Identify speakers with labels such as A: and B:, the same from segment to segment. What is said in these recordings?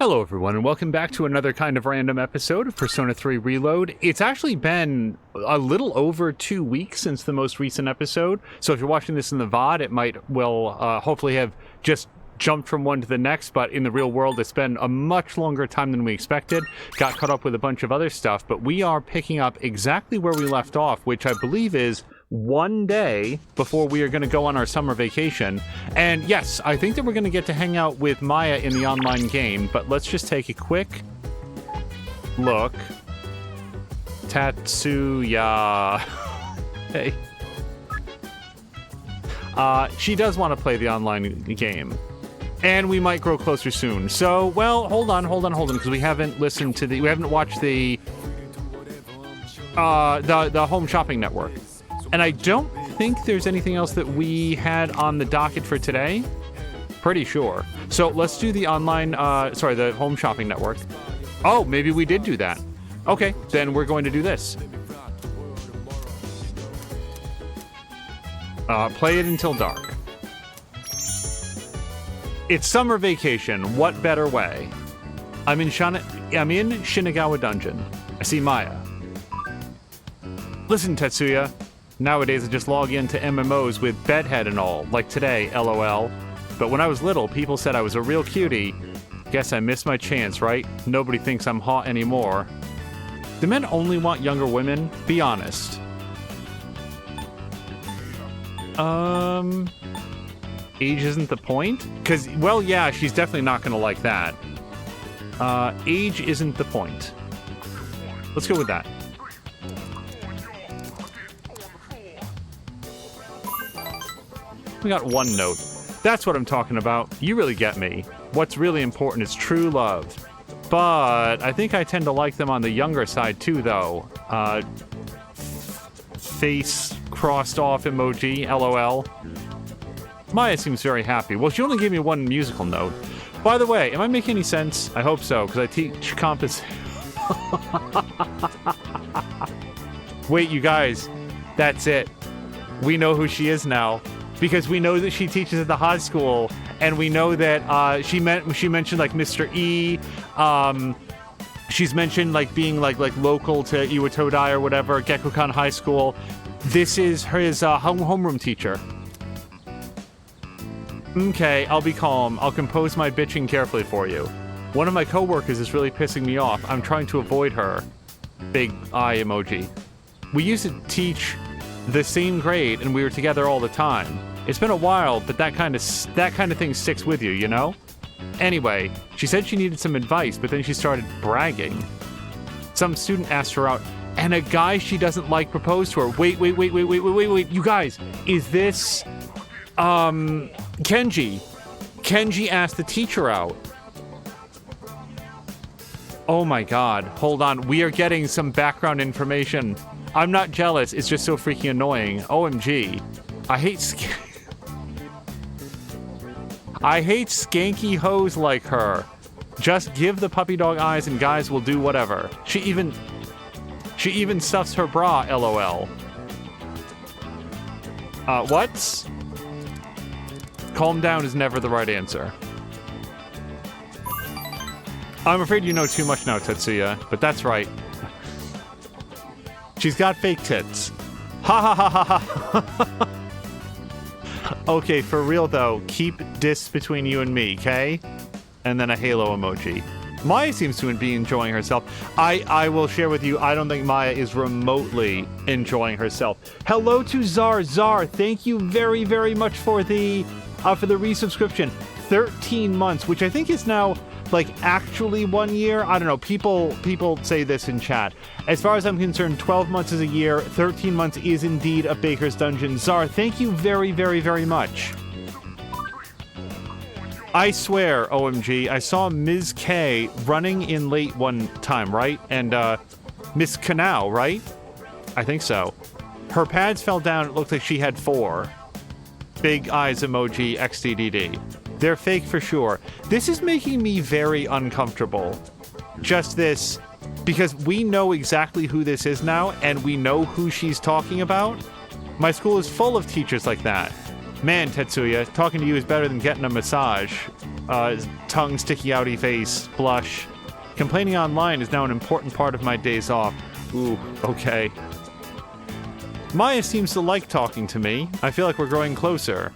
A: Hello everyone, and welcome back to another kind of random episode of Persona 3 Reload. It's actually been a little over 2 weeks since the most recent episode, so if you're watching this in the VOD, it might hopefully have just jumped from one to the next, but in the real world it's been a much longer time than we expected. Got caught up with a bunch of other stuff, but we are picking up exactly where we left off, which I believe is one day before we are going to go on our summer vacation. And yes, I think that we're going to get to hang out with Maya in the online game, but let's just take a quick look. Tatsuya. Hey. She does want to play the online game. And we might grow closer soon. So, well, hold on, because we haven't watched the Home Shopping Network. And I don't think there's anything else that we had on the docket for today. Pretty sure. So let's do the the Home Shopping Network. Oh, maybe we did do that. Okay, then we're going to do this. Play it until dark. It's summer vacation. What better way? I'm in Shinagawa Dungeon. I see Maya. Listen, Tetsuya. Nowadays, I just log into MMOs with bedhead and all, like today, LOL. But when I was little, people said I was a real cutie. Guess I missed my chance, right? Nobody thinks I'm hot anymore. Do men only want younger women? Be honest. Age isn't the point? Because, well, yeah, she's definitely not going to like that. Age isn't the point. Let's go with that. We got one note. That's what I'm talking about. You really get me. What's really important is true love. But I think I tend to like them on the younger side too, though. Face crossed off emoji, LOL. Maya seems very happy. Well, she only gave me one musical note. By the way, am I making any sense? I hope so, because I teach compass. Wait, you guys. That's it. We know who she is now. Because we know that she teaches at the high school, and we know that she mentioned like Mr. E. She's mentioned like being like local to Iwatodai or whatever, Gekukan High School. This is his homeroom teacher. Okay, I'll be calm. I'll compose my bitching carefully for you. One of my coworkers is really pissing me off. I'm trying to avoid her. Big eye emoji. We used to teach the same grade, and we were together all the time. It's been a while, but that kind of thing sticks with you, you know? Anyway, she said she needed some advice, but then she started bragging. Some student asked her out, and a guy she doesn't like proposed to her. Wait, you guys, is this, Kenji? Kenji asked the teacher out. Oh my god, hold on, we are getting some background information. I'm not jealous, it's just so freaking annoying. OMG. I hate skanky hoes like her. Just give the puppy dog eyes and guys will do whatever. She even stuffs her bra, LOL. What? Calm down is never the right answer. I'm afraid you know too much now, Tetsuya, but that's right. She's got fake tits. Ha ha ha ha ha. Okay, for real though, keep dis between you and me, okay? And then a halo emoji. Maya seems to be enjoying herself. I will share with you, I don't think Maya is remotely enjoying herself. Hello to Zar. Zar, thank you very, very much for the resubscription. 13 months, which I think is now like actually 1 year. I don't know. People say this in chat. As far as I'm concerned, 12 months is a year. 13 months is indeed a Baker's Dungeon. Zar, thank you very, very, very much. I swear, OMG, I saw Ms. K running in late one time, right? And Miss Canal, right? I think so. Her pads fell down. It looked like she had 4. Big eyes emoji, XDDD. They're fake for sure. This is making me very uncomfortable. Just this, because we know exactly who this is now, and we know who she's talking about. My school is full of teachers like that. Man, Tetsuya, talking to you is better than getting a massage. Tongue, sticky outy face, blush. Complaining online is now an important part of my days off. Ooh, okay. Maya seems to like talking to me. I feel like we're growing closer.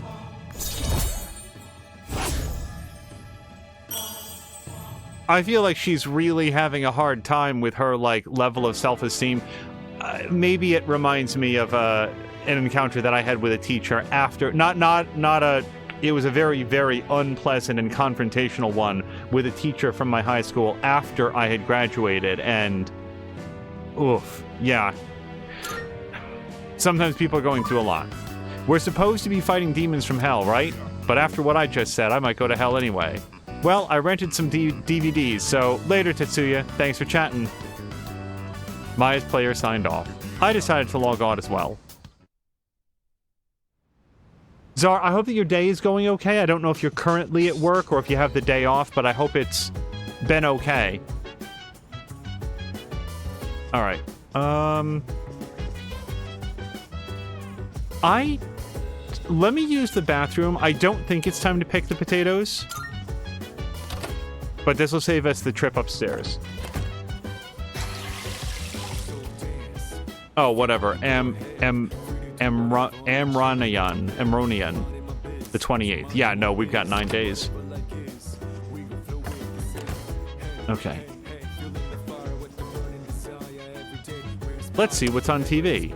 A: I feel like she's really having a hard time with her, like, level of self-esteem. Maybe it reminds me of an encounter that I had with a teacher after... It was a very, very unpleasant and confrontational one with a teacher from my high school after I had graduated, and... Oof. Yeah. Sometimes people are going through a lot. We're supposed to be fighting demons from hell, right? But after what I just said, I might go to hell anyway. Well, I rented some DVDs, so later, Tetsuya. Thanks for chatting. Maya's player signed off. I decided to log on as well. Czar, I hope that your day is going okay. I don't know if you're currently at work or if you have the day off, but I hope it's been okay. Alright. Let me use the bathroom. I don't think it's time to pick the potatoes. But this will save us the trip upstairs. Oh, whatever. Amronian. The 28th. Yeah, no, we've got 9 days. Okay. Let's see what's on TV.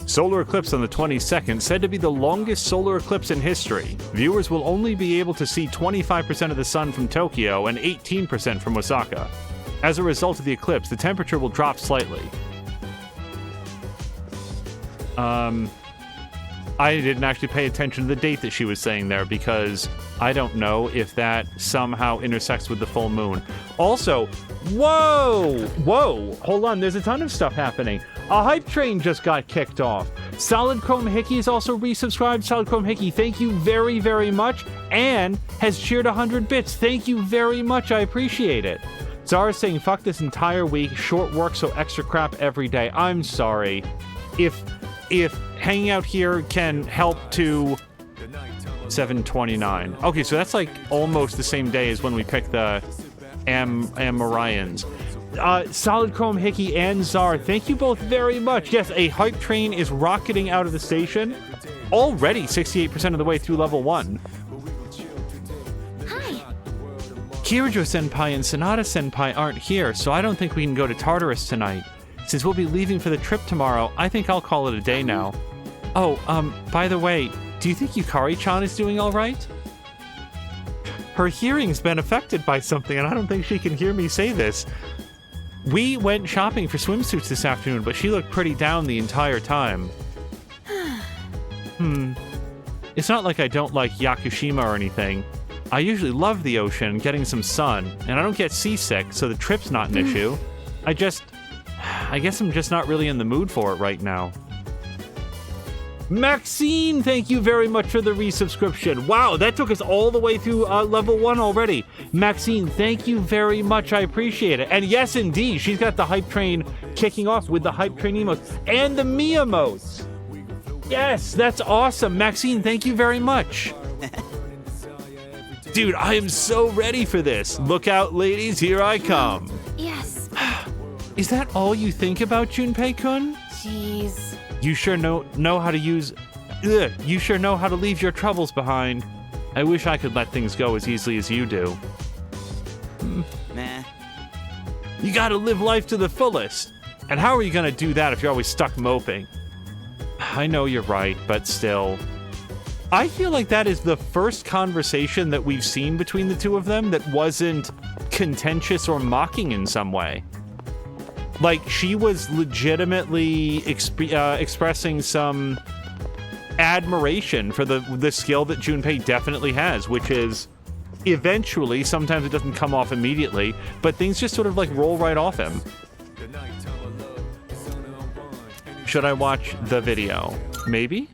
A: Solar eclipse on the 22nd, said to be the longest solar eclipse in history. Viewers will only be able to see 25% of the sun from Tokyo and 18% from Osaka. As a result of the eclipse, the temperature will drop slightly. I didn't actually pay attention to the date that she was saying there because I don't know if that somehow intersects with the full moon. Also, whoa, hold on, there's a ton of stuff happening. A hype train just got kicked off. Solid Chrome Hickey is also resubscribed. Solid Chrome Hickey, thank you very, very much, and has cheered 100 bits. Thank you very much, I appreciate it. Zara's saying, fuck this entire week, short work, so extra crap every day. I'm sorry. If hanging out here can help to 729. Okay, so that's like almost the same day as when we picked the Amorians. Solid Chrome Hickey and Czar, thank you both very much. Yes, a hype train is rocketing out of the station. Already 68% of the way through level 1.
B: Hi.
A: Kirijo-senpai and Sonata-senpai aren't here, so I don't think we can go to Tartarus tonight. Since we'll be leaving for the trip tomorrow, I think I'll call it a day now. Oh, by the way, do you think Yukari-chan is doing all right? Her hearing's been affected by something, and I don't think she can hear me say this. We went shopping for swimsuits this afternoon, but she looked pretty down the entire time. It's not like I don't like Yakushima or anything. I usually love the ocean, getting some sun, and I don't get seasick, so the trip's not an issue. I guess I'm just not really in the mood for it right now. Maxine, thank you very much for the resubscription. Wow, that took us all the way through level 1 already. Maxine, thank you very much. I appreciate it. And yes, indeed, she's got the hype train kicking off with the hype train emotes and the me emotes. Yes, that's awesome. Maxine, thank you very much. Dude, I am so ready for this. Look out, ladies, here I come.
B: Yes.
A: Is that all you think about, Junpei-kun?
B: Jeez.
A: You sure know how to use... you sure know how to leave your troubles behind. I wish I could let things go as easily as you do.
C: Nah.
A: You gotta live life to the fullest. And how are you gonna do that if you're always stuck moping? I know you're right, but still... I feel like that is the first conversation that we've seen between the two of them that wasn't contentious or mocking in some way. Like, she was legitimately expressing some admiration for the skill that Junpei definitely has, which is eventually, sometimes it doesn't come off immediately, but things just sort of like roll right off him. Should I watch the video? Maybe?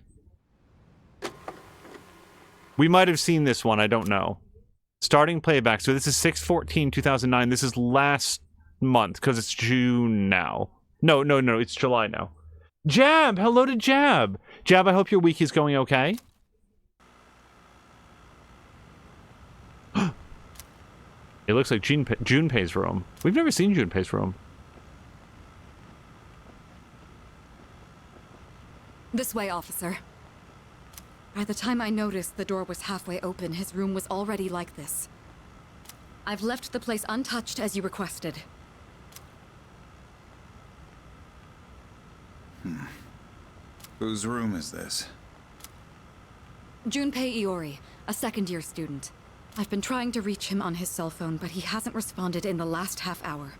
A: We might have seen this one, I don't know. Starting playback. So this is 6/14/2009. This is last month, because it's June now. No, it's July now. Jab! Hello to Jab! Jab, I hope your week is going okay. It looks like Junpei's room. We've never seen Junpei's room.
B: This way, officer. By the time I noticed the door was halfway open, his room was already like this. I've left the place untouched as you requested.
C: Whose room is this?
B: Junpei Iori, a second-year student. I've been trying to reach him on his cell phone, but he hasn't responded in the last half hour.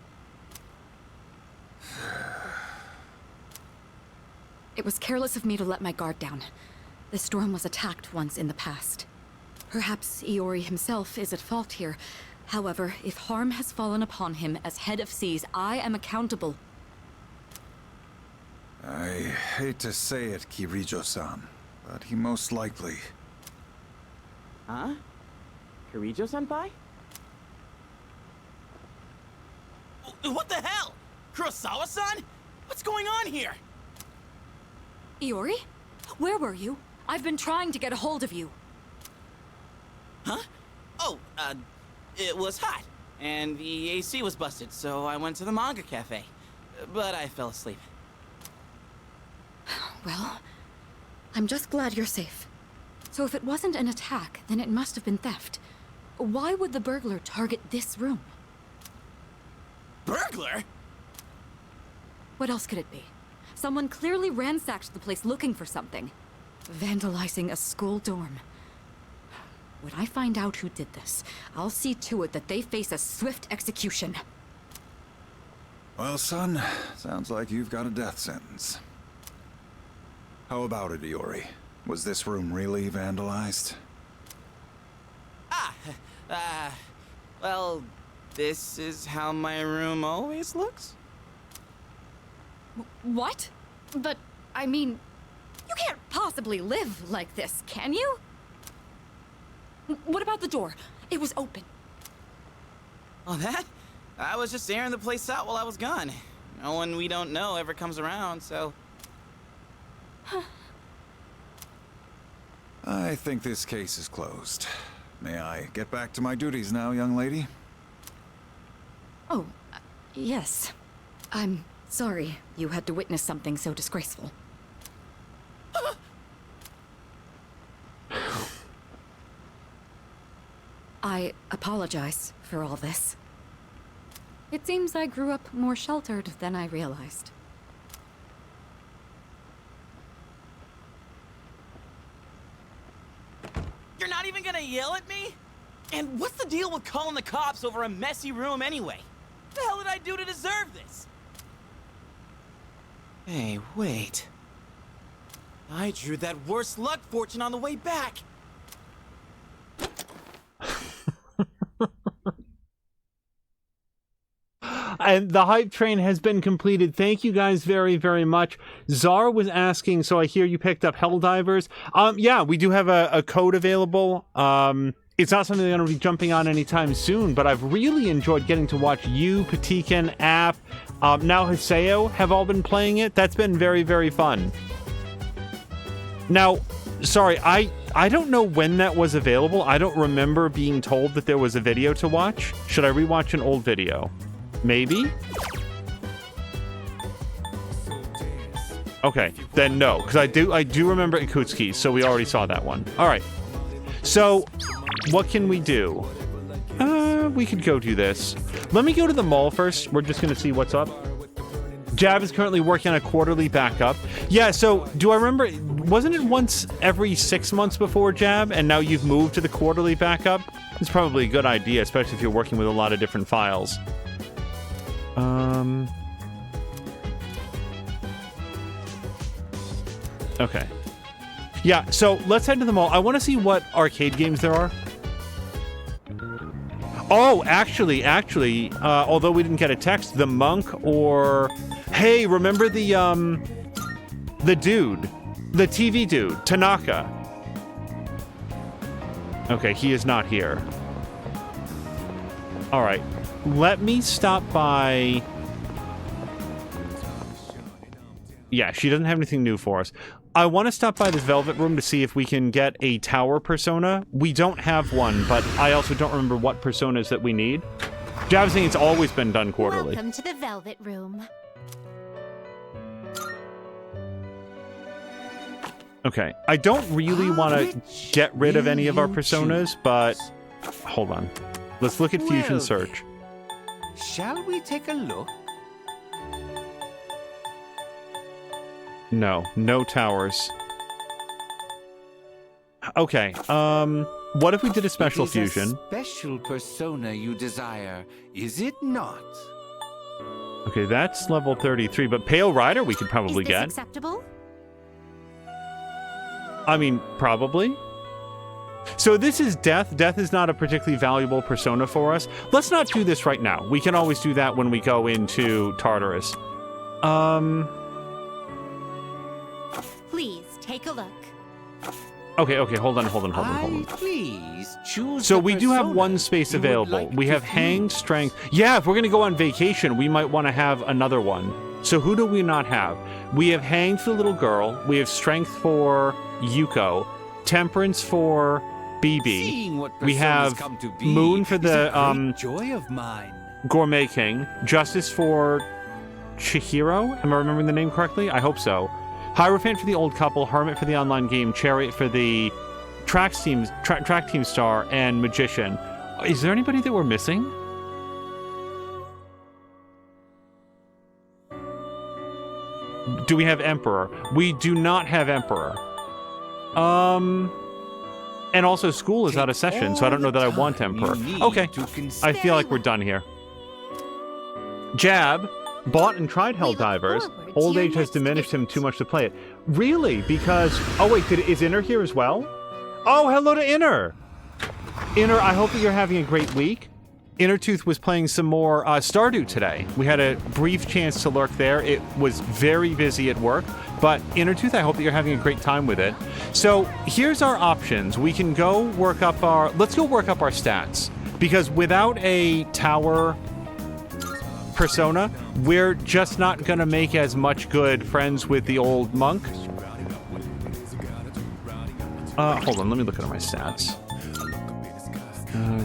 B: It was careless of me to let my guard down. This dorm was attacked once in the past. Perhaps Iori himself is at fault here. However, if harm has fallen upon him as head of C's, I am accountable.
C: I hate to say it, Kirijo-san, but he most likely...
D: Huh? Kirijo-senpai?
E: What the hell? Kurosawa-san? What's going on here?
B: Iori? Where were you? I've been trying to get a hold of you.
E: Huh? Oh, it was hot, and the AC was busted, so I went to the manga cafe. But I fell asleep.
B: Well, I'm just glad you're safe. So if it wasn't an attack, then it must have been theft. Why would the burglar target this room?
E: Burglar?
B: What else could it be? Someone clearly ransacked the place looking for something. Vandalizing a school dorm. When I find out who did this, I'll see to it that they face a swift execution.
C: Well, son, sounds like you've got a death sentence. How about it, Iori? Was this room really vandalized?
E: Well, this is how my room always looks?
B: What? But, I mean, you can't possibly live like this, can you? What about the door? It was open.
E: Oh, that? I was just airing the place out while I was gone. No one we don't know ever comes around, so...
C: I think this case is closed. May I get back to my duties now, young lady?
B: Oh, yes. I'm sorry you had to witness something so disgraceful. I apologize for all this. It seems I grew up more sheltered than I realized.
E: You're not even gonna yell at me? And what's the deal with calling the cops over a messy room anyway? What the hell did I do to deserve this? Hey, wait. I drew that worst luck fortune on the way back.
A: And the hype train has been completed. Thank you guys very, very much. Czar was asking, so I hear you picked up Helldivers. Yeah, we do have a code available. It's not something I'm going to be jumping on anytime soon, but I've really enjoyed getting to watch you, Patikan, App, now Haseo have all been playing it. That's been very, very fun. Now, sorry, I don't know when that was available. I don't remember being told that there was a video to watch. Should I rewatch an old video? Maybe? Okay, then no, because I do remember Ikutsuki, so we already saw that one. All right. So, what can we do? We could go do this. Let me go to the mall first. We're just going to see what's up. Jab is currently working on a quarterly backup. Yeah, so do I remember, wasn't it once every 6 months before, Jab, and now you've moved to the quarterly backup? It's probably a good idea, especially if you're working with a lot of different files. Okay. Yeah, so let's head to the mall. I want to see what arcade games there are. Oh, actually, although we didn't get a text, the monk or... Hey, remember the dude? The TV dude, Tanaka. Okay, he is not here. All right. Let me stop by... Yeah, she doesn't have anything new for us. I want to stop by this Velvet Room to see if we can get a tower persona. We don't have one, but I also don't remember what personas that we need. Jab's saying it's always been done quarterly.
F: Welcome to the Velvet Room.
A: Okay, I don't really want to get rid of any of our personas, but hold on. Let's look at Fusion
G: Well,
A: Search.
G: Shall we take a look?
A: No, no towers. Okay, what if we did a special
G: It is
A: fusion?
G: a special persona you desire, is it not?
A: Okay, that's level 33, but Pale Rider we could probably
F: Is this
A: get.
F: acceptable?
A: I mean, probably. So this is Death. Death is not a particularly valuable persona for us. Let's not do this right now. We can always do that when we go into Tartarus.
F: Please take a look.
A: Okay, hold on.
G: Please choose.
A: So
G: the
A: we do have
G: persona
A: one space
G: you would
A: available.
G: like
A: We
G: to
A: have Hang,
G: fuse.
A: Strength. Yeah, if we're going to go on vacation, we might want to have another one. So who do we not have? We have Hang for the little girl. We have Strength for Yuko. Temperance for BB.
G: Seeing what
A: We
G: personas
A: have
G: come to be
A: Moon for
G: is
A: the
G: a great joy of mine.
A: Gourmet King. Justice for Chihiro. Am I remembering the name correctly? I hope so. Hierophant for the old couple. Hermit for the online game. Chariot for the track team star. And Magician. Is there anybody that we're missing? Do we have Emperor? We do not have Emperor. And also school is out of session, so I don't know that I want Emperor. Okay, I feel like we're done here. Jab bought and tried Helldivers.
F: forward to
A: Old
F: your
A: age has
F: next
A: diminished him
F: visit.
A: too much to play it. Really? Because... Oh, wait, is Inner here as well? Oh, hello to Inner! Inner, I hope that you're having a great week. Innertooth was playing some more Stardew today. We had a brief chance to lurk there. It was very busy at work, but Innertooth, I hope that you're having a great time with it. So here's our options. We can go work up our... Let's go work up our stats. Because without a tower persona, we're just not going to make as much good friends with the old monk. Hold on, let me look at my stats.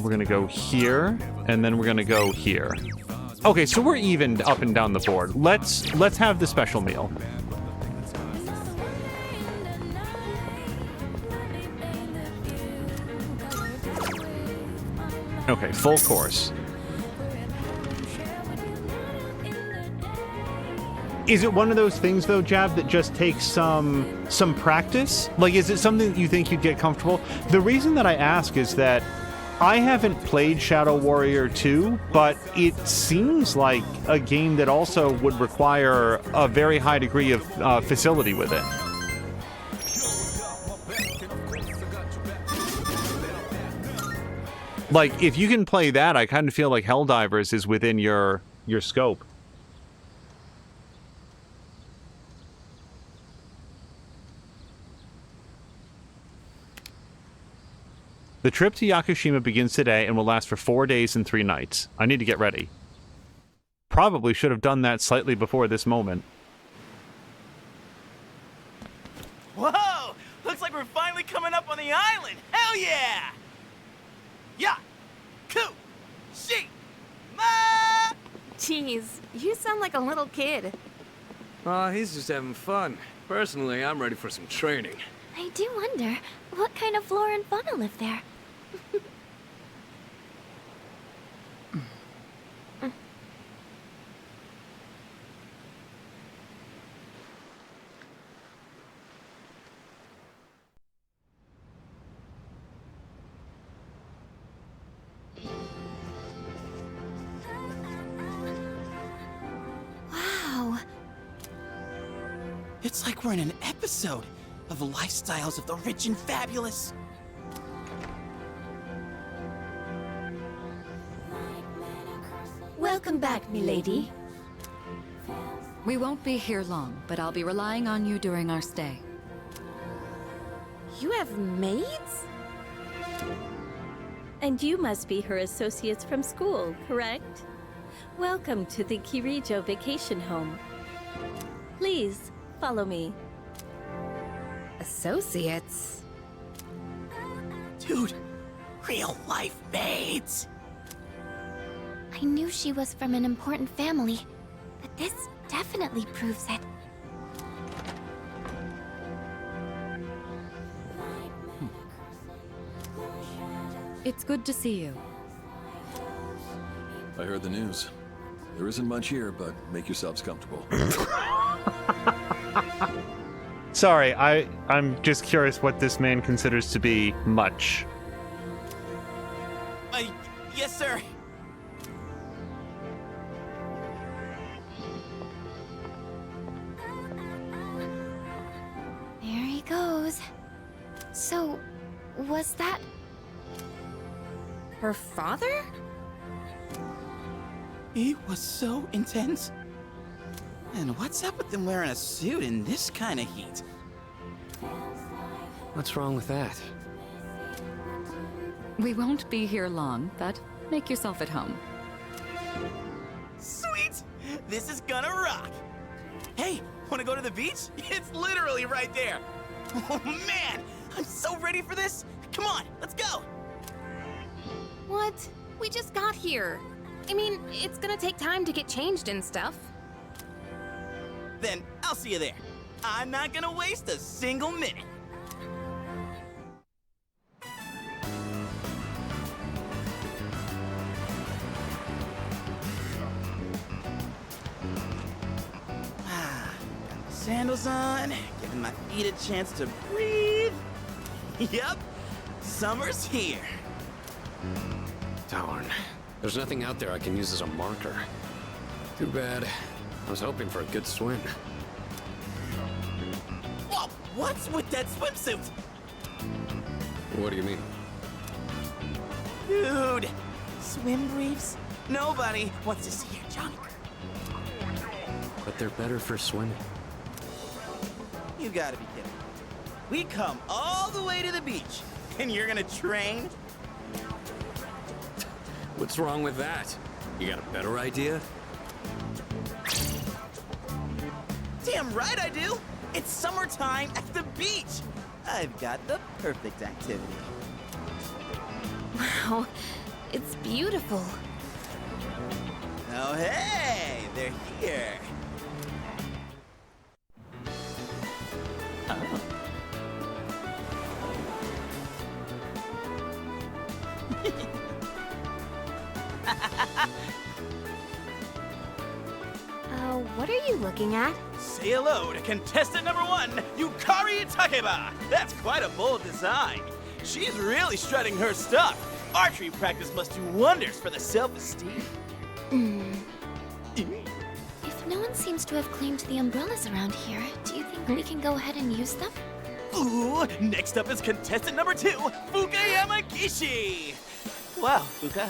A: We're gonna go here, and then we're gonna go here. Okay, so we're even up and down the board. Let's have the special meal. Okay, full course. Is it one of those things, though, Jab, that just takes some practice? Like, is it something that you think you'd get comfortable? The reason that I ask is that I haven't played Shadow Warrior 2, but it seems like a game that also would require a very high degree of facility with it. Like, if you can play that, I kind of feel like Helldivers is within your scope. The trip to Yakushima begins today and will last for 4 days and 3 nights. I need to get ready. Probably should have done that slightly before this moment.
E: Whoa! Looks like we're finally coming up on the island! Hell yeah! Ya! Ku! She! Ma!
F: Jeez, you sound like a little kid.
H: Oh, he's just having fun. Personally, I'm ready for some training.
F: I do wonder, what kind of flora and fauna live there? Wow.
E: It's like we're in an episode of the lifestyles of the rich and fabulous.
F: Welcome back, milady.
B: We won't be here long, but I'll be relying on you during our stay.
I: You have maids? And you must be her associates from school, correct? Welcome to the Kirijo vacation home. Please, follow me.
J: Associates?
E: Dude, real life mates.
F: I knew she was from an important family, but this definitely proves it.
B: It's good to see you.
K: I heard the news. There isn't much here, but make yourselves comfortable.
A: Sorry, I'm just curious what this man considers to be much.
E: Yes, sir.
F: There he goes. So, was that...
J: Her father?
E: He was so intense. And what's up with them wearing a suit in this kind of heat?
H: What's wrong with that?
B: We won't be here long, but make yourself at home.
E: Sweet! This is gonna rock! Hey, wanna go to the beach? It's literally right there! Oh man! I'm so ready for this! Come on, let's go!
J: What? We just got here. I mean, it's gonna take time to get changed and stuff.
E: Then I'll see you there. I'm not gonna waste a single minute. Got my sandals on, giving my feet a chance to breathe. Yep, summer's here.
H: Darn. There's nothing out there I can use as a marker. Too bad. I was hoping for a good swim.
E: Whoa, what's with that swimsuit?
H: What do you mean?
E: Dude, swim briefs? Nobody wants to see your junk.
H: But they're better for swimming.
E: You gotta be kidding. We come all the way to the beach, and you're gonna train?
H: What's wrong with that? You got a better idea?
E: Damn right I do! It's summertime at the beach! I've got the perfect activity.
J: Wow, it's beautiful.
E: Oh hey, they're here! Oh.
F: What are you looking at?
E: Say hello to contestant number 1, Yukari Takeba! That's quite a bold design. She's really strutting her stuff. Archery practice must do wonders for the self-esteem.
F: If no one seems to have claimed the umbrellas around here, do you think we can go ahead and use them?
E: Ooh, next up is contestant number 2, Fuka Yamagishi! Wow, Fuka,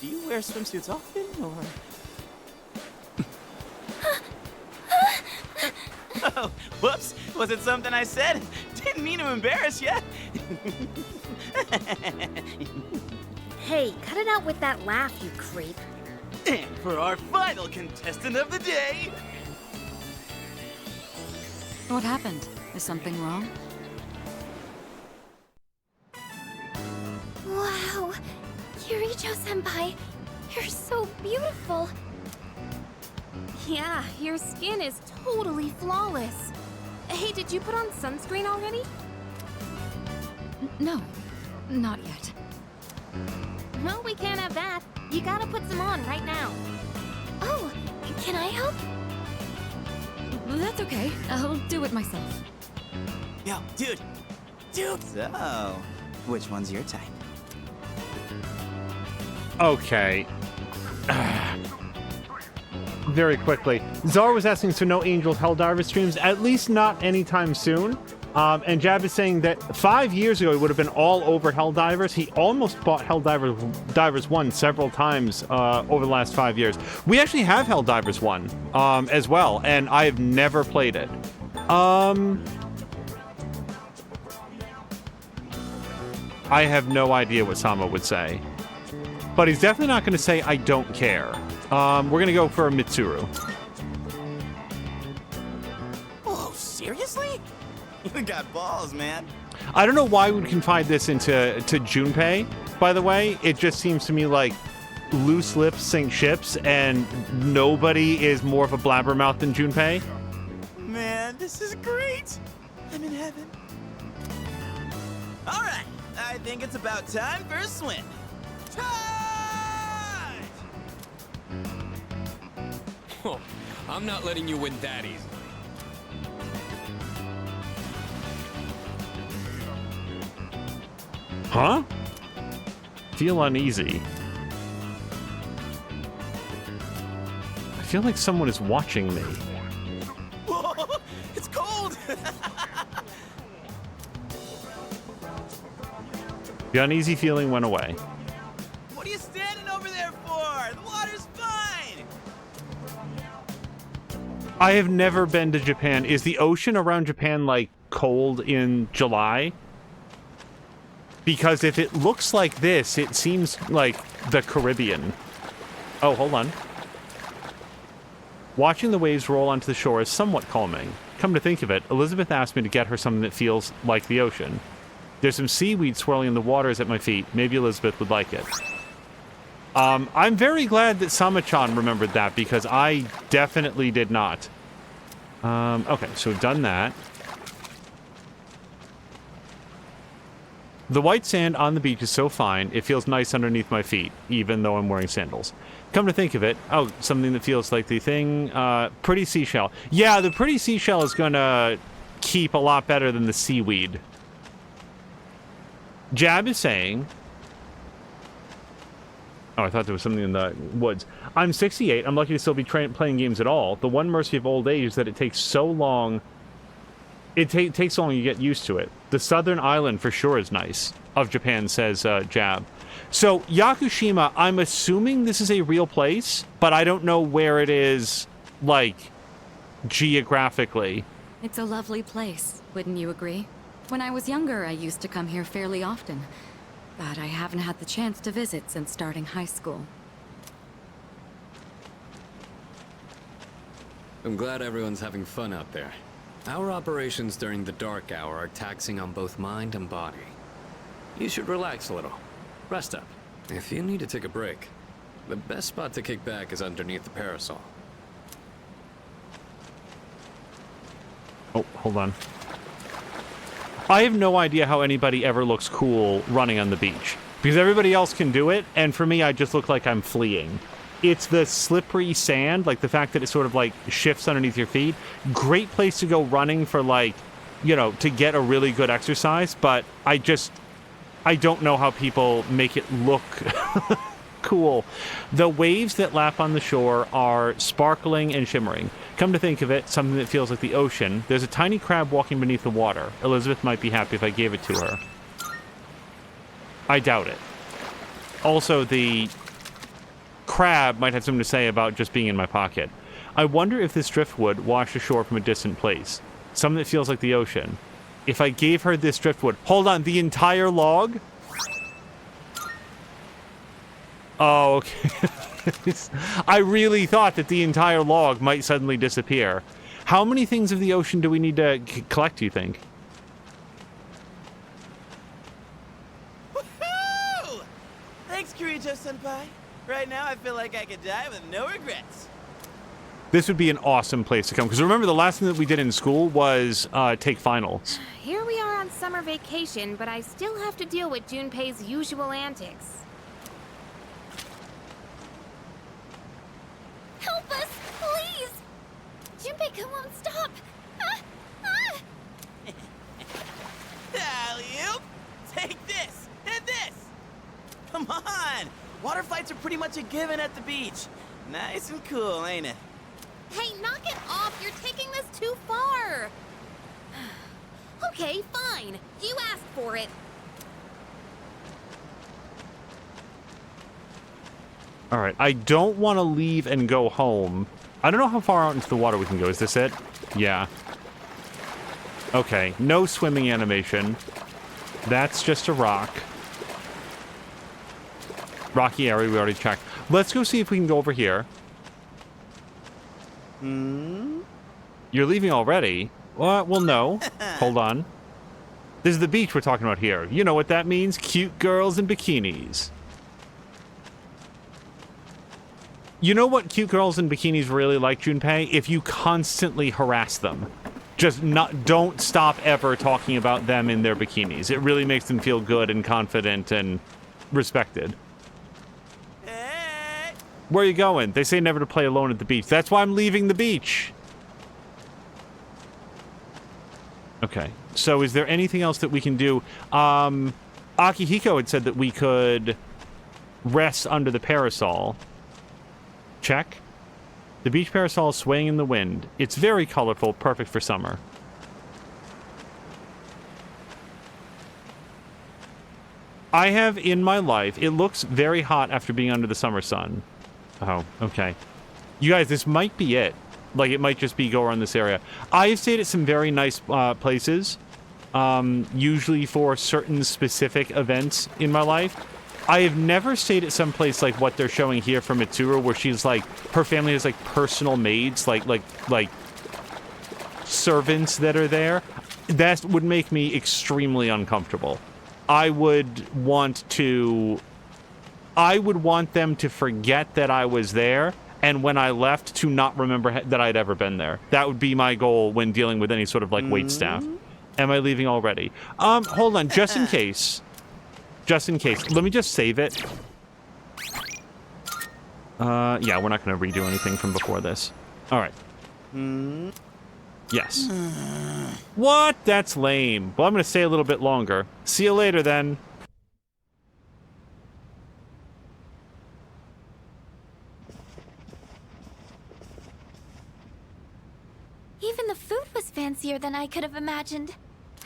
E: do you wear swimsuits often, or...? Oh, whoops, was it something I said? Didn't mean to embarrass you.
J: Hey, cut it out with that laugh, you creep.
E: And for our final contestant of the day...
B: What happened? Is something wrong?
F: Wow! Kirijo-senpai, you're so beautiful!
J: Yeah, your skin is totally flawless. Hey, did you put on sunscreen already?
B: No, not yet.
J: No, we can't have that. You gotta put some on right now.
F: Oh, can I help?
B: That's okay. I'll do it myself.
E: Yo, dude! So, which one's your type?
A: Okay. Very quickly, Zara was asking, so no Angel Helldiver streams, at least not anytime soon. And Jab is saying that 5 years ago he would have been all over Helldivers. He almost bought Helldivers 1 several times over the last 5 years. We actually have Helldivers 1 as well, and I have never played it. I have no idea what Sama would say. But he's definitely not going to say, I don't care. We're going to go for Mitsuru.
E: Oh, seriously? You got balls, man.
A: I don't know why we would confide this into Junpei, by the way. It just seems to me like loose lips sink ships, and nobody is more of a blabbermouth than Junpei.
E: Man, this is great. I'm in heaven. All right, I think it's about time for a swim. Time!
H: Oh, I'm not letting you win that easy.
A: Huh? Feel uneasy. I feel like someone is watching me.
E: Whoa, it's cold.
A: The uneasy feeling went away.
E: What are you standing over there for? The water's fine.
A: I have never been to Japan. Is the ocean around Japan like cold in July? Because if it looks like this, it seems like the Caribbean. Oh, hold on. Watching the waves roll onto the shore is somewhat calming. Come to think of it, Elizabeth asked me to get her something that feels like the ocean. There's some seaweed swirling in the waters at my feet. Maybe Elizabeth would like it. I'm very glad that Sama-chan remembered that, because I definitely did not. Okay, so we've done that. The white sand on the beach is so fine, it feels nice underneath my feet, even though I'm wearing sandals. Come to think of it, oh, something that feels like the thing, pretty seashell. Yeah, the pretty seashell is gonna keep a lot better than the seaweed. Jab is saying... Oh, I thought there was something in the woods. I'm 68, I'm lucky to still be playing games at all. The one mercy of old age is that it takes so long... It takes so long you get used to it. The southern island for sure is nice, of Japan, says Jab. So, Yakushima, I'm assuming this is a real place, but I don't know where it is, like, geographically.
B: It's a lovely place, wouldn't you agree? When I was younger, I used to come here fairly often, but I haven't had the chance to visit since starting high school.
H: I'm glad everyone's having fun out there. Our operations during the dark hour are taxing on both mind and body. You should relax a little. Rest up. If you need to take a break, the best spot to kick back is underneath the parasol.
A: Oh, hold on. I have no idea how anybody ever looks cool running on the beach. Because everybody else can do it, and for me, I just look like I'm fleeing. It's the slippery sand, like the fact that it sort of like shifts underneath your feet. Great place to go running for, like, you know, to get a really good exercise, but I don't know how people make it look cool. The waves that lap on the shore are sparkling and shimmering. Come to think of it, something that feels like the ocean. There's a tiny crab walking beneath the water. Elizabeth might be happy if I gave it to her. I doubt it. Also, the crab might have something to say about just being in my pocket. I wonder if this driftwood washed ashore from a distant place. Something that feels like the ocean. If I gave her this driftwood... Hold on, the entire log? Oh, okay. I really thought that the entire log might suddenly disappear. How many things of the ocean do we need to collect, do you think?
E: Woohoo! Thanks, Kirijo-senpai. Right now, I feel like I could die with no regrets.
A: This would be an awesome place to come. Because remember, the last thing that we did in school was take finals.
J: Here we are on summer vacation, but I still have to deal with Junpei's usual antics.
F: Help us, please! Junpei, come on, stop!
E: Alley-oop! Take this and this! Come on! Water fights are pretty much a given at the beach. Nice and cool, ain't it?
J: Hey, knock it off! You're taking this too far! Okay, fine. You asked for it.
A: Alright, I don't want to leave and go home. I don't know how far out into the water we can go. Is this it? Yeah. Okay, no swimming animation. That's just a rock. Rocky area, we already checked. Let's go see if we can go over here. You're leaving already? Well, no. Hold on. This is the beach we're talking about here. You know what that means? Cute girls in bikinis. You know what cute girls in bikinis really like, Junpei? If you constantly harass them. Just don't stop ever talking about them in their bikinis. It really makes them feel good and confident and respected.
E: Hey!
A: Where are you going? They say never to play alone at the beach. That's why I'm leaving the beach. Okay. So is there anything else that we can do? Akihiko had said that we could rest under the parasol. Check. The beach parasol is swaying in the wind. It's very colorful, perfect for summer. I have in my life, it looks very hot after being under the summer sun. Oh, okay. You guys, this might be it. Like, it might just be go around this area. I have stayed at some very nice places, usually for certain specific events in my life. I have never stayed at some place like what they're showing here for Mitsuru, where she's like, her family has like personal maids, like servants that are there. That would make me extremely uncomfortable. I would want them to forget that I was there, and when I left, to not remember that I'd ever been there. That would be my goal when dealing with any sort of like wait staff. Am I leaving already? Hold on, just in case. Just in case. Let me just save it. Yeah, we're not going to redo anything from before this. All right. Yes. What? That's lame. Well, I'm going to stay a little bit longer. See you later, then.
F: Even the food was fancier than I could have imagined.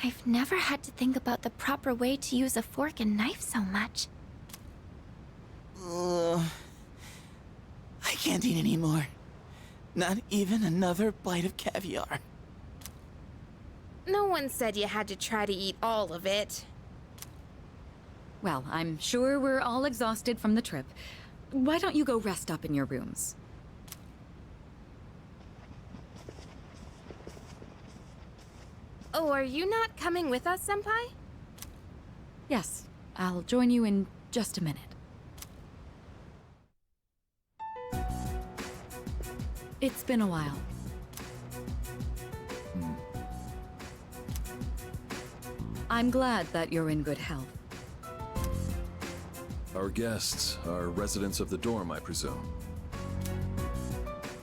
F: I've never had to think about the proper way to use a fork and knife so much.
E: I can't eat anymore. Not even another bite of caviar.
J: No one said you had to try to eat all of it.
B: Well, I'm sure we're all exhausted from the trip. Why don't you go rest up in your rooms?
J: Oh, are you not coming with us, Senpai?
B: Yes, I'll join you in just a minute. It's been a while. I'm glad that you're in good health.
K: Our guests are residents of the dorm, I presume.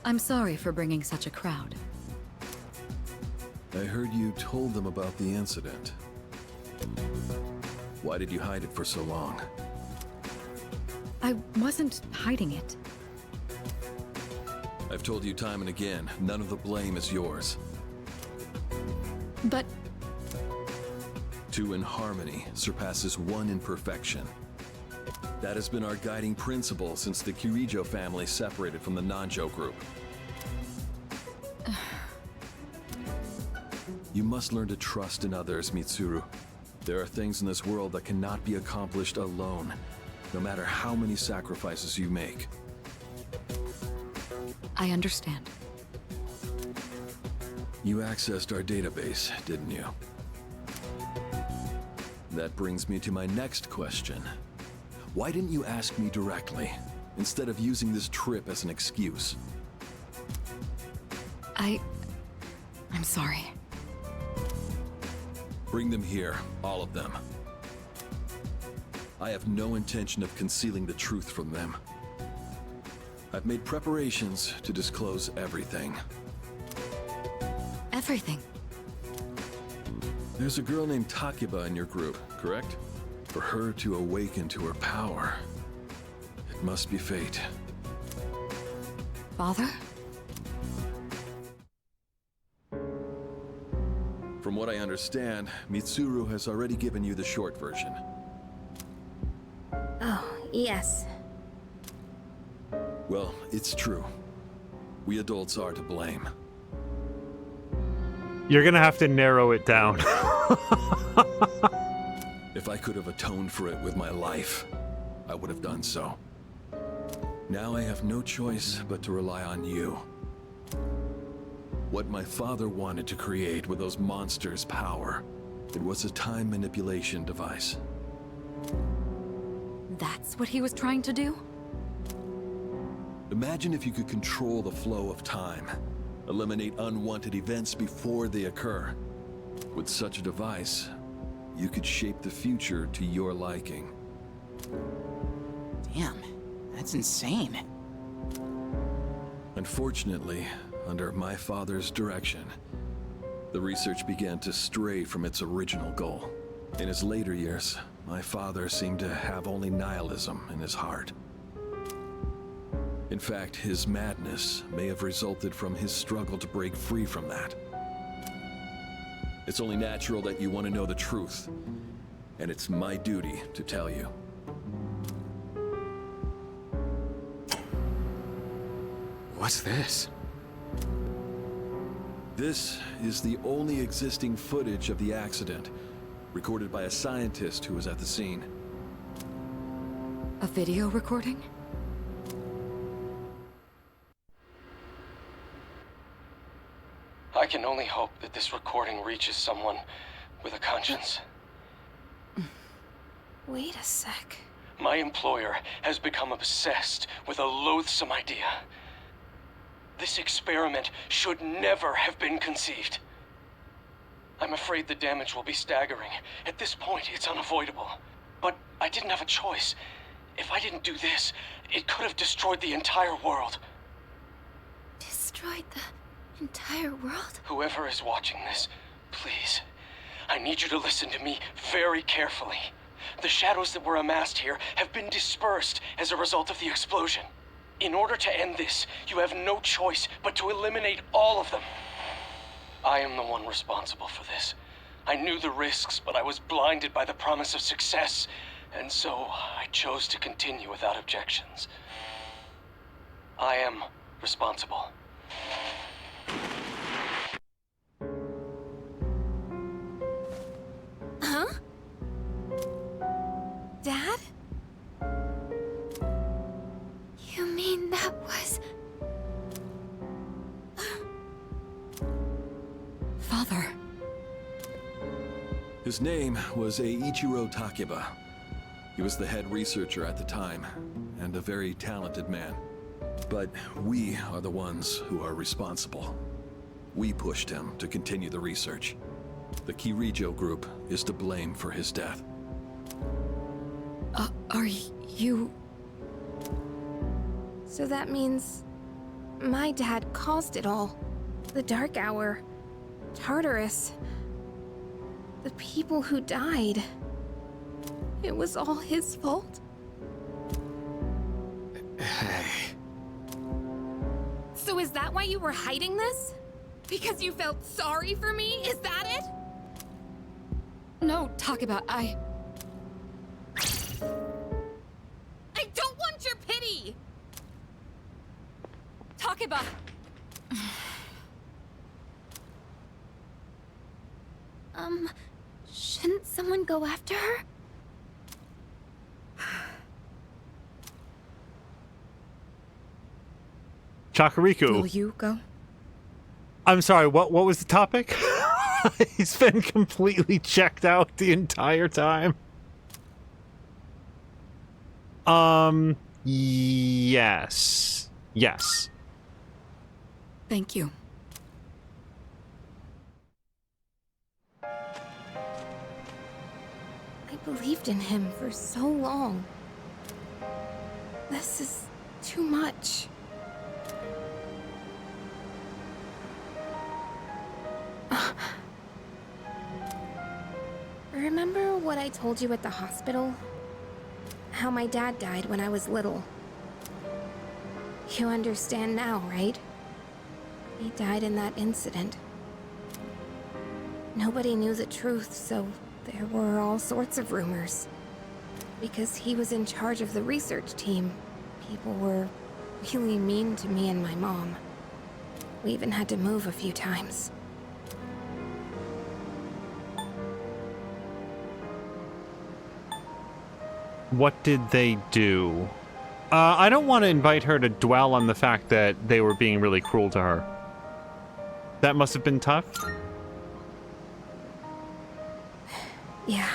B: I'm sorry for bringing such a crowd.
K: I heard you told them about the incident. Why did you hide it for so long?
B: I wasn't hiding it.
K: I've told you time and again, none of the blame is yours.
B: But...
K: Two in harmony surpasses one in perfection. That has been our guiding principle since the Kirijo family separated from the Nanjo group. You must learn to trust in others, Mitsuru. There are things in this world that cannot be accomplished alone, no matter how many sacrifices you make.
B: I understand.
K: You accessed our database, didn't you? That brings me to my next question. Why didn't you ask me directly, instead of using this trip as an excuse?
B: I'm sorry.
K: Bring them here, all of them. I have no intention of concealing the truth from them. I've made preparations to disclose everything.
B: Everything?
K: There's a girl named Takiba in your group, correct? For her to awaken to her power, it must be fate.
B: Father?
K: From what I understand, Mitsuru has already given you the short version.
J: Oh, yes.
K: Well, it's true. We adults are to blame.
A: You're gonna have to narrow it down.
K: If I could have atoned for it with my life, I would have done so. Now I have no choice but to rely on you. What my father wanted to create with those monsters' power. It was a time manipulation device.
B: That's what he was trying to do?
K: Imagine if you could control the flow of time, eliminate unwanted events before they occur. With such a device, you could shape the future to your liking.
L: Damn, that's insane.
K: Unfortunately, under my father's direction, the research began to stray from its original goal. In his later years, my father seemed to have only nihilism in his heart. In fact, his madness may have resulted from his struggle to break free from that. It's only natural that you want to know the truth, and it's my duty to tell you.
H: What's this?
K: This is the only existing footage of the accident, recorded by a scientist who was at the scene.
B: A video recording?
M: I can only hope that this recording reaches someone with a conscience.
J: Wait a sec.
M: My employer has become obsessed with a loathsome idea. This experiment should never have been conceived. I'm afraid the damage will be staggering. At this point, it's unavoidable. But I didn't have a choice. If I didn't do this, it could have destroyed the entire world.
J: Destroyed the entire world?
M: Whoever is watching this, please, I need you to listen to me very carefully. The shadows that were amassed here have been dispersed as a result of the explosion. In order to end this, you have no choice but to eliminate all of them. I am the one responsible for this. I knew the risks, but I was blinded by the promise of success, and so I chose to continue without objections. I am responsible.
J: Huh? Dad? You mean that was...
B: Father.
K: His name was Eiichiro Takeba. He was the head researcher at the time, and a very talented man. But we are the ones who are responsible. We pushed him to continue the research. The Kirijo group is to blame for his death.
B: Are you...
J: So that means... my dad caused it all. The Dark Hour. Tartarus. The people who died. It was all his fault?
H: Hey.
J: So is that why you were hiding this? Because you felt sorry for me? Is that it?
B: No, Takeba, I
J: don't want your pity!
B: Takeba!
J: Shouldn't someone go after her?
A: Chakariku.
B: Will you go?
A: I'm sorry, what was the topic? He's been completely checked out the entire time. Yes. Yes.
B: Thank you.
J: I believed in him for so long. This is too much. Remember what I told you at the hospital? How my dad died when I was little. You understand now, right? He died in that incident. Nobody knew the truth, so there were all sorts of rumors. Because he was in charge of the research team, people were really mean to me and my mom. We even had to move a few times.
A: What did they do? I don't want to invite her to dwell on the fact that they were being really cruel to her. That must have been tough.
J: Yeah.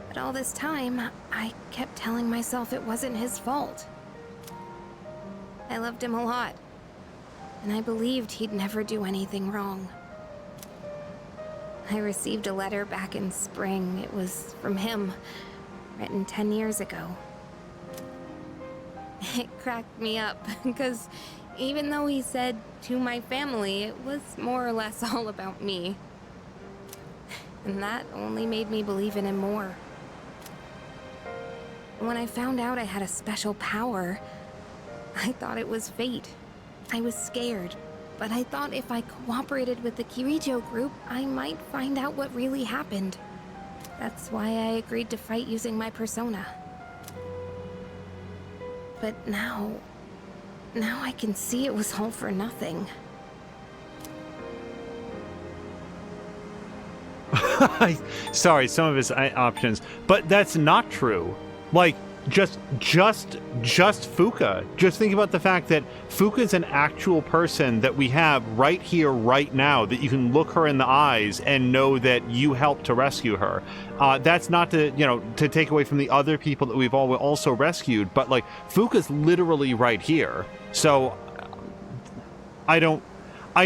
J: But all this time, I kept telling myself it wasn't his fault. I loved him a lot, and I believed he'd never do anything wrong. I received a letter back in spring. It was from him, written 10 years ago. It cracked me up, because even though he said to my family, it was more or less all about me. And that only made me believe in him more. When I found out I had a special power, I thought it was fate. I was scared, but I thought if I cooperated with the Kirijo group, I might find out what really happened. That's why I agreed to fight using my persona. But now I can see it was all for nothing.
A: Sorry, some of his options, but that's not true. Like, just Fuka. Just think about the fact that Fuka's an actual person that we have right here, right now, that you can look her in the eyes and know that you helped to rescue her. That's not to, to take away from the other people that we've all also rescued, but like, Fuka's literally right here. So, I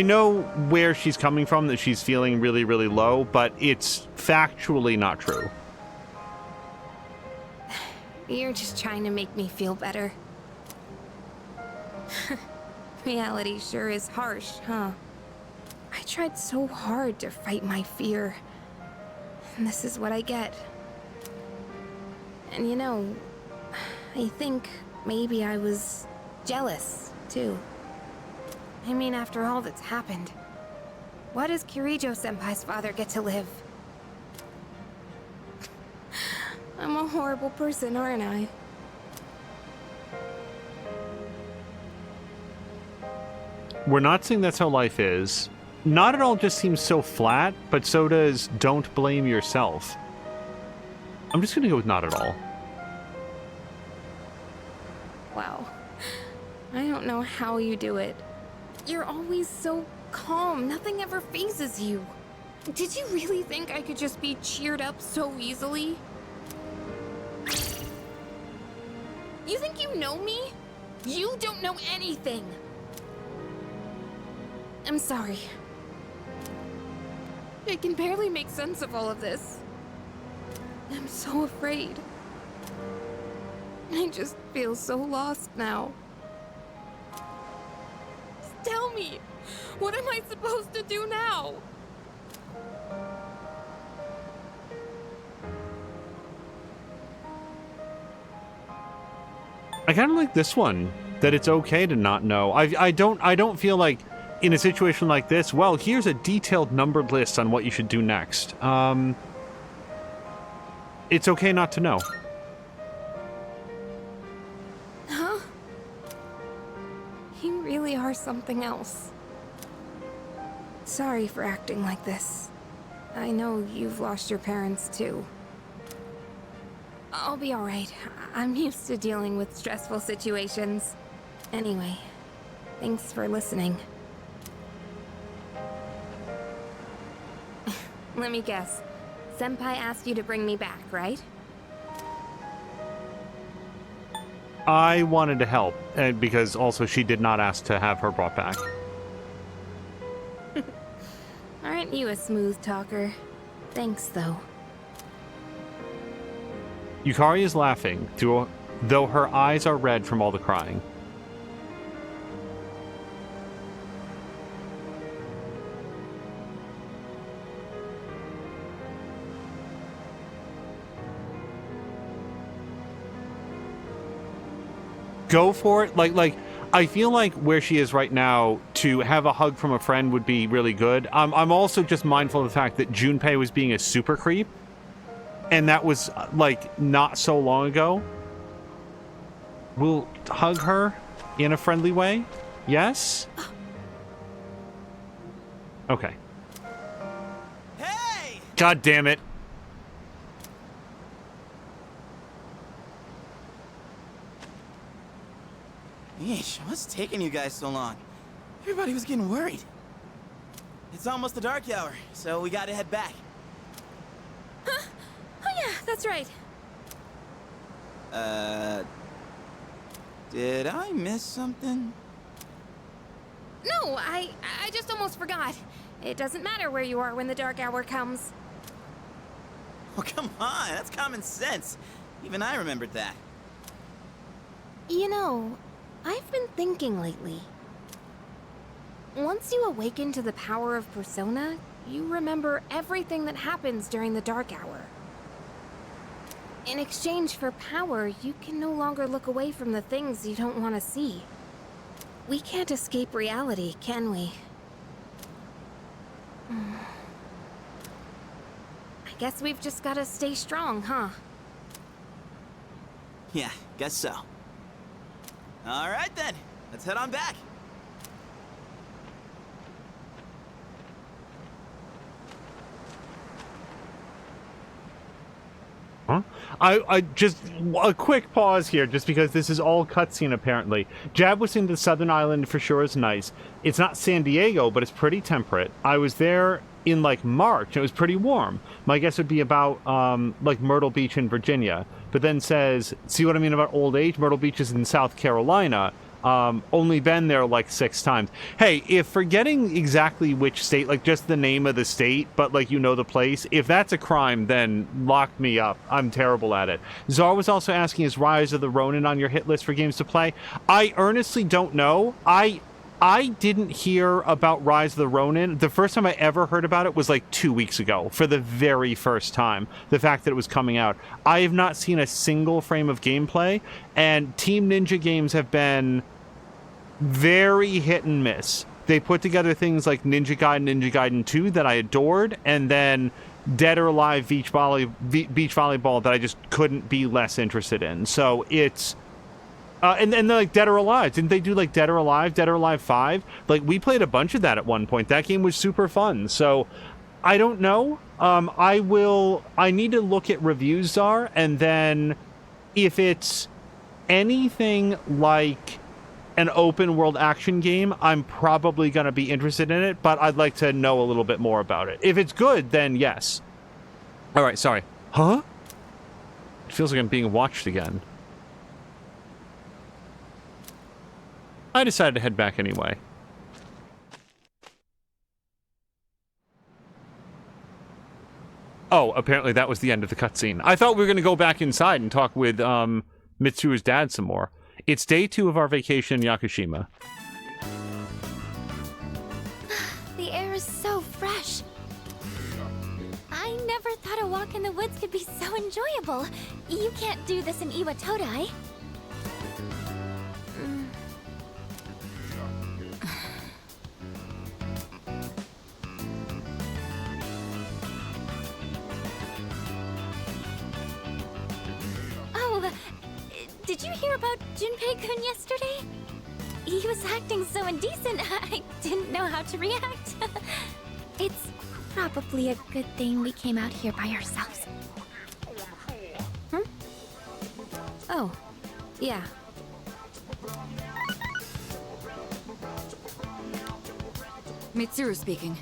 A: know where she's coming from, that she's feeling really, really low, but it's factually not true.
J: You're just trying to make me feel better. Reality sure is harsh, huh? I tried so hard to fight my fear. And this is what I get. And I think maybe I was jealous, too. I mean, after all that's happened, why does Kirijo-senpai's father get to live? I'm a horrible person, aren't I?
A: We're not saying that's how life is. Not at all just seems so flat, but so does don't blame yourself. I'm just gonna go with not at all.
J: Wow. I don't know how you do it. You're always so calm. Nothing ever phases you. Did you really think I could just be cheered up so easily? You think you know me? You don't know anything. I'm sorry. I can barely make sense of all of this. I'm so afraid. I just feel so lost now. Just tell me, what am I supposed to do now?
A: I kind of like this one, that it's okay to not know. I don't feel like in a situation like this, well, here's a detailed numbered list on what you should do next. It's okay not to know.
J: Huh? You really are something else. Sorry for acting like this. I know you've lost your parents too. I'll be alright. I'm used to dealing with stressful situations. Anyway, thanks for listening. Let me guess. Senpai asked you to bring me back, right?
A: I wanted to help, because also she did not ask to have her brought back.
J: Aren't you a smooth talker? Thanks, though.
A: Yukari is laughing, though her eyes are red from all the crying. Go for it. Like, I feel like where she is right now, to have a hug from a friend would be really good. I'm also just mindful of the fact that Junpei was being a super creep, and that was, like, not so long ago. We'll hug her in a friendly way? Yes? Okay.
E: Hey!
A: God damn it.
E: Yeesh, what's taking you guys so long? Everybody was getting worried. It's almost the dark hour, so we gotta head back.
J: Huh? Oh yeah, that's right.
L: Did I miss something?
J: No, I just almost forgot. It doesn't matter where you are when the dark hour comes.
E: Oh, come on, that's common sense. Even I remembered that.
J: You know, I've been thinking lately. Once you awaken to the power of Persona, you remember everything that happens during the dark hour. In exchange for power, you can no longer look away from the things you don't want to see. We can't escape reality, can we? I guess we've just gotta stay strong, huh?
E: Yeah, guess so. All right then, let's head on back.
A: Huh? I just a quick pause here, just because this is all cutscene apparently. Jab was into the southern island for sure is nice. It's not San Diego, but it's pretty temperate. I was there in like March. It was pretty warm. My guess would be about like Myrtle Beach in Virginia. But then says, see what I mean about old age? Myrtle Beach is in South Carolina. Only been there like 6 times. Hey, if forgetting exactly which state, like just the name of the state, but like you know the place, if that's a crime, then lock me up. I'm terrible at it. Czar was also asking, is Rise of the Ronin on your hit list for games to play? I earnestly don't know. I didn't hear about Rise of the Ronin. The first time I ever heard about it was like 2 weeks ago, for the very first time. The fact that it was coming out. I have not seen a single frame of gameplay, and Team Ninja games have been very hit and miss. They put together things like Ninja Gaiden 2 that I adored, and then Dead or Alive beach volleyball that I just couldn't be less interested in. So it's... and then like Dead or Alive. Didn't they do like Dead or Alive 5? Like we played a bunch of that at one point. That game was super fun. So I don't know. I need to look at reviews, Czar, and then if it's anything like an open world action game, I'm probably going to be interested in it, but I'd like to know a little bit more about it. If it's good, then yes. All right, sorry. Huh? It feels like I'm being watched again. I decided to head back anyway. Oh, apparently that was the end of the cutscene. I thought we were going to go back inside and talk with Mitsuru's dad some more. It's day 2 of our vacation in Yakushima.
F: The air is so fresh. I never thought a walk in the woods could be so enjoyable. You can't do this in Iwatodai. Did you hear about Junpei-kun yesterday? He was acting so indecent, I didn't know how to react. It's probably a good thing we came out here by ourselves.
J: Oh, yeah.
B: Mitsuru speaking.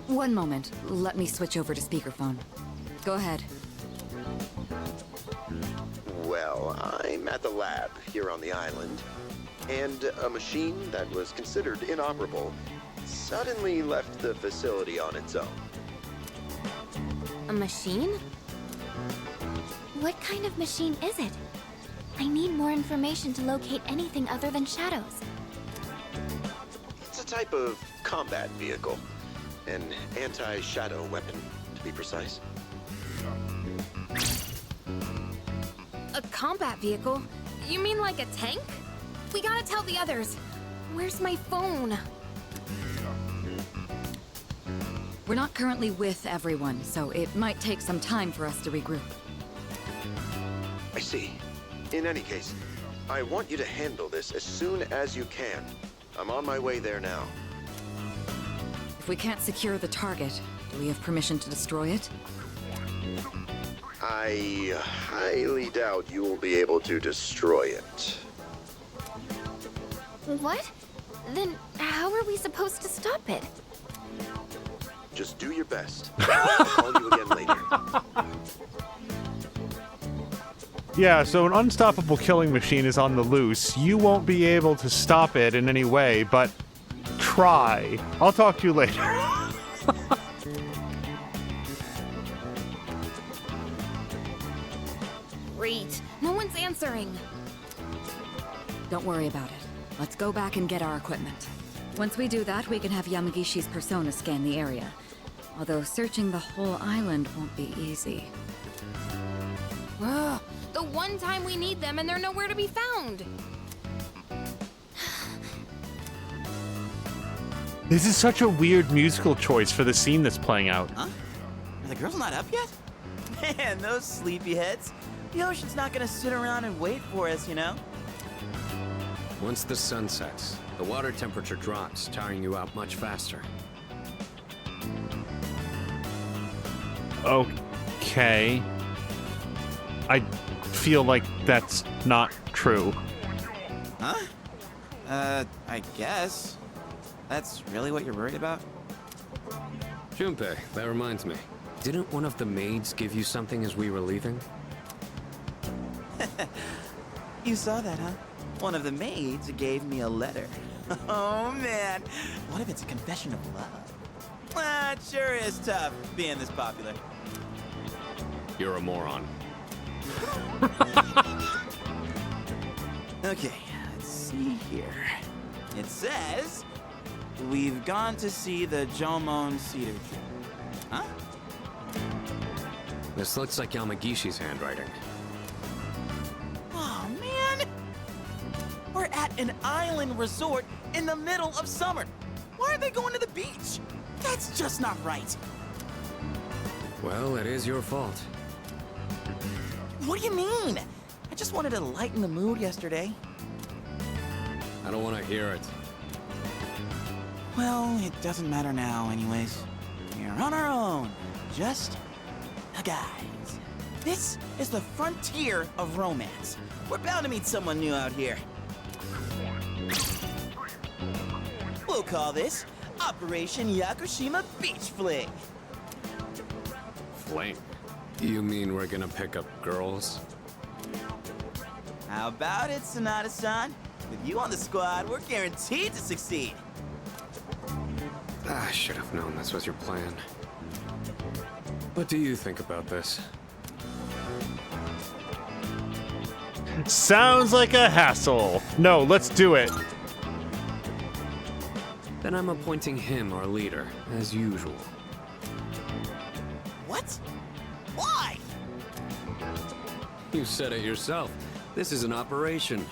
B: One moment. Let me switch over to speakerphone. Go ahead.
N: Well, I'm at the lab here on the island, and a machine that was considered inoperable suddenly left the facility on its own.
F: A machine? What kind of machine is it? I need more information to locate anything other than shadows.
N: It's a type of combat vehicle. An anti-shadow weapon, to be precise.
J: A combat vehicle? You mean like a tank? We gotta tell the others. Where's my phone?
B: We're not currently with everyone, so it might take some time for us to regroup.
N: I see. In any case, I want you to handle this as soon as you can. I'm on my way there now.
B: If we can't secure the target, do we have permission to destroy it?
N: I highly doubt you will be able to destroy it.
F: What?
J: Then how are we supposed to stop it?
N: Just do your best. I'll call you again later.
A: Yeah, so an unstoppable killing machine is on the loose. You won't be able to stop it in any way, but try. I'll talk to you later.
J: Great. No one's answering.
B: Don't worry about it. Let's go back and get our equipment. Once we do that, we can have Yamagishi's persona scan the area. Although searching the whole island won't be easy.
J: Ugh, the one time we need them and they're nowhere to be found.
A: This is such a weird musical choice for the scene that's playing out.
L: Huh? Are the girls not up yet? Man, those sleepyheads. The ocean's not gonna sit around and wait for us, you know?
H: Once the sun sets, the water temperature drops, tiring you out much faster.
A: Okay. I feel like that's not true.
L: Huh? I guess. That's really what you're worried about?
H: Junpei, that reminds me. Didn't one of the maids give you something as we were leaving?
L: You saw that, huh? One of the maids gave me a letter. Oh, man. What if it's a confession of love? Ah, it sure is tough being this popular.
H: You're a moron.
L: Okay, let's see here. It says, we've gone to see the Jomon Cedar Tree. Huh?
H: This looks like Yamagishi's handwriting.
L: Oh, man! We're at an island resort in the middle of summer. Why are they going to the beach? That's just not right.
H: Well, it is your fault.
L: What do you mean? I just wanted to lighten the mood yesterday.
H: I don't want to hear it.
L: Well, it doesn't matter now anyways. We're on our own. Just the guys. This is the frontier of romance. We're bound to meet someone new out here. We'll call this Operation Yakushima Beach Fling.
H: Fling? You mean we're gonna pick up girls?
L: How about it, Sonata-san? With you on the squad, we're guaranteed to succeed.
H: I should have known this was your plan. What do you think about this?
A: Sounds like a hassle. No, let's do it.
H: Then I'm appointing him our leader, as usual.
L: What? Why?
H: You said it yourself. This is an operation.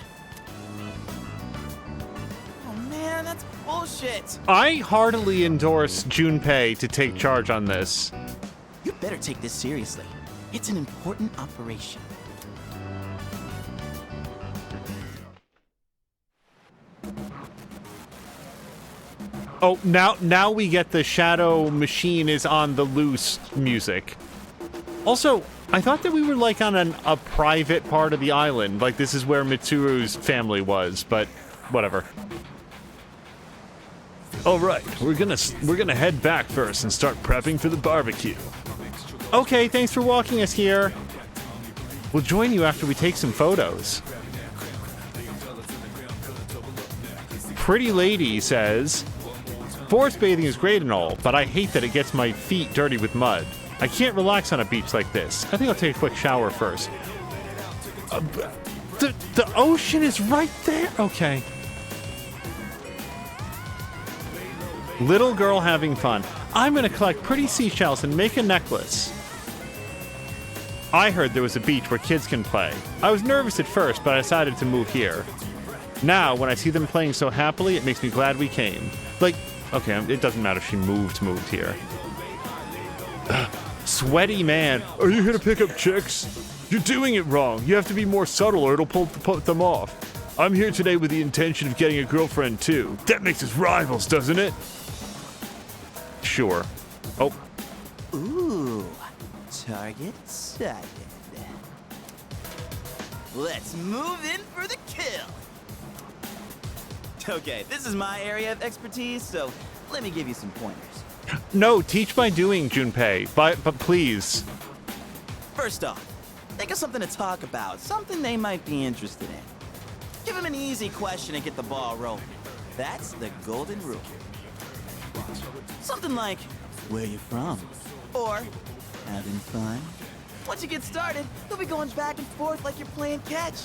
L: Oh man, that's bullshit.
A: I heartily endorse Junpei to take charge on this.
L: You better take this seriously. It's an important operation.
A: Oh, now we get the shadow machine is on the loose music. Also, I thought that we were like on a private part of the island. Like this is where Mitsuru's family was, but whatever. All right, we're gonna head back first and start prepping for the barbecue. Okay, thanks for walking us here. We'll join you after we take some photos. Pretty lady says, forest bathing is great and all, but I hate that it gets my feet dirty with mud. I can't relax on a beach like this. I think I'll take a quick shower first. The ocean is right there. Okay. Little girl having fun. I'm gonna collect pretty seashells and make a necklace. I heard there was a beach where kids can play. I was nervous at first, but I decided to move here. Now, when I see them playing so happily, it makes me glad we came. Like, okay, it doesn't matter if she moved here. Sweaty man. Are you here to pick up chicks? You're doing it wrong. You have to be more subtle or it'll put them off. I'm here today with the intention of getting a girlfriend too. That makes us rivals, doesn't it? Sure. Oh.
L: Ooh, target sighted. Let's move in for the kill. Okay, this is my area of expertise, so let me give you some pointers.
A: No, teach by doing, Junpei. But please.
L: First off, think of something to talk about, something they might be interested in. Give them an easy question and get the ball rolling. That's the golden rule. Something like, where you from? Or, having fun? Once you get started, you'll be going back and forth like you're playing catch.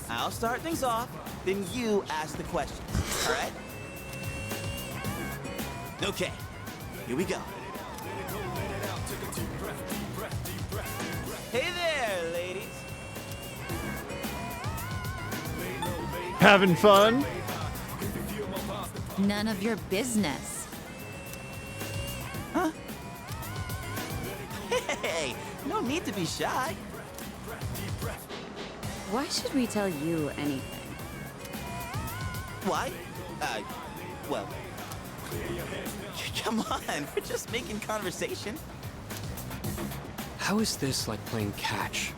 L: I'll start things off, then you ask the questions, all right? Okay, here we go. Hey there, ladies.
A: Having fun?
B: None of your business.
L: Huh? Hey, no need to be shy.
B: Why should we tell you anything?
L: Why? Well... Come on, we're just making conversation.
H: How is this like playing catch?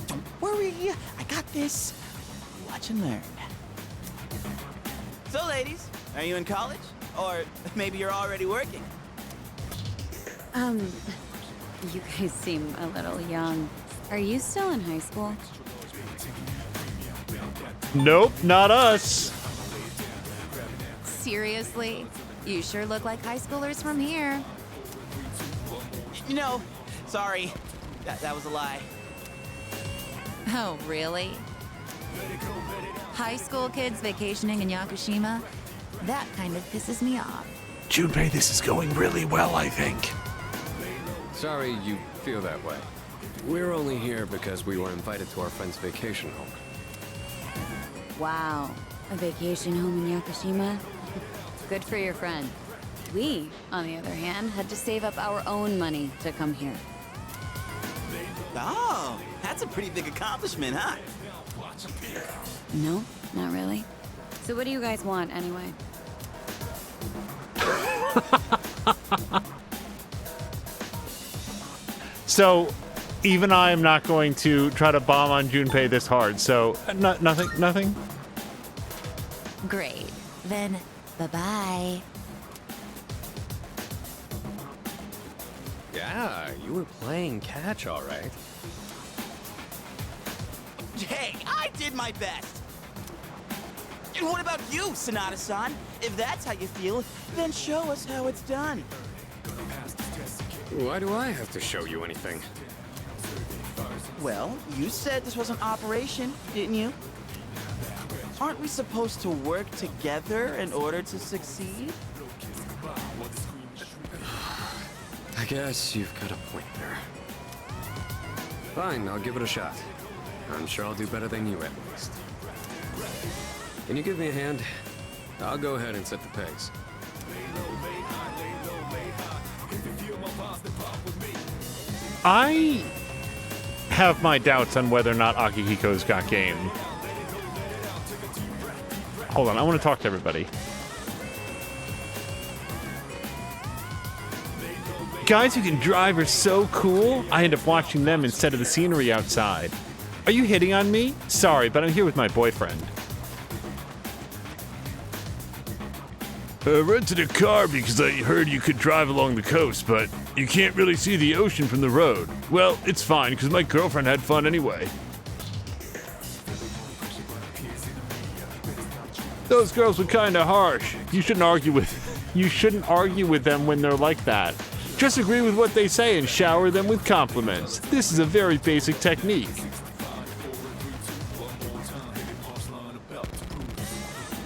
L: Don't worry, I got this. Watch and learn. So, ladies, are you in college? Or maybe you're already working?
B: You guys seem a little young. Are you still in high school?
A: Nope, not us.
B: Seriously? You sure look like high schoolers from here.
L: You know, sorry. That was a lie.
B: Oh, really? High school kids vacationing in Yakushima? That kind of pisses me off.
A: Junpei, this is going really well, I think.
H: Sorry you feel that way. We're only here because we were invited to our friend's vacation home.
B: Wow. A vacation home in Yakushima? Good for your friend. We, on the other hand, had to save up our own money to come here.
L: Oh, that's a pretty big accomplishment, huh?
B: No, not really. So what do you guys want, anyway?
A: So, even I am not going to try to bomb on Junpei this hard. So, nothing?
B: Great. Then, bye-bye.
H: Yeah, you were playing catch, all right.
L: Hey, I did my best. And what about you, Sonata-san? If that's how you feel, then show us how it's done.
H: Why do I have to show you anything?
L: Well, you said this was an operation, didn't you? Aren't we supposed to work together in order to succeed?
H: I guess you've got a point there. Fine, I'll give it a shot. I'm sure I'll do better than you at least. Can you give me a hand? I'll go ahead and set the pace.
A: I have my doubts on whether or not Akihiko's got game. Hold on, I want to talk to everybody. Guys who can drive are so cool, I end up watching them instead of the scenery outside. Are you hitting on me? Sorry, but I'm here with my boyfriend. I rented a car because I heard you could drive along the coast, but you can't really see the ocean from the road. Well, it's fine because my girlfriend had fun anyway. Those girls were kind of harsh. You shouldn't argue with them when they're like that. Just agree with what they say and shower them with compliments. This is a very basic technique.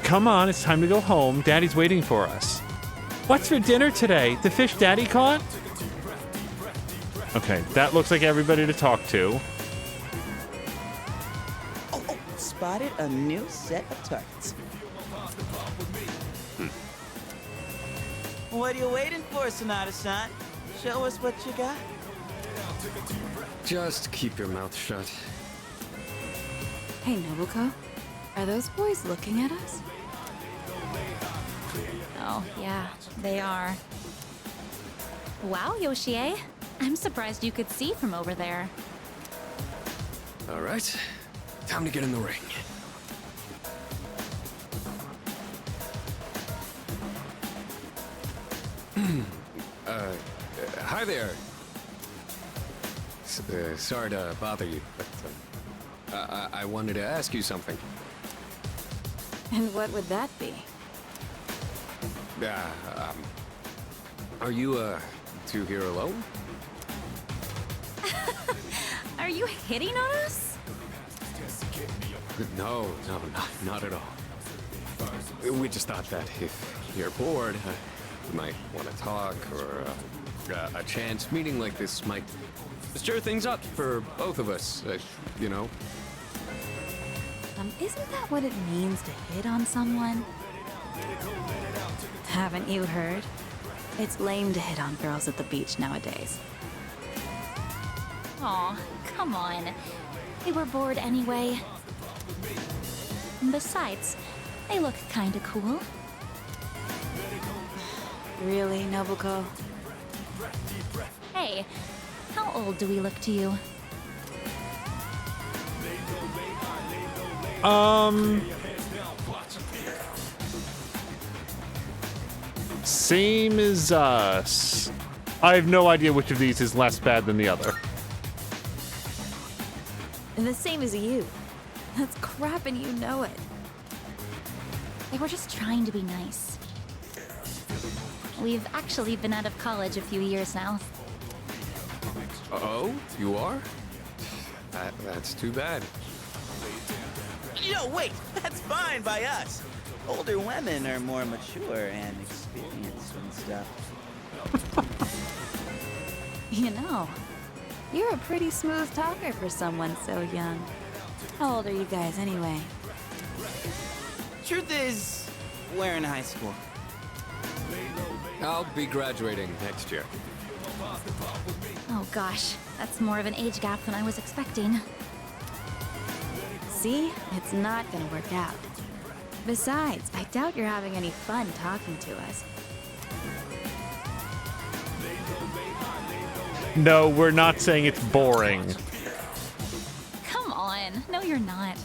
A: Come on, it's time to go home. Daddy's waiting for us. What's for dinner today? The fish Daddy caught? Okay, that looks like everybody to talk to.
L: Oh, spotted a new set of targets. What are you waiting for, Sonata-san? Show us what you got.
H: Just keep your mouth shut.
B: Hey, Nobuko. Are those boys looking at us?
F: Oh, yeah, they are. Wow, Yoshie. I'm surprised you could see from over there.
H: All right, time to get in the ring. Hi there. Sorry to bother you, but I wanted to ask you something.
B: And what would that be?
H: Are you, two here alone?
B: Are you hitting on us?
H: No, not at all. We just thought that if you're bored, you might want to talk, or a chance meeting like this might stir things up for both of us, you know?
B: Isn't that what it means to hit on someone? Haven't you heard? It's lame to hit on girls at the beach nowadays.
F: Aw, come on. They were bored anyway. Besides, they look kinda cool.
B: Really, Nobuko?
F: Hey, how old do we look to you?
A: Same as us. I have no idea which of these is less bad than the other.
B: The same as you. That's crap and you know it.
F: They were just trying to be nice. We've actually been out of college a few years now.
H: Oh, you are? That's too bad.
L: Yo, wait! That's fine by us. Older women are more mature and experienced and stuff.
B: You know, you're a pretty smooth talker for someone so young. How old are you guys anyway?
L: Truth is, we're in high school.
H: I'll be graduating next year.
F: Oh gosh, that's more of an age gap than I was expecting.
B: See? It's not gonna work out. Besides, I doubt you're having any fun talking to us.
A: No, we're not saying it's boring.
F: Come on, no you're not.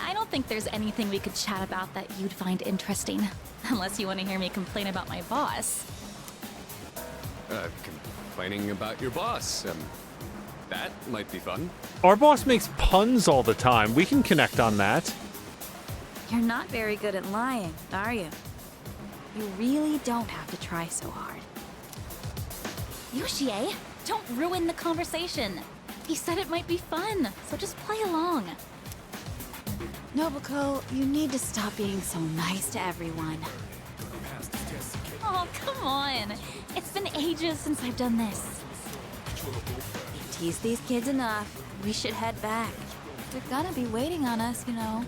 F: I don't think there's anything we could chat about that you'd find interesting. Unless you want to hear me complain about my boss.
H: Complaining about your boss. That might be fun.
A: Our boss makes puns all the time. We can connect on that.
B: You're not very good at lying, are you? You really don't have to try so hard.
F: Yoshie, don't ruin the conversation. He said it might be fun, so just play along.
B: Nobuko, you need to stop being so nice to everyone.
F: Oh, come on. It's been ages since I've done this.
B: You've teased these kids enough. We should head back. They're gonna be waiting on us, you know.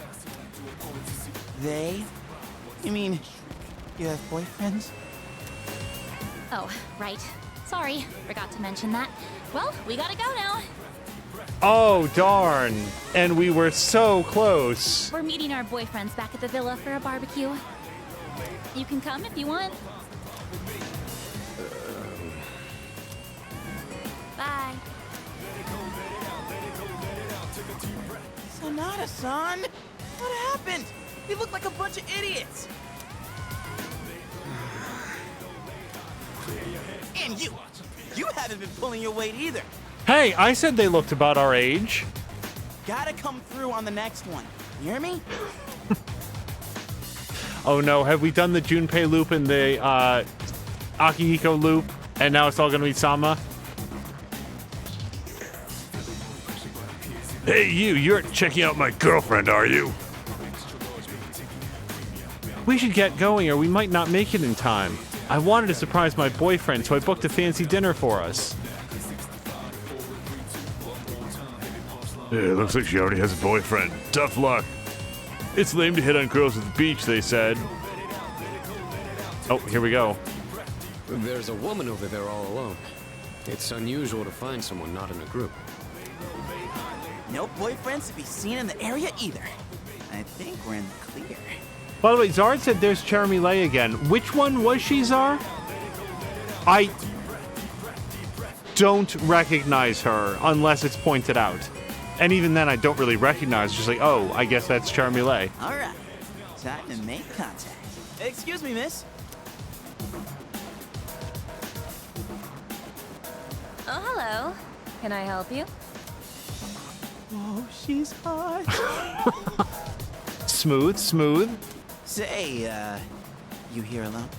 L: They? You mean, you have boyfriends?
F: Oh, right. Sorry, forgot to mention that. Well, we gotta go now.
A: Oh, darn. And we were so close.
F: We're meeting our boyfriends back at the villa for a barbecue. You can come if you want. Bye.
L: Sonata-san? What happened? We look like a bunch of idiots. And you haven't been pulling your weight either.
A: Hey, I said they looked about our age.
L: Gotta come through on the next one. You hear me?
A: Oh no, have we done the Junpei loop and the Akihiko loop? And now it's all gonna be Sama? Hey you're checking out my girlfriend, are you? We should get going or we might not make it in time. I wanted to surprise my boyfriend, so I booked a fancy dinner for us. Yeah, looks like she already has a boyfriend. Tough luck. It's lame to hit on girls at the beach, they said. Oh, here we go.
H: There's a woman over there all alone. It's unusual to find someone not in a group.
L: No boyfriends to be seen in the area either. I think we're in the clear.
A: By the way, Zard said there's Jeremy Lay again. Which one was she, Zar? I don't recognize her unless it's pointed out. And even then, I don't really recognize. Just like, oh, I guess that's Jeremy Lay.
L: All right, time to make contact. Excuse me, miss.
F: Oh, hello. Can I help you?
L: Oh, she's hot.
A: Smooth, smooth.
L: Say, you here alone?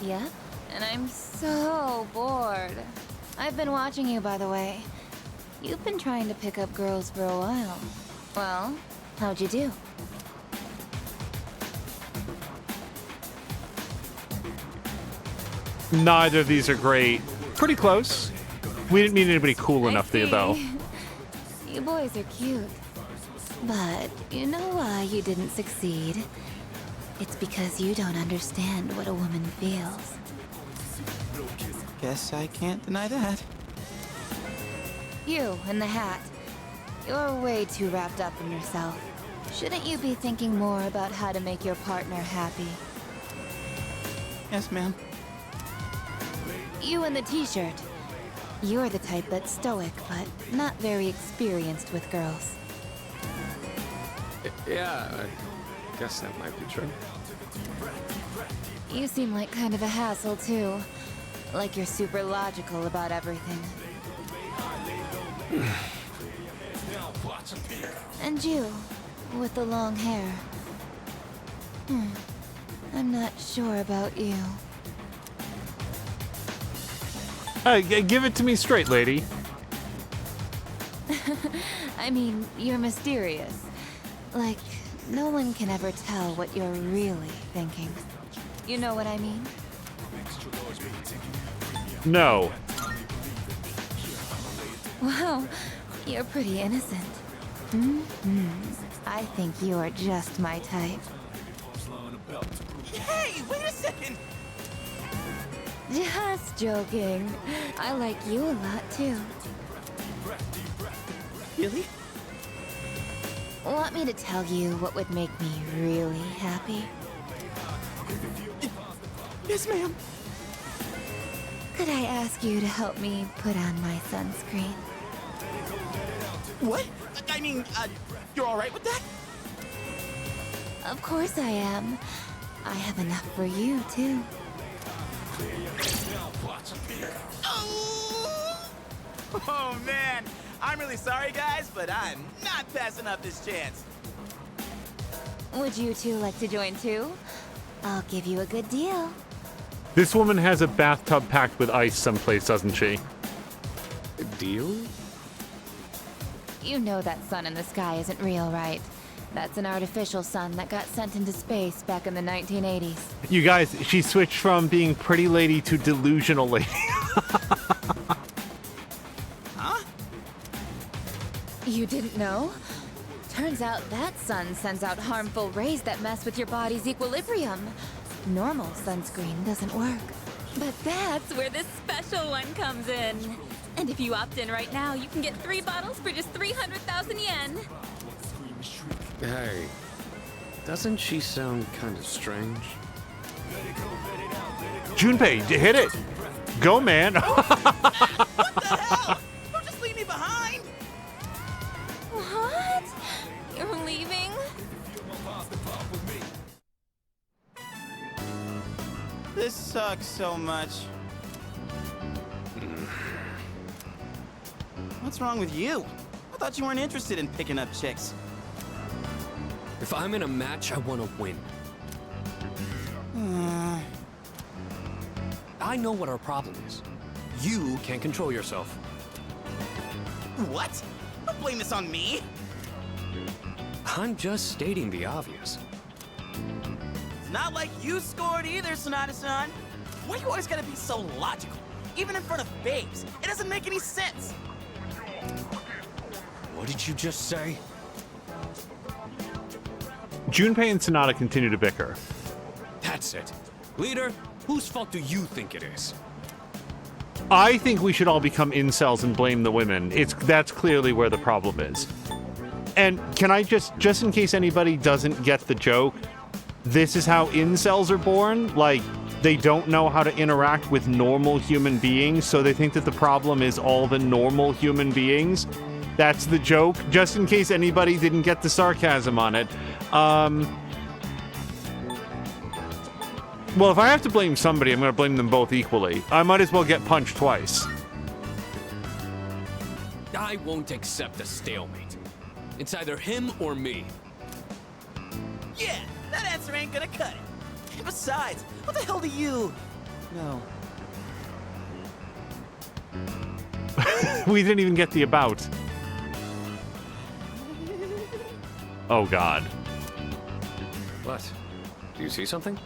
F: Yeah, and I'm so bored. I've been watching you, by the way. You've been trying to pick up girls for a while. Well, how'd you do?
A: Neither of these are great. Pretty close. We didn't meet anybody cool enough there, though.
F: You boys are cute. But you know why you didn't succeed? It's because you don't understand what a woman feels.
L: Guess I can't deny that.
F: You in the hat. You're way too wrapped up in yourself. Shouldn't you be thinking more about how to make your partner happy?
L: Yes, ma'am.
F: You in the t-shirt. You're the type that's stoic, but not very experienced with girls.
H: Yeah, I guess that might be true.
F: You seem like kind of a hassle, too. Like you're super logical about everything. And you, with the long hair. I'm not sure about you.
A: Give it to me straight, lady.
F: I mean, you're mysterious. Like, no one can ever tell what you're really thinking. You know what I mean?
A: No.
F: Wow, you're pretty innocent. I think you're just my type.
L: Hey, wait a second!
F: Just joking. I like you a lot, too.
L: Really?
F: Want me to tell you what would make me really happy?
L: Yes, ma'am.
F: Could I ask you to help me put on my sunscreen?
L: What? I mean, you're alright with that?
F: Of course I am. I have enough for you, too.
L: Oh, man. I'm really sorry, guys, but I'm not passing up this chance.
F: Would you two like to join, too? I'll give you a good deal.
A: This woman has a bathtub packed with ice someplace, doesn't she?
H: A deal?
F: You know that sun in the sky isn't real, right? That's an artificial sun that got sent into space back in the 1980s.
A: You guys, she switched from being pretty lady to delusional lady.
L: Huh?
F: You didn't know? Turns out that sun sends out harmful rays that mess with your body's equilibrium. Normal sunscreen doesn't work. But that's where this special one comes in. And if you opt in right now, you can get 3 bottles for just 300,000 yen.
H: Hey, doesn't she sound kind of strange?
A: Junpei, hit it. Go, man.
L: What the hell? Don't just leave me behind!
F: What? You're leaving?
L: This sucks so much. What's wrong with you? I thought you weren't interested in picking up chicks.
H: If I'm in a match, I want to win. I know what our problem is. You can't control yourself.
L: What? Don't blame this on me.
H: I'm just stating the obvious.
L: It's not like you scored either, Sonata-san. Why you always gotta be so logical? Even in front of babes. It doesn't make any sense.
H: What did you just say?
A: Junpei and Sonata continue to bicker.
H: That's it. Leader, whose fault do you think it is?
A: I think we should all become incels and blame the women. That's clearly where the problem is. And can I just in case anybody doesn't get the joke, this is how incels are born? Like, they don't know how to interact with normal human beings, so they think that the problem is all the normal human beings. That's the joke, just in case anybody didn't get the sarcasm on it. Well, if I have to blame somebody, I'm going to blame them both equally. I might as well get punched twice.
H: I won't accept a stalemate. It's either him or me.
L: Yeah, that answer ain't gonna cut it. Besides, what the hell do you know?
A: We didn't even get the about. Oh, God.
H: What? Do you see something?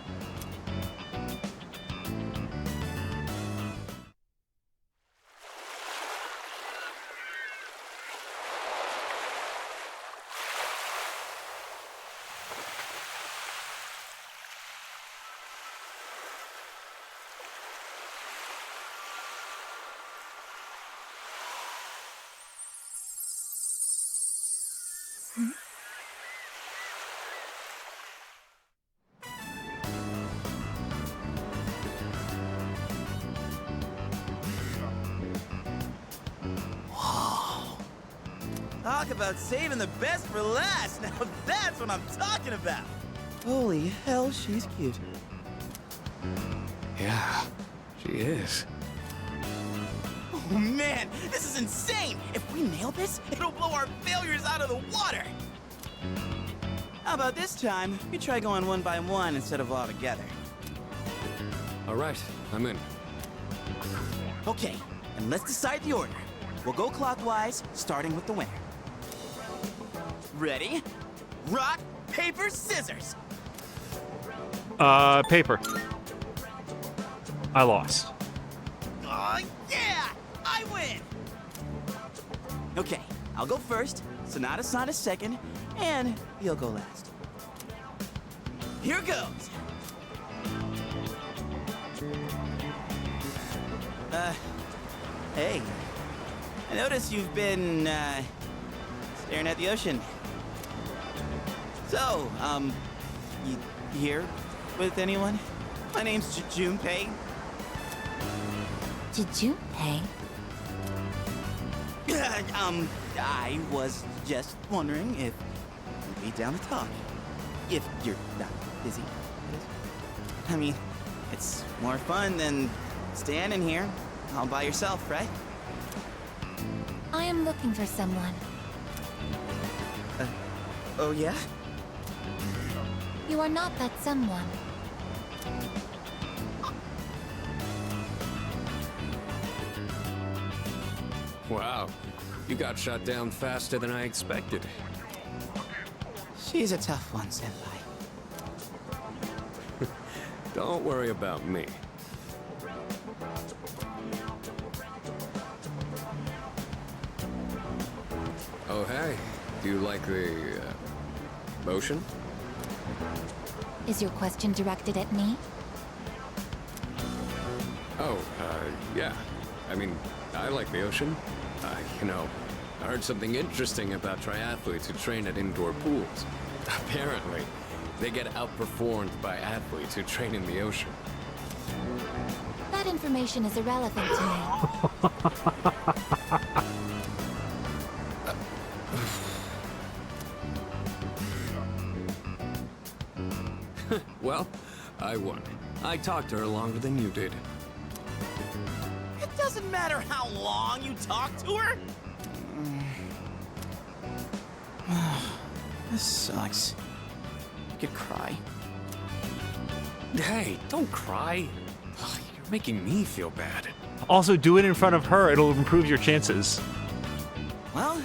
L: Talk about saving the best for last. Now that's what I'm talking about. Holy hell, she's cute.
H: Yeah, she is.
L: Oh man, this is insane! If we nail this, it'll blow our failures out of the water! How about this time, we try going one by one instead of all together?
H: Alright, I'm in.
L: Okay, and let's decide the order. We'll go clockwise, starting with the winner. Ready? Rock, paper, scissors!
A: Paper. I lost.
L: Oh yeah! I win! Okay, I'll go first, Sonata second, and you'll go last. Here goes! Hey. I notice you've been, staring at the ocean. So, you here with anyone? My name's Junpei.
F: Junpei?
L: I was just wondering if you'd be down to talk. If you're not busy. I mean, it's more fun than standing here all by yourself, right?
F: I am looking for someone.
L: Oh yeah?
F: You are not that someone.
H: Wow, you got shot down faster than I expected.
L: She's a tough one, Senpai.
H: Don't worry about me. Oh, hey. Do you like the, motion?
F: Is your question directed at me?
H: Oh, yeah. I mean, I like the ocean. You know, I heard something interesting about triathletes who train at indoor pools. Apparently, they get outperformed by athletes who train in the ocean.
F: That information is irrelevant to me.
H: Well, I won. I talked to her longer than you did.
L: It doesn't matter how long you talk to her. This sucks. I could cry.
H: Hey, don't cry. Ugh, you're making me feel bad.
A: Also, do it in front of her. It'll improve your chances.
L: Well,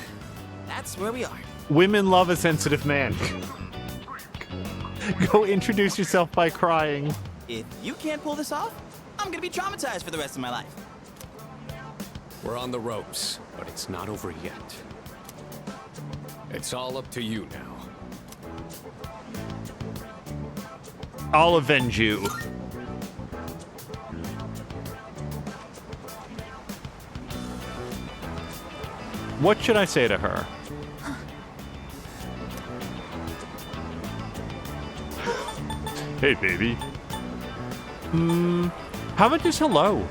L: that's where we are.
A: Women love a sensitive man. Go introduce yourself by crying.
L: If you can't pull this off, I'm gonna be traumatized for the rest of my life.
H: We're on the ropes, but it's not over yet. It's all up to you now.
A: I'll avenge you. What should I say to her? Hey, baby. How about just hello?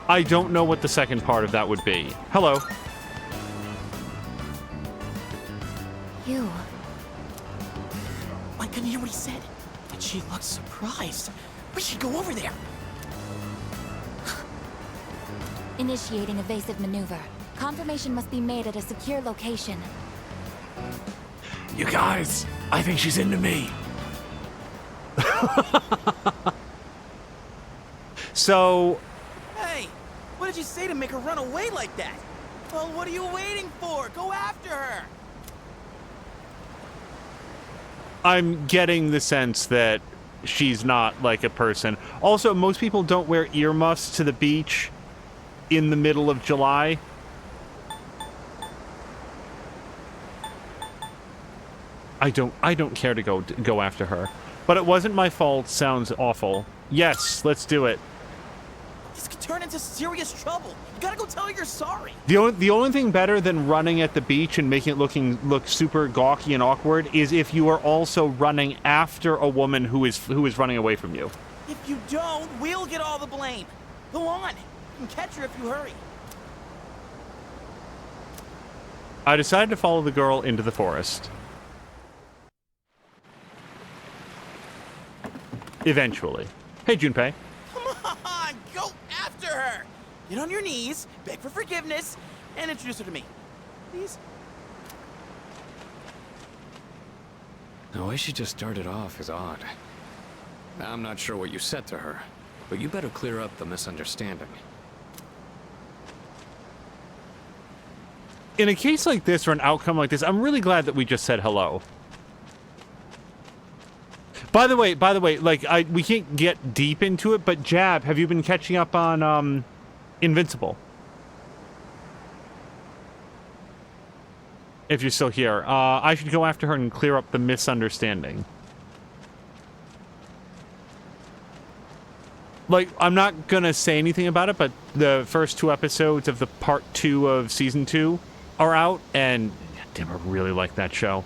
A: I don't know what the second part of that would be. Hello.
F: You.
L: I couldn't hear what he said, but she looked surprised. We should go over there.
F: Initiating evasive maneuver. Confirmation must be made at a secure location.
A: You guys, I think she's into me. So...
L: Hey, what did you say to make her run away like that? Well, what are you waiting for? Go after her!
A: I'm getting the sense that she's not like a person. Also, most people don't wear earmuffs to the beach in the middle of July. I don't care to go after her. But it wasn't my fault. Sounds awful. Yes, let's do it.
L: This could turn into serious trouble. You gotta go tell her you're sorry.
A: The only thing better than running at the beach and making it look super gawky and awkward is if you are also running after a woman who is running away from you.
L: If you don't, we'll get all the blame. Go on. You can catch her if you hurry.
A: I decided to follow the girl into the forest. Eventually. Hey, Junpei.
L: Come on, go after her. Get on your knees, beg for forgiveness, and introduce her to me. Please?
H: The way she just started off is odd. I'm not sure what you said to her, but you better clear up the misunderstanding.
A: In a case like this or an outcome like this, I'm really glad that we just said hello. By the way, like, we can't get deep into it, but Jab, have you been catching up on, Invincible? If you're still here. I should go after her and clear up the misunderstanding. Like, I'm not gonna say anything about it, but the first 2 episodes of the part 2 of season 2 are out, and damn, I really like that show.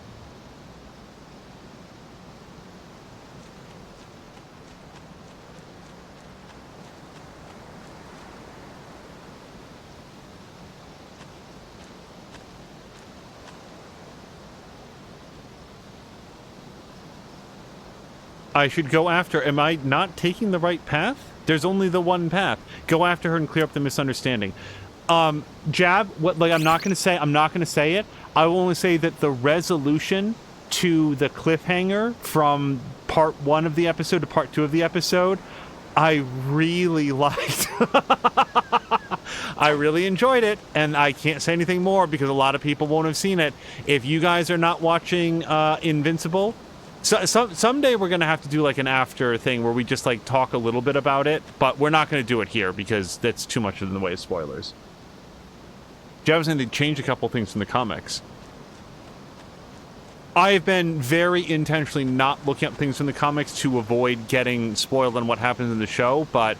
A: I should go after... Am I not taking the right path? There's only the one path. Go after her and clear up the misunderstanding. Jab, what, like, I'm not going to say it. I will only say that the resolution to the cliffhanger from part 1 of the episode to part 2 of the episode, I really liked. I really enjoyed it, and I can't say anything more because a lot of people won't have seen it. If you guys are not watching Invincible... So someday we're gonna have to do like an after thing where we just like talk a little bit about it, but we're not gonna do it here because that's too much in the way of spoilers. Jab was saying they changed a couple things from the comics. I've been very intentionally not looking up things from the comics to avoid getting spoiled on what happens in the show, but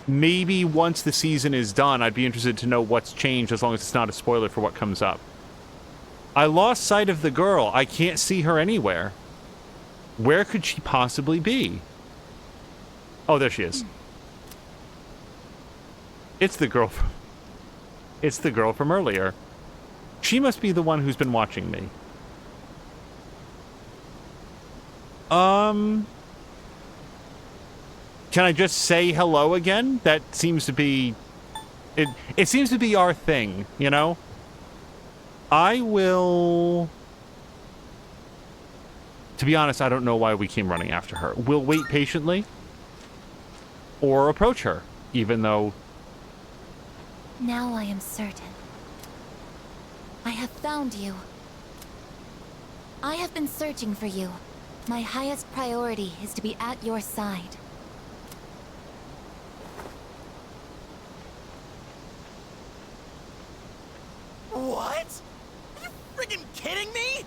A: maybe once the season is done, I'd be interested to know what's changed as long as it's not a spoiler for what comes up. I lost sight of the girl. I can't see her anywhere. Where could she possibly be? Oh, there she is. It's the girl from earlier. She must be the one who's been watching me. Can I just say hello again? That seems to be... It seems to be our thing, you know? I will... To be honest, I don't know why we came running after her. We'll wait patiently. Or approach her, even though...
F: Now I am certain. I have found you. I have been searching for you. My highest priority is to be at your side.
L: What? Are you friggin' kidding me?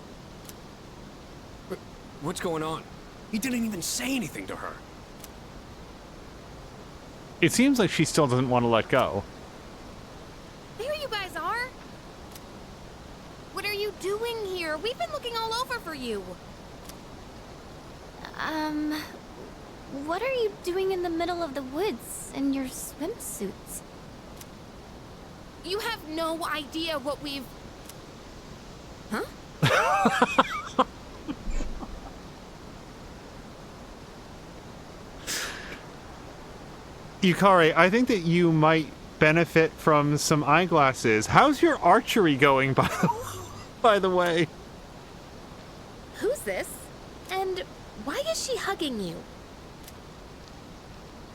H: What's going on? He didn't even say anything to her.
A: It seems like she still doesn't want to let go.
J: There you guys are! What are you doing here? We've been looking all over for you.
F: What are you doing in the middle of the woods in your swimsuits?
J: You have no idea what we've... Huh?
A: Yukari, I think that you might benefit from some eyeglasses. How's your archery going, by the way?
J: Who's this? And why is she hugging you?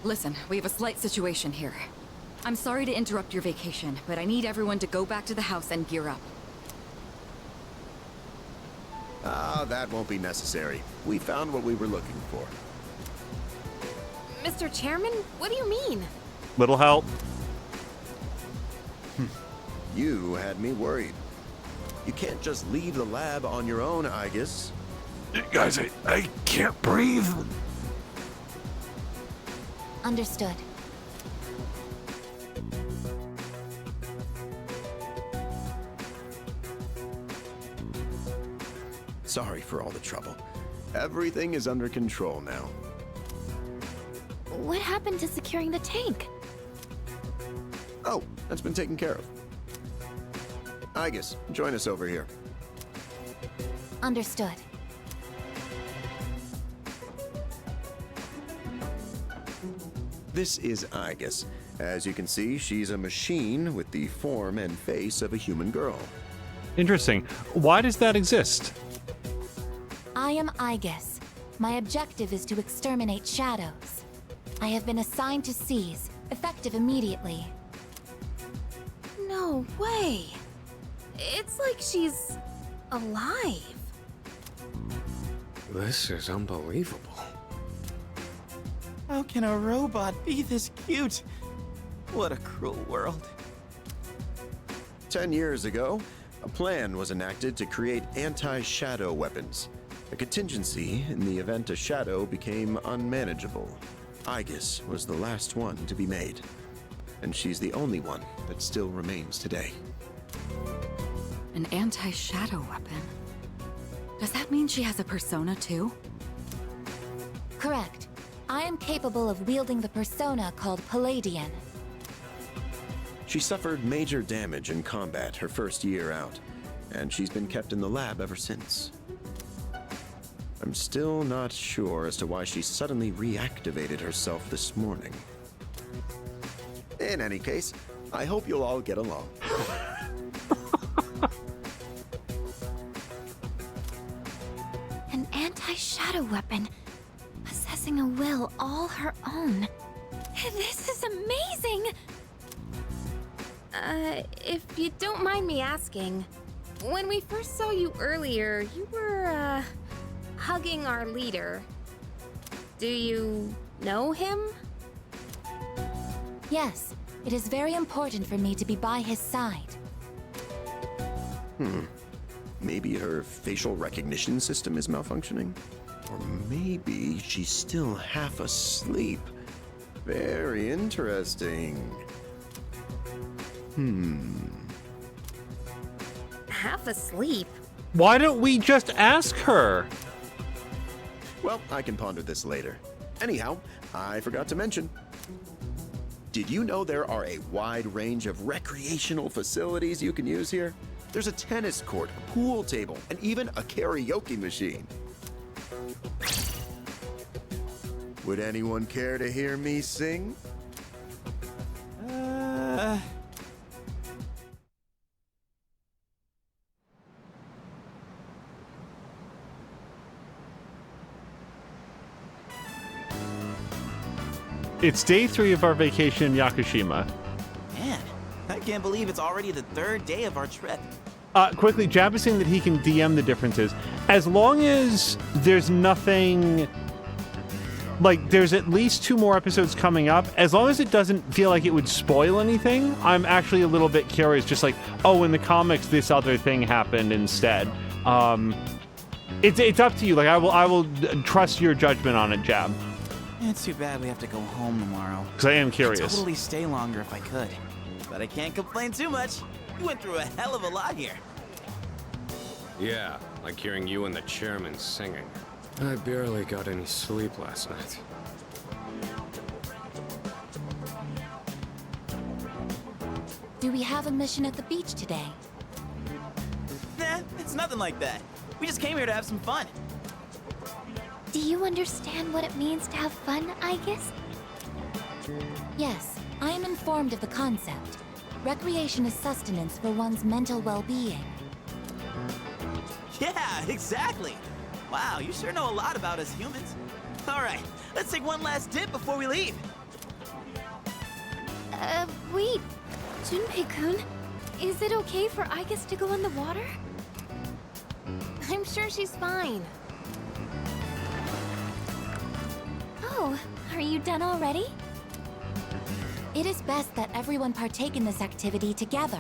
B: Listen, we have a slight situation here. I'm sorry to interrupt your vacation, but I need everyone to go back to the house and gear up.
N: Ah, that won't be necessary. We found what we were looking for.
J: Mr. Chairman, what do you mean?
A: Little help.
N: You had me worried. You can't just leave the lab on your own, I guess.
K: Guys, I can't breathe.
F: Understood.
N: Sorry for all the trouble. Everything is under control now.
F: What happened to securing the tank?
N: Oh, that's been taken care of. Igus, join us over here.
F: Understood.
N: This is Igus. As you can see, she's a machine with the form and face of a human girl.
A: Interesting. Why does that exist?
F: I am Igus. My objective is to exterminate shadows. I have been assigned to seize, effective immediately.
J: No way. It's like she's alive.
H: This is unbelievable.
L: How can a robot be this cute? What a cruel world.
N: 10 years ago, a plan was enacted to create anti-shadow weapons. A contingency in the event a shadow became unmanageable. Igus was the last one to be made. And she's the only one that still remains today.
B: An anti-shadow weapon? Does that mean she has a persona too?
F: Correct. I am capable of wielding the persona called Palladian.
N: She suffered major damage in combat her first year out, and she's been kept in the lab ever since. I'm still not sure as to why she suddenly reactivated herself this morning. In any case, I hope you'll all get along.
F: An anti-shadow weapon, possessing a will all her own. This is amazing!
J: If you don't mind me asking, when we first saw you earlier, you were, hugging our leader. Do you know him?
F: Yes, it is very important for me to be by his side.
N: Maybe her facial recognition system is malfunctioning? Or maybe she's still half asleep. Very interesting.
J: Half asleep?
A: Why don't we just ask her?
N: Well, I can ponder this later. Anyhow, I forgot to mention. Did you know there are a wide range of recreational facilities you can use here? There's a tennis court, a pool table, and even a karaoke machine. Would anyone care to hear me sing?
A: It's day 3 of our vacation in Yakushima.
L: Man, I can't believe it's already the 3rd day of our trip.
A: Quickly, Jab is saying that he can DM the differences. As long as there's nothing... Like, there's at least 2 more episodes coming up. As long as it doesn't feel like it would spoil anything, I'm actually a little bit curious. Just like, oh, in the comics, this other thing happened instead. It's up to you. Like, I will trust your judgment on it, Jab.
L: It's too bad we have to go home tomorrow.
A: Because I am curious.
L: I'd totally stay longer if I could. But I can't complain too much. You went through a hell of a lot here.
H: Yeah, like hearing you and the chairman singing. I barely got any sleep last night.
F: Do we have a mission at the beach today?
L: Nah, it's nothing like that. We just came here to have some fun.
F: Do you understand what it means to have fun, Igus?
O: Yes, I am informed of the concept. Recreation is sustenance for one's mental well-being.
L: Yeah, exactly. Wow, you sure know a lot about us humans. All right, let's take one last dip before we leave.
F: Wait. Junpei-kun, is it okay for Aigus to go in the water?
J: I'm sure she's fine.
F: Oh, are you done already?
O: It is best that everyone partake in this activity together.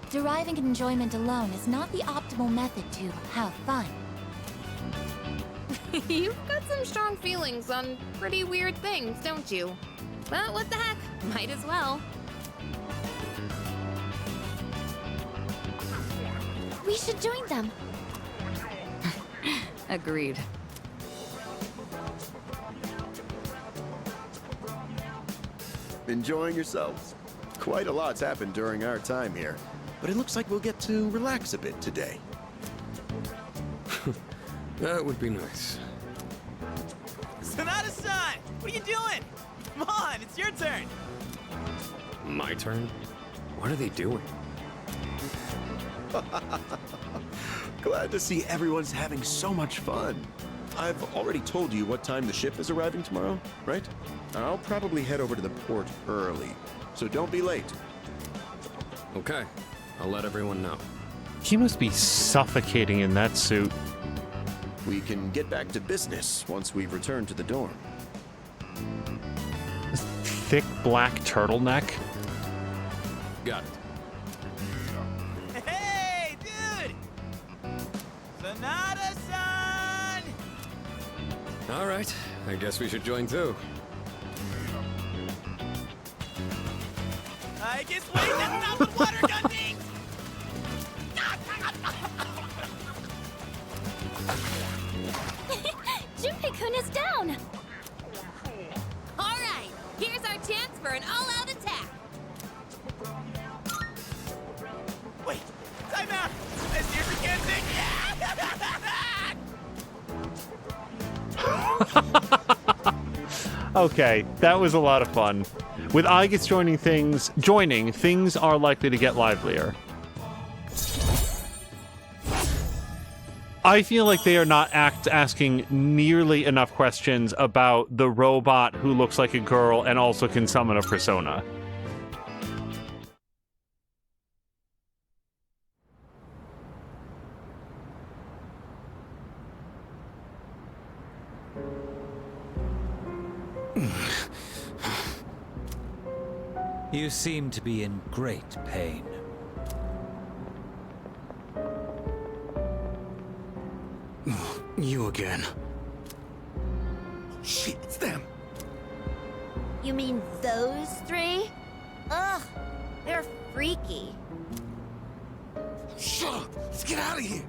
O: Deriving enjoyment alone is not the optimal method to have fun.
J: You've got some strong feelings on pretty weird things, don't you? But what the heck, might as well.
F: We should join them.
B: Agreed.
N: Enjoying yourselves? Quite a lot's happened during our time here, but it looks like we'll get to relax a bit today.
H: That would be nice.
L: Sonata-san, what are you doing? Come on, it's your turn.
H: My turn? What are they doing?
N: Glad to see everyone's having so much fun. I've already told you what time the ship is arriving tomorrow, right? I'll probably head over to the port early, so don't be late.
H: Okay, I'll let everyone know.
A: He must be suffocating in that suit.
N: We can get back to business once we've returned to the dorm.
A: Thick black turtleneck.
H: Got it.
L: Hey, dude! Sonata-san!
H: All right, I guess we should join too.
L: I guess wait, that's not what water gun means!
F: Junpei-kun is down!
J: Alright, here's our chance for an all-out attack.
L: Wait, time out! I seriously can't think!
A: Okay, that was a lot of fun. With Aigus joining, things are likely to get livelier. I feel like they are not asking nearly enough questions about the robot who looks like a girl and also can summon a persona.
P: You seem to be in great pain.
M: You again.
L: Shit, it's them!
F: You mean those three? Ugh, they're freaky.
L: Shut up! Let's get out of here!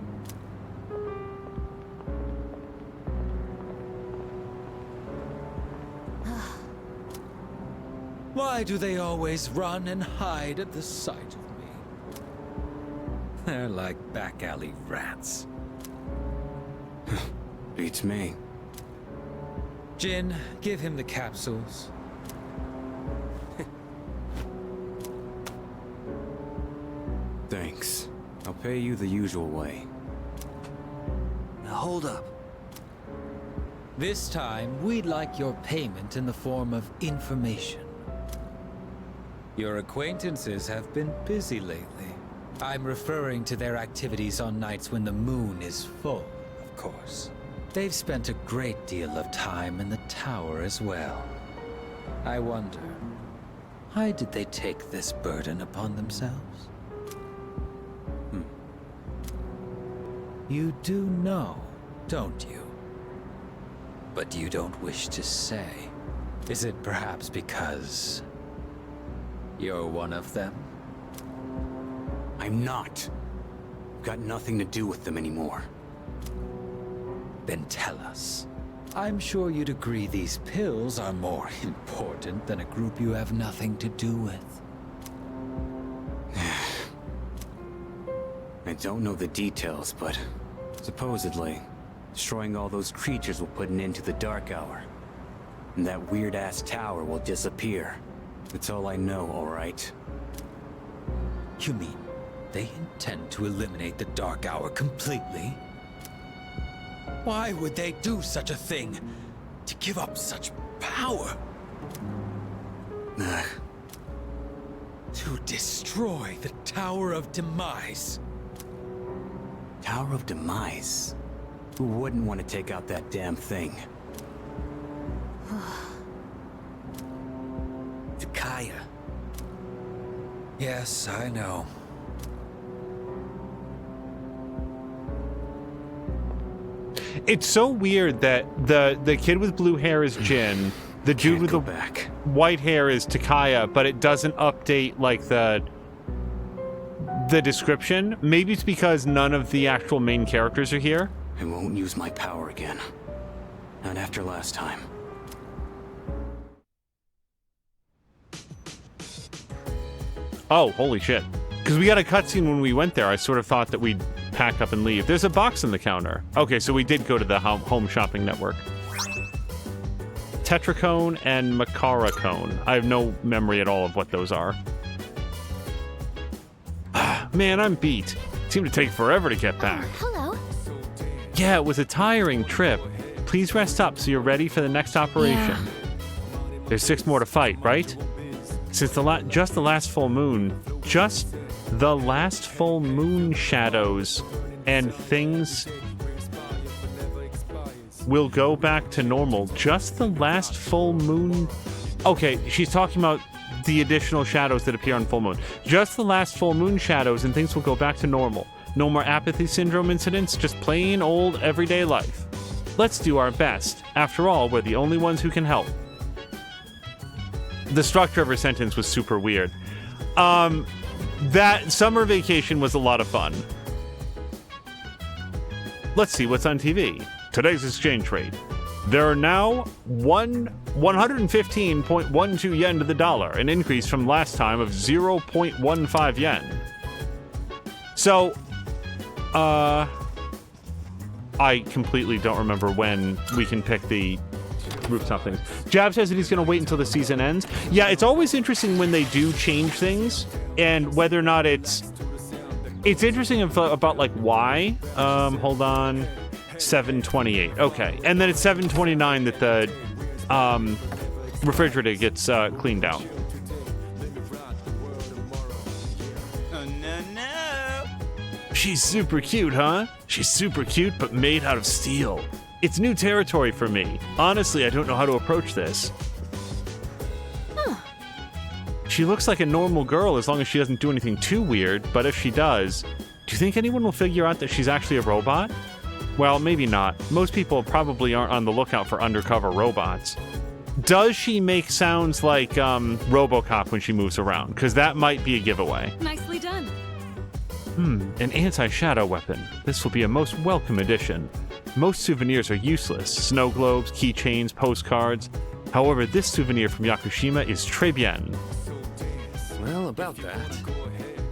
P: Why do they always run and hide at the sight of me? They're like back alley rats.
M: Beats me.
P: Jin, give him the capsules.
M: Thanks. I'll pay you the usual way.
L: Now hold up.
P: This time, we'd like your payment in the form of information. Your acquaintances have been busy lately. I'm referring to their activities on nights when the moon is full, of course. They've spent a great deal of time in the tower as well. I wonder, why did they take this burden upon themselves? You do know, don't you? But you don't wish to say. Is it perhaps because you're one of them?
M: I'm not. Got nothing to do with them anymore.
P: Then tell us. I'm sure you'd agree these pills are more important than a group you have nothing to do with.
M: I don't know the details, but supposedly, destroying all those creatures will put an end to the Dark Hour. And that weird-ass tower will disappear.
Q: That's all I know, all right?
P: You mean they intend to eliminate the Dark Hour completely? Why would they do such a thing? To give up such power? To destroy the Tower of Demise.
Q: Tower of Demise? Who wouldn't want to take out that damn thing? Takaya.
P: Yes, I know.
A: It's so weird that the kid with blue hair is Jin, the dude with the white hair is Takaya, but it doesn't update like the description. Maybe it's because none of the actual main characters are here.
Q: I won't use my power again. Not after last time.
A: Oh, holy shit. Because we got a cutscene when we went there. I sort of thought that we'd pack up and leave. There's a box on the counter. Okay, so we did go to the home shopping network. Tetracone and Macaracone. I have no memory at all of what those are. Man, I'm beat. It seemed to take forever to get back.
F: Hello.
A: Yeah, it was a tiring trip. Please rest up so you're ready for the next operation.
F: Yeah.
A: There's 6 more to fight, right? Since just the last full moon shadows and things will go back to normal. Just the last full moon. Okay, she's talking about the additional shadows that appear on full moon. Just the last full moon shadows and things will go back to normal. No more apathy syndrome incidents, just plain old everyday life. Let's do our best. After all, we're the only ones who can help. The structure of her sentence was super weird. That summer vacation was a lot of fun. Let's see what's on TV. Today's exchange rate. There are now 115.12 yen to the dollar, an increase from last time of 0.15 yen. So, I completely don't remember when we can pick the rooftop things. Jab says that he's going to wait until the season ends. Yeah, it's always interesting when they do change things and whether or not it's interesting about like why. Hold on. 7:28. Okay. And then it's 7:29 that the refrigerator gets cleaned out. She's super cute, huh? She's super cute, but made out of steel. It's new territory for me. Honestly, I don't know how to approach this.
F: Huh.
A: She looks like a normal girl as long as she doesn't do anything too weird, but if she does, do you think anyone will figure out that she's actually a robot? Well, maybe not. Most people probably aren't on the lookout for undercover robots. Does she make sounds like RoboCop when she moves around? Because that might be a giveaway.
B: Nicely done.
A: An anti-shadow weapon. This will be a most welcome addition. Most souvenirs are useless. Snow globes, keychains, postcards. However, this souvenir from Yakushima is très bien.
H: Well, about that.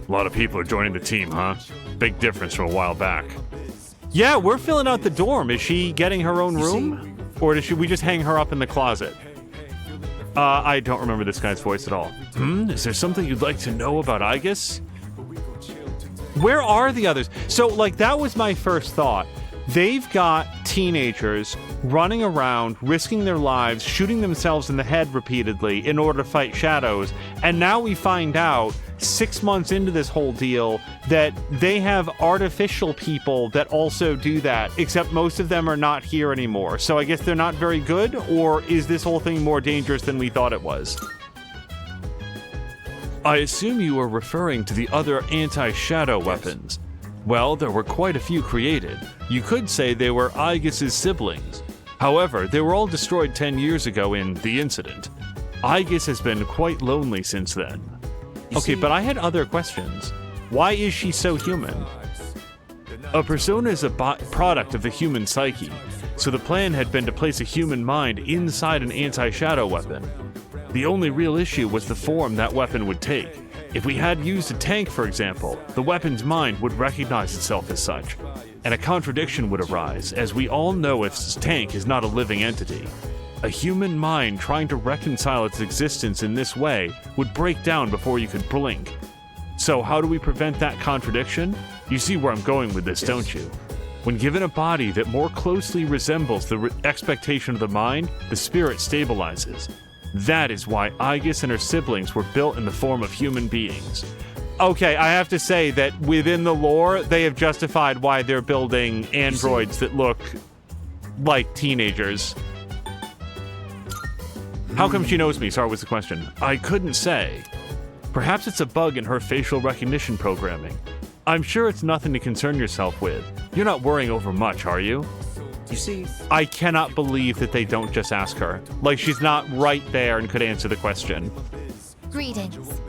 A: A lot of people are joining the team, huh? Big difference from a while back. Yeah, we're filling out the dorm. Is she getting her own room? Or should we just hang her up in the closet? I don't remember this guy's voice at all. Is there something you'd like to know about Aigis? Where are the others? So, like, that was my first thought. They've got teenagers running around, risking their lives, shooting themselves in the head repeatedly in order to fight shadows. And now we find out, 6 months into this whole deal, that they have artificial people that also do that, except most of them are not here anymore. So I guess they're not very good, or is this whole thing more dangerous than we thought it was? I assume you are referring to the other anti-shadow weapons. Well, there were quite a few created. You could say they were Aigis' siblings. However, they were all destroyed 10 years ago in the incident. Aigis has been quite lonely since then. Okay, but I had other questions. Why is she so human? A persona is a product of the human psyche, so the plan had been to place a human mind inside an anti-shadow weapon. The only real issue was the form that weapon would take. If we had used a tank, for example, the weapon's mind would recognize itself as such, and a contradiction would arise, as we all know its tank is not a living entity. A human mind trying to reconcile its existence in this way would break down before you could blink. So how do we prevent that contradiction? You see where I'm going with this, don't you? When given a body that more closely resembles the expectation of the mind, the spirit stabilizes. That is why Aegis and her siblings were built in the form of human beings. Okay, I have to say that within the lore, they have justified why they're building androids that look like teenagers. How come she knows me? Sorry, was the question. I couldn't say. Perhaps it's a bug in her facial recognition programming. I'm sure it's nothing to concern yourself with. You're not worrying over much, are you?
Q: You see,
A: I cannot believe that they don't just ask her. Like, she's not right there and could answer the question.
O: Greetings.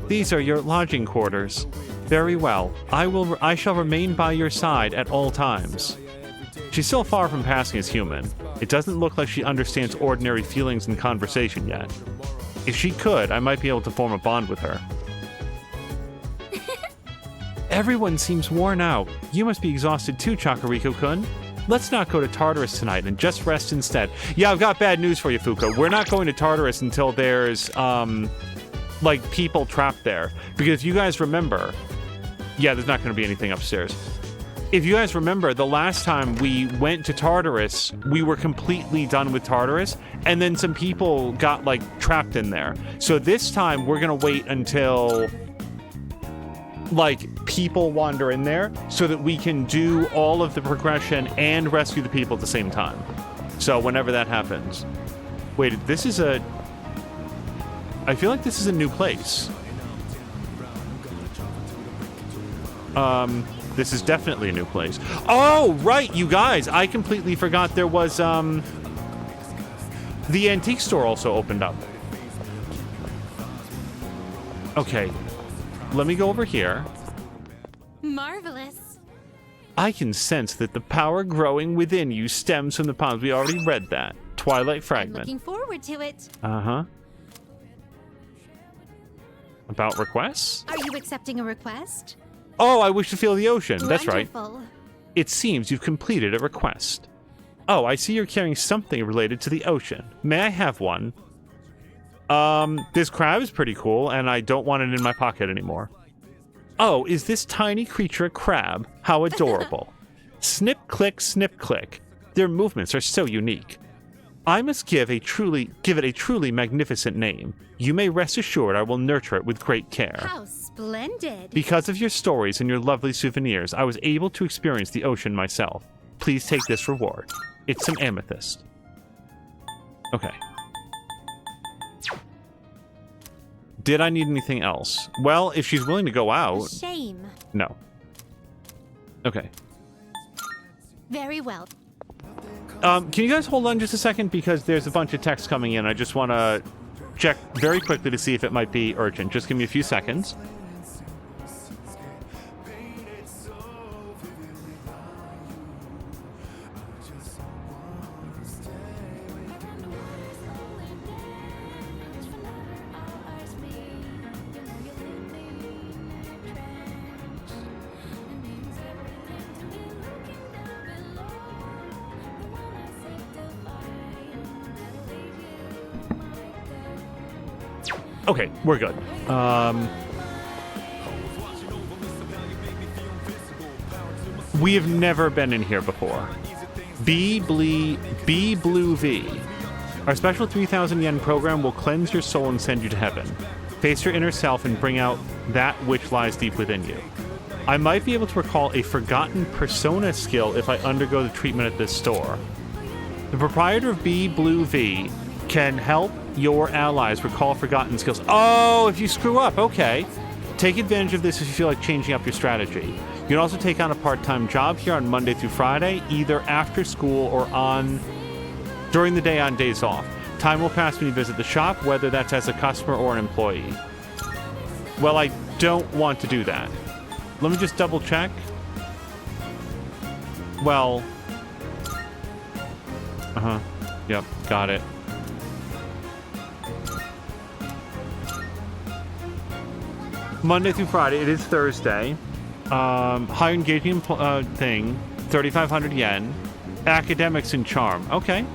A: These are your lodging quarters. Very well. I shall remain by your side at all times. She's still far from passing as human. It doesn't look like she understands ordinary feelings in conversation yet. If she could, I might be able to form a bond with her. Everyone seems worn out. You must be exhausted too, Chakariko-kun. Let's not go to Tartarus tonight and just rest instead. Yeah, I've got bad news for you, Fuka. We're not going to Tartarus until there's, like, people trapped there. Because if you guys remember... Yeah, there's not going to be anything upstairs. If you guys remember, the last time we went to Tartarus, we were completely done with Tartarus, and then some people got, like, trapped in there. So this time, we're going to wait until... like, people wander in there so that we can do all of the progression and rescue the people at the same time. So whenever that happens. Wait, this is a... I feel like this is a new place. This is definitely a new place. Oh, right, you guys! I completely forgot there was, the antique store also opened up. Okay. Let me go over here.
F: Marvelous.
A: I can sense that the power growing within you stems from the palms. We already read that. Twilight Fragment.
F: Looking forward to it.
A: Uh-huh. About requests?
F: Are you accepting a request?
A: Oh, I wish to feel the ocean. That's right.
F: Wonderful.
A: It seems you've completed a request. Oh, I see you're carrying something related to the ocean. May I have one? This crab is pretty cool, and I don't want it in my pocket anymore. Oh, is this tiny creature a crab? How adorable. Snip, click, snip, click. Their movements are so unique. I must give it a truly magnificent name. You may rest assured I will nurture it with great care.
F: How splendid.
A: Because of your stories and your lovely souvenirs, I was able to experience the ocean myself. Please take this reward. It's an amethyst. Okay. Did I need anything else? Well, if she's willing to go out...
F: Shame.
A: No. Okay.
F: Very well.
A: Can you guys hold on just a second? Because there's a bunch of text coming in. I just want to check very quickly to see if it might be urgent. Just give me a few seconds. Okay, we're good. We have never been in here before. B Blue V. Our special 3,000 yen program will cleanse your soul and send you to heaven. Face your inner self and bring out that which lies deep within you. I might be able to recall a forgotten persona skill if I undergo the treatment at this store. The proprietor of B Blue V can help your allies recall forgotten skills. Oh, if you screw up, okay. Take advantage of this if you feel like changing up your strategy. You can also take on a part-time job here on Monday through Friday, either after school or during the day on days off. Time will pass when you visit the shop, whether that's as a customer or an employee. Well, I don't want to do that. Let me just double check. Well... Uh-huh. Yep, got it. Monday through Friday. It is Thursday. Higher engagement thing. 3,500 yen. Academics and charm. Okay.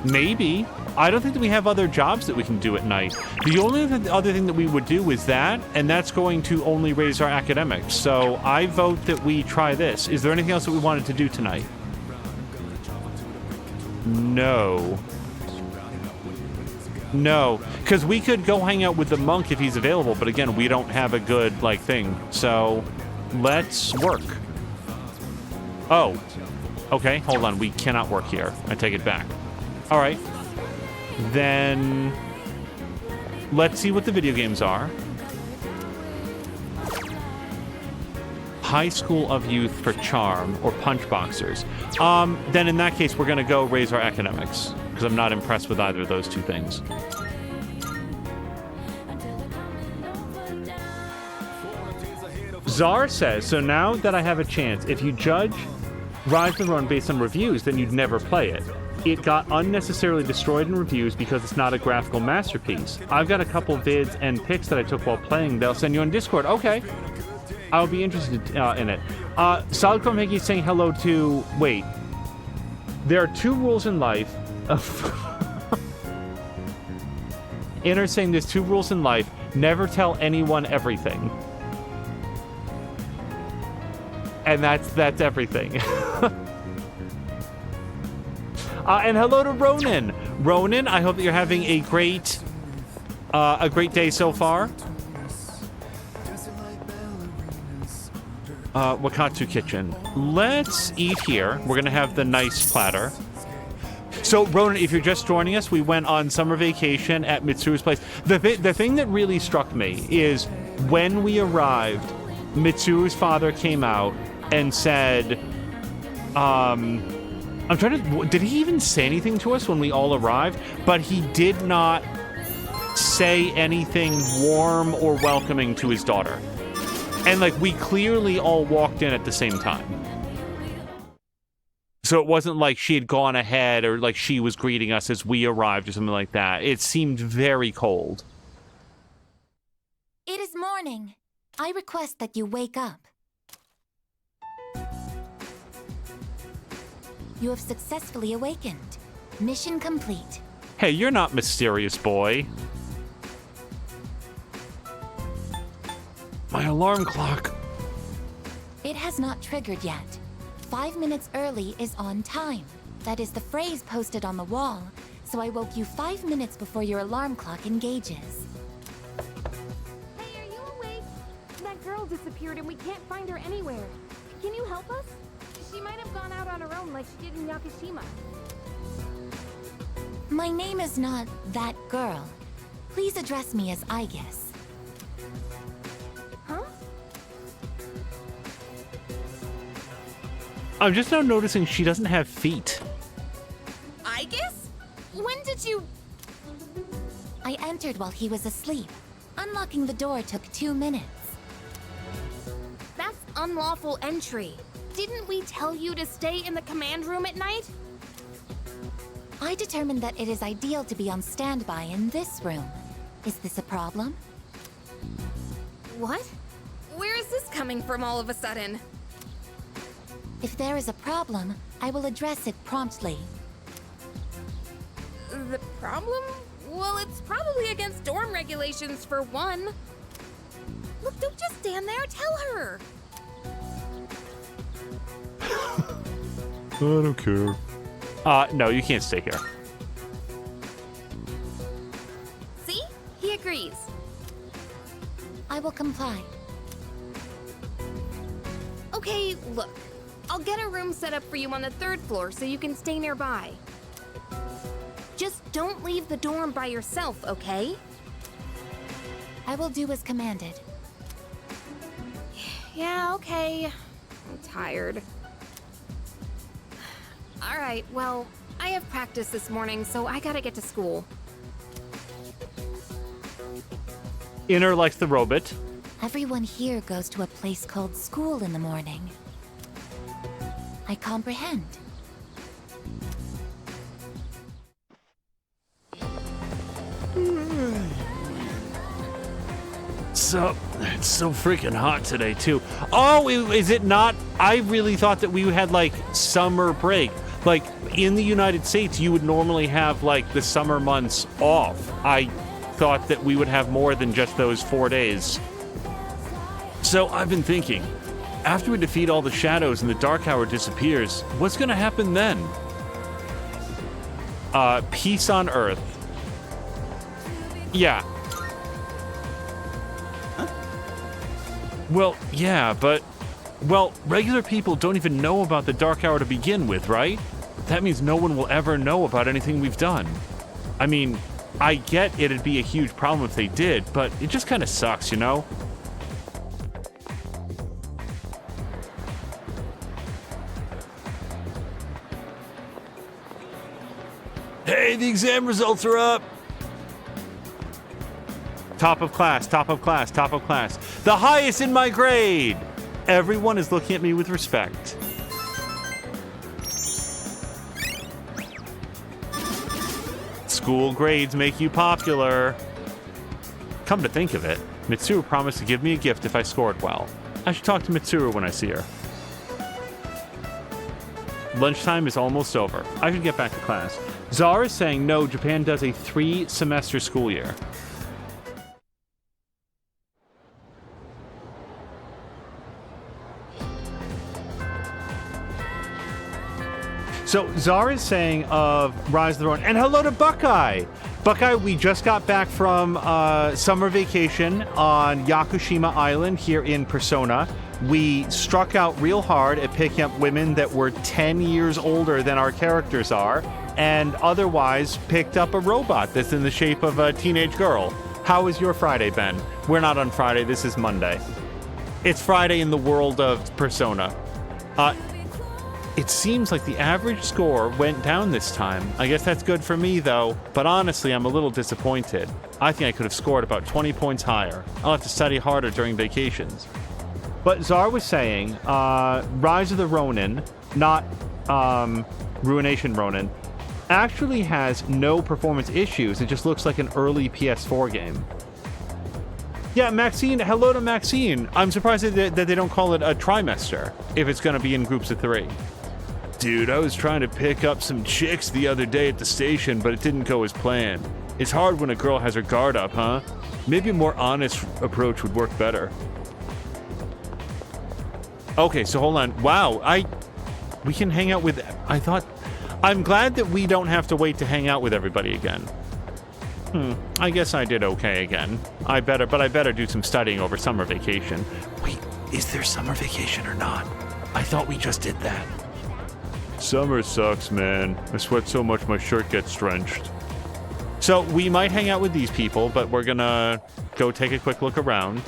A: Maybe. I don't think that we have other jobs that we can do at night. The only other thing that we would do is that, and that's going to only raise our academics. So I vote that we try this. Is there anything else that we wanted to do tonight? No. No, because we could go hang out with the monk if he's available, but again, we don't have a good, like, thing. So let's work. Oh. Okay, hold on. We cannot work here. I take it back. All right. Then let's see what the video games are. High School of Youth for Charm or Punch Boxers. Then in that case, we're going to go raise our academics because I'm not impressed with either of those two things. Czar says, so now that I have a chance, if you judge Rise of the Run based on reviews, then you'd never play it. It got unnecessarily destroyed in reviews because it's not a graphical masterpiece. I've got a couple vids and pics that I took while playing. They'll send you on Discord. Okay. I'll be interested in it. Solid Chrome Hickey is saying hello to... Wait. There are 2 rules in life. Inner saying there's 2 rules in life. Never tell anyone everything. And that's everything. And hello to Ronan. Ronan, I hope that you're having a great day so far. Wakatsu Kitchen. Let's eat here. We're gonna have the nice platter. So, Ronan, if you're just joining us, we went on summer vacation at Mitsuru's place. The thing that really struck me is when we arrived, Mitsuru's father came out and said, I'm trying to... Did he even say anything to us when we all arrived? But he did not say anything warm or welcoming to his daughter. And, like, we clearly all walked in at the same time. So it wasn't like she had gone ahead or, like, she was greeting us as we arrived or something like that. It seemed very cold.
O: It is morning. I request that you wake up. You have successfully awakened. Mission complete.
A: Hey, you're not mysterious, boy. My alarm clock.
O: It has not triggered yet. 5 minutes early is on time. That is the phrase posted on the wall, so I woke you 5 minutes before your alarm clock engages.
J: Hey, are you awake? That girl disappeared and we can't find her anywhere. Can you help us? She might have gone out on her own like she did in Yakushima.
O: My name is not that girl. Please address me as Aegis.
J: Huh?
A: I'm just now noticing she doesn't have feet.
J: Aegis? When did you...
O: I entered while he was asleep. Unlocking the door took 2 minutes.
J: That's unlawful entry. Didn't we tell you to stay in the command room at night?
O: I determined that it is ideal to be on standby in this room. Is this a problem?
J: What? Where is this coming from all of a sudden?
O: If there is a problem, I will address it promptly.
J: The problem? Well, it's probably against dorm regulations for one. Look, don't just stand there, tell her!
A: I don't care. No, you can't stay here.
J: See? He agrees.
O: I will comply.
J: Okay, look. I'll get a room set up for you on the 3rd floor so you can stay nearby. Just don't leave the dorm by yourself, okay?
O: I will do as commanded.
J: Yeah, okay. I'm tired. Alright, well, I have practice this morning, so I gotta get to school.
A: Inner likes the robot.
O: Everyone here goes to a place called school in the morning. I comprehend.
A: So, it's so freaking hot today, too. Oh, is it not? I really thought that we had, like, summer break. Like, in the United States, you would normally have, like, the summer months off. I thought that we would have more than just those 4 days. So I've been thinking, after we defeat all the shadows and the Dark Hour disappears, what's gonna happen then? Peace on Earth. Yeah.
L: Huh?
A: Well, yeah, but... Well, regular people don't even know about the Dark Hour to begin with, right? That means no one will ever know about anything we've done. I mean, I get it'd be a huge problem if they did, but it just kind of sucks, you know? Hey, the exam results are up! Top of class, top of class, top of class. The highest in my grade! Everyone is looking at me with respect. School grades make you popular. Come to think of it, Mitsuru promised to give me a gift if I scored well. I should talk to Mitsuru when I see her. Lunchtime is almost over. I should get back to class. Zara is saying no, Japan does a 3-semester school year. So Zara's saying of Rise of the Ronin, and hello to Buckeye. Buckeye, we just got back from summer vacation on Yakushima Island here in Persona. We struck out real hard at picking up women that were 10 years older than our characters are, and otherwise picked up a robot that's in the shape of a teenage girl. How was your Friday, Ben? We're not on Friday, this is Monday. It's Friday in the world of Persona. It seems like the average score went down this time. I guess that's good for me, though. But honestly, I'm a little disappointed. I think I could have scored about 20 points higher. I'll have to study harder during vacations. But Zar was saying, Rise of the Ronin, not Ruination Ronin, actually has no performance issues. It just looks like an early PS4 game. Yeah, Maxine, hello to Maxine. I'm surprised that they don't call it a trimester if it's going to be in groups of 3. Dude, I was trying to pick up some chicks the other day at the station, but it didn't go as planned. It's hard when a girl has her guard up, huh? Maybe a more honest approach would work better. Okay, so hold on. Wow, we can hang out with... I'm glad that we don't have to wait to hang out with everybody again. I guess I did okay again. I better do some studying over summer vacation. Wait, is there summer vacation or not? I thought we just did that. Summer sucks, man. I sweat so much my shirt gets drenched. So we might hang out with these people, but we're gonna go take a quick look around.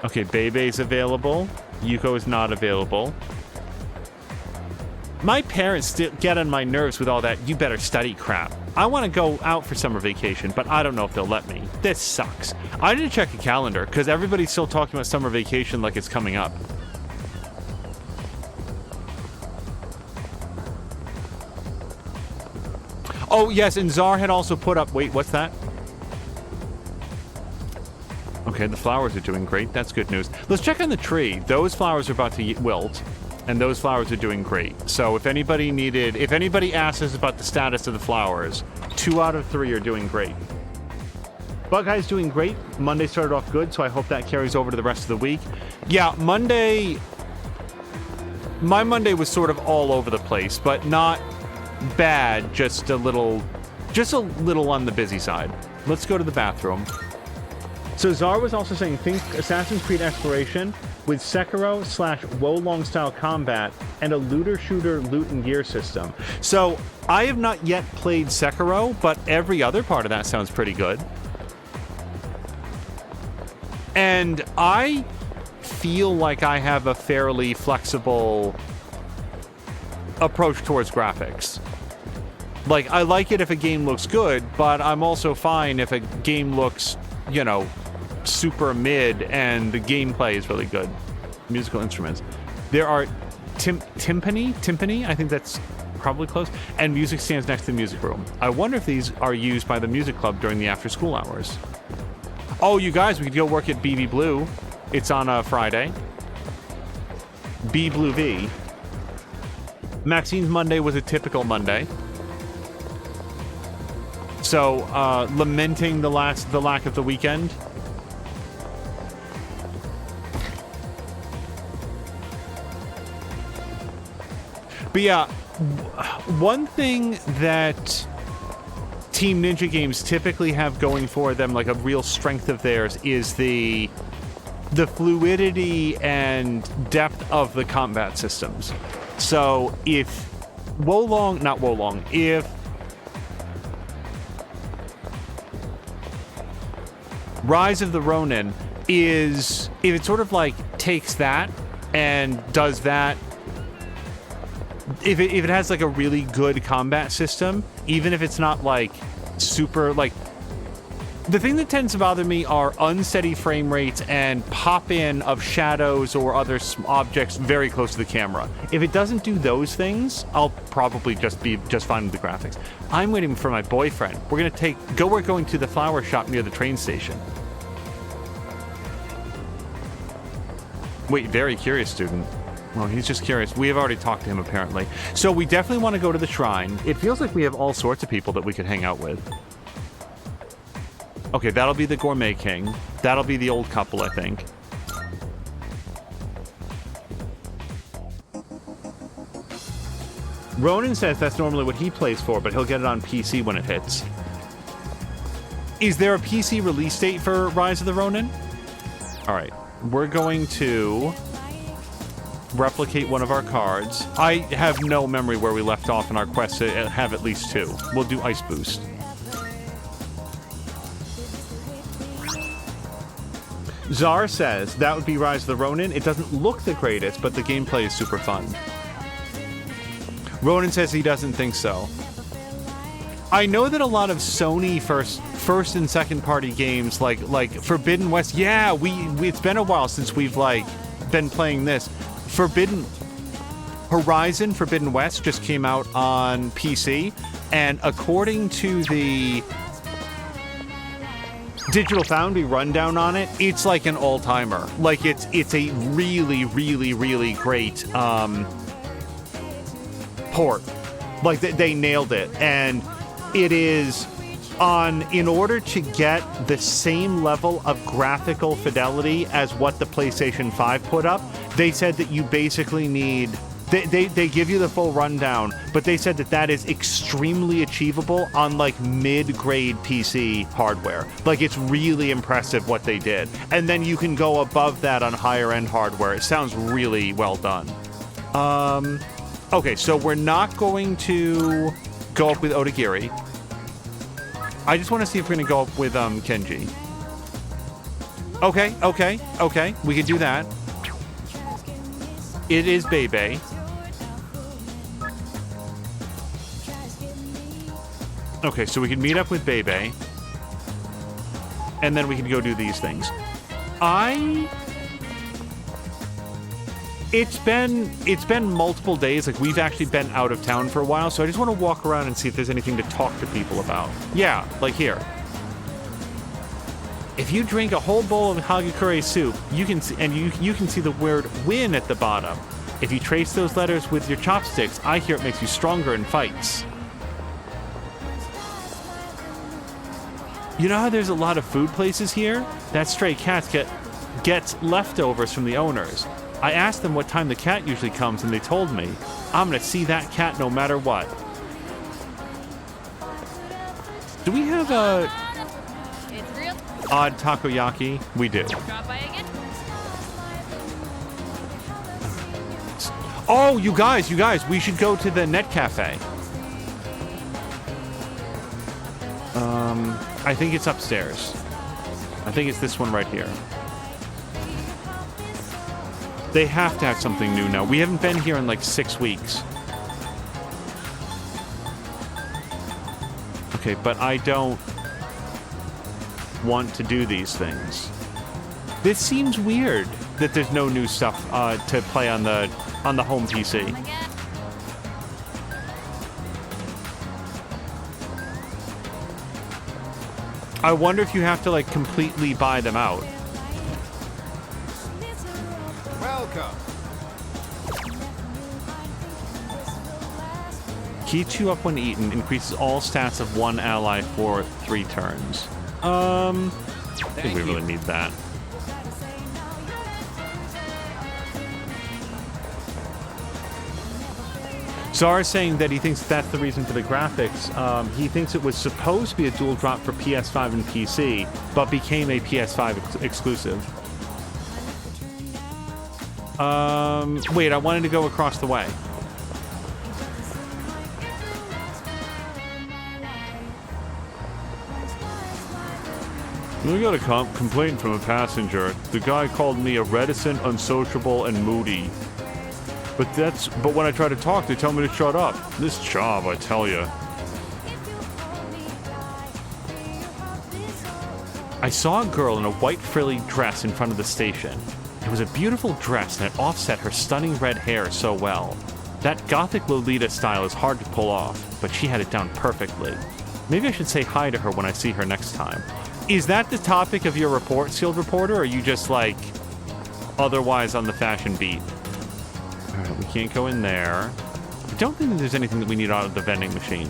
A: Okay, Bebe's available. Yuko is not available. My parents still get on my nerves with all that you better study crap. I want to go out for summer vacation, but I don't know if they'll let me. This sucks. I need to check the calendar, because everybody's still talking about summer vacation like it's coming up. Oh, yes, and Zar had also put up... Wait, what's that? Okay, the flowers are doing great. That's good news. Let's check on the tree. Those flowers are about to wilt, and those flowers are doing great. So if anybody asks us about the status of the flowers, 2 out of 3 are doing great. Bug-Eye's doing great. Monday started off good, so I hope that carries over to the rest of the week. Yeah, my Monday was sort of all over the place, but not bad, just a little on the busy side. Let's go to the bathroom. So Zar was also saying, think Assassin's Creed Exploration with Sekiro/Wolong style combat and a looter-shooter loot and gear system. So I have not yet played Sekiro, but every other part of that sounds pretty good. And I feel like I have a fairly flexible approach towards graphics. Like, I like it if a game looks good, but I'm also fine if a game looks, you know, super mid and the gameplay is really good. Musical instruments. There are timpani, I think that's probably close, and music stands next to the music room. I wonder if these are used by the music club during the after school hours. Oh, you guys, we could go work at BB Blue. It's on a Friday. B Blue V. Maxine's Monday was a typical Monday. So, lamenting the lack of the weekend. But yeah, one thing that Team Ninja games typically have going for them, like a real strength of theirs, is the fluidity and depth of the combat systems. So if if Rise of the Ronin if it sort of like takes that and does that, if it has like a really good combat system, even if it's not like super, like, the thing that tends to bother me are unsteady frame rates and pop-in of shadows or other objects very close to the camera. If it doesn't do those things, I'll probably just be fine with the graphics. I'm waiting for my boyfriend. We're going to the flower shop near the train station. Wait, very curious student. Well, he's just curious. We have already talked to him, apparently. So we definitely want to go to the shrine. It feels like we have all sorts of people that we could hang out with. Okay, that'll be the Gourmet King. That'll be the old couple, I think. Ronan says that's normally what he plays for, but he'll get it on PC when it hits. Is there a PC release date for Rise of the Ronin? All right. We're going to replicate one of our cards. I have no memory where we left off in our quest to have at least two. We'll do Ice Boost. Czar says that would be Rise of the Ronin. It doesn't look the greatest, but the gameplay is super fun. Ronan says he doesn't think so. I know that a lot of Sony first and second party games like Forbidden West, yeah, it's been a while since we've like been playing this. Horizon Forbidden West just came out on PC, and according to the Digital Foundry rundown on it, it's like an all-timer. Like it's a really, really, really great port. Like they nailed it, and it is in order to get the same level of graphical fidelity as what the PlayStation 5 put up. They said that you basically need. They give you the full rundown, but they said that is extremely achievable on like mid-grade PC hardware. Like it's really impressive what they did. And then you can go above that on higher-end hardware. It sounds really well done. Okay, so we're not going to go up with Odagiri. I just want to see if we're going to go up with Kenji. Okay. We could do that. It is Bebe. Okay, so we can meet up with Bebe. And then we can go do these things. It's been multiple days. Like, we've actually been out of town for a while, so I just want to walk around and see if there's anything to talk to people about. Yeah, like here. If you drink a whole bowl of Hagakure soup, you can see, and you can see the word win at the bottom. If you trace those letters with your chopsticks, I hear it makes you stronger in fights. You know how there's a lot of food places here? That stray cat gets leftovers from the owners. I asked them what time the cat usually comes, and they told me. I'm gonna see that cat no matter what. Do we have a odd takoyaki? We do. Oh, you guys, we should go to the Net Cafe. I think it's upstairs. I think it's this one right here. They have to have something new now. We haven't been here in like 6 weeks. Okay, but I don't want to do these things. This seems weird that there's no new stuff to play on the home PC. I wonder if you have to like completely buy them out.
C: Welcome.
A: Heats you up when eaten. Increases all stats of one ally for 3 turns. I think we really need that. Zara's saying that he thinks that's the reason for the graphics. He thinks it was supposed to be a dual drop for PS5 and PC, but became a PS5 exclusive. Wait, I wanted to go across the way. We got a complaint from a passenger. The guy called me a reticent, unsociable, and moody. But when I try to talk, they tell me to shut up. This job, I tell you. I saw a girl in a white frilly dress in front of the station. It was a beautiful dress and it offset her stunning red hair so well. That gothic Lolita style is hard to pull off, but she had it down perfectly. Maybe I should say hi to her when I see her next time. Is that the topic of your report, Sealed Reporter, or are you just, like, otherwise on the fashion beat? Alright, we can't go in there. I don't think that there's anything that we need out of the vending machine.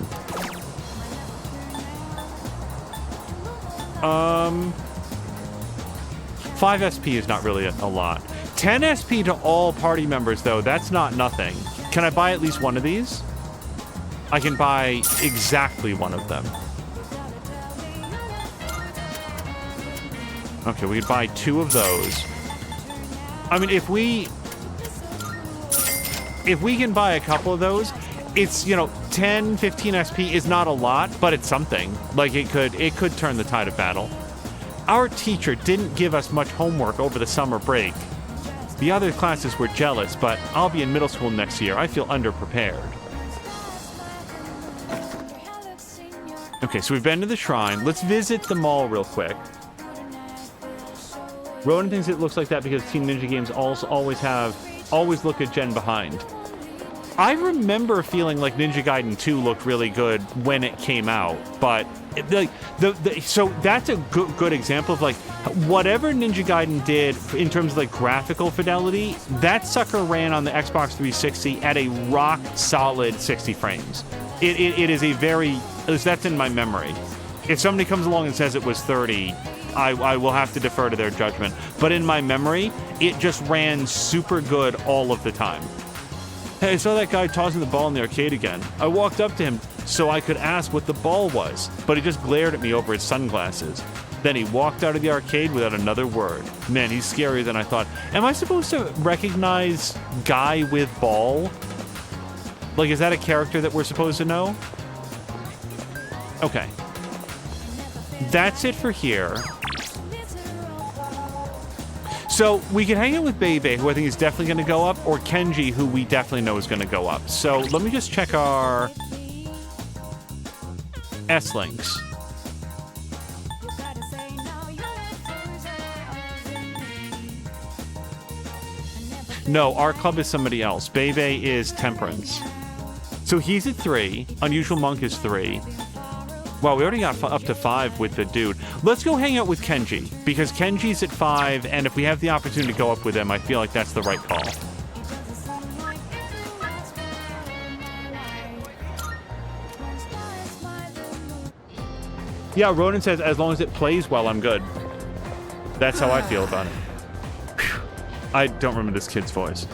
A: 5 SP is not really a lot. 10 SP to all party members, though, that's not nothing. Can I buy at least one of these? I can buy exactly one of them. Okay, we could buy 2 of those. I mean, if we can buy a couple of those, it's, 10, 15 SP is not a lot, but it's something. Like, it could turn the tide of battle. Our teacher didn't give us much homework over the summer break. The other classes were jealous, but I'll be in middle school next year. I feel underprepared. Okay, so we've been to the shrine. Let's visit the mall real quick. Ronan thinks it looks like that because Team Ninja games always look a gen behind. I remember feeling like Ninja Gaiden 2 looked really good when it came out, but so that's a good example of, like, whatever Ninja Gaiden did in terms of, like, graphical fidelity, that sucker ran on the Xbox 360 at a rock solid 60 frames. It is a very, that's in my memory. If somebody comes along and says it was 30, I will have to defer to their judgment. But in my memory, it just ran super good all of the time. Hey, I saw that guy tossing the ball in the arcade again. I walked up to him so I could ask what the ball was, but he just glared at me over his sunglasses. Then he walked out of the arcade without another word. Man, he's scarier than I thought. Am I supposed to recognize guy with ball? Like, is that a character that we're supposed to know? Okay. That's it for here. So we can hang out with Bebe, who I think is definitely going to go up, or Kenji, who we definitely know is going to go up. So let me just check our S-links. No, our club is somebody else. Bebe is Temperance. So he's at 3. Unusual Monk is 3. Well, we already got up to 5 with the dude. Let's go hang out with Kenji, because Kenji's at 5, and if we have the opportunity to go up with him, I feel like that's the right call. Yeah, Ronan says, as long as it plays well, I'm good. That's how I feel about it. Whew. I don't remember this kid's voice.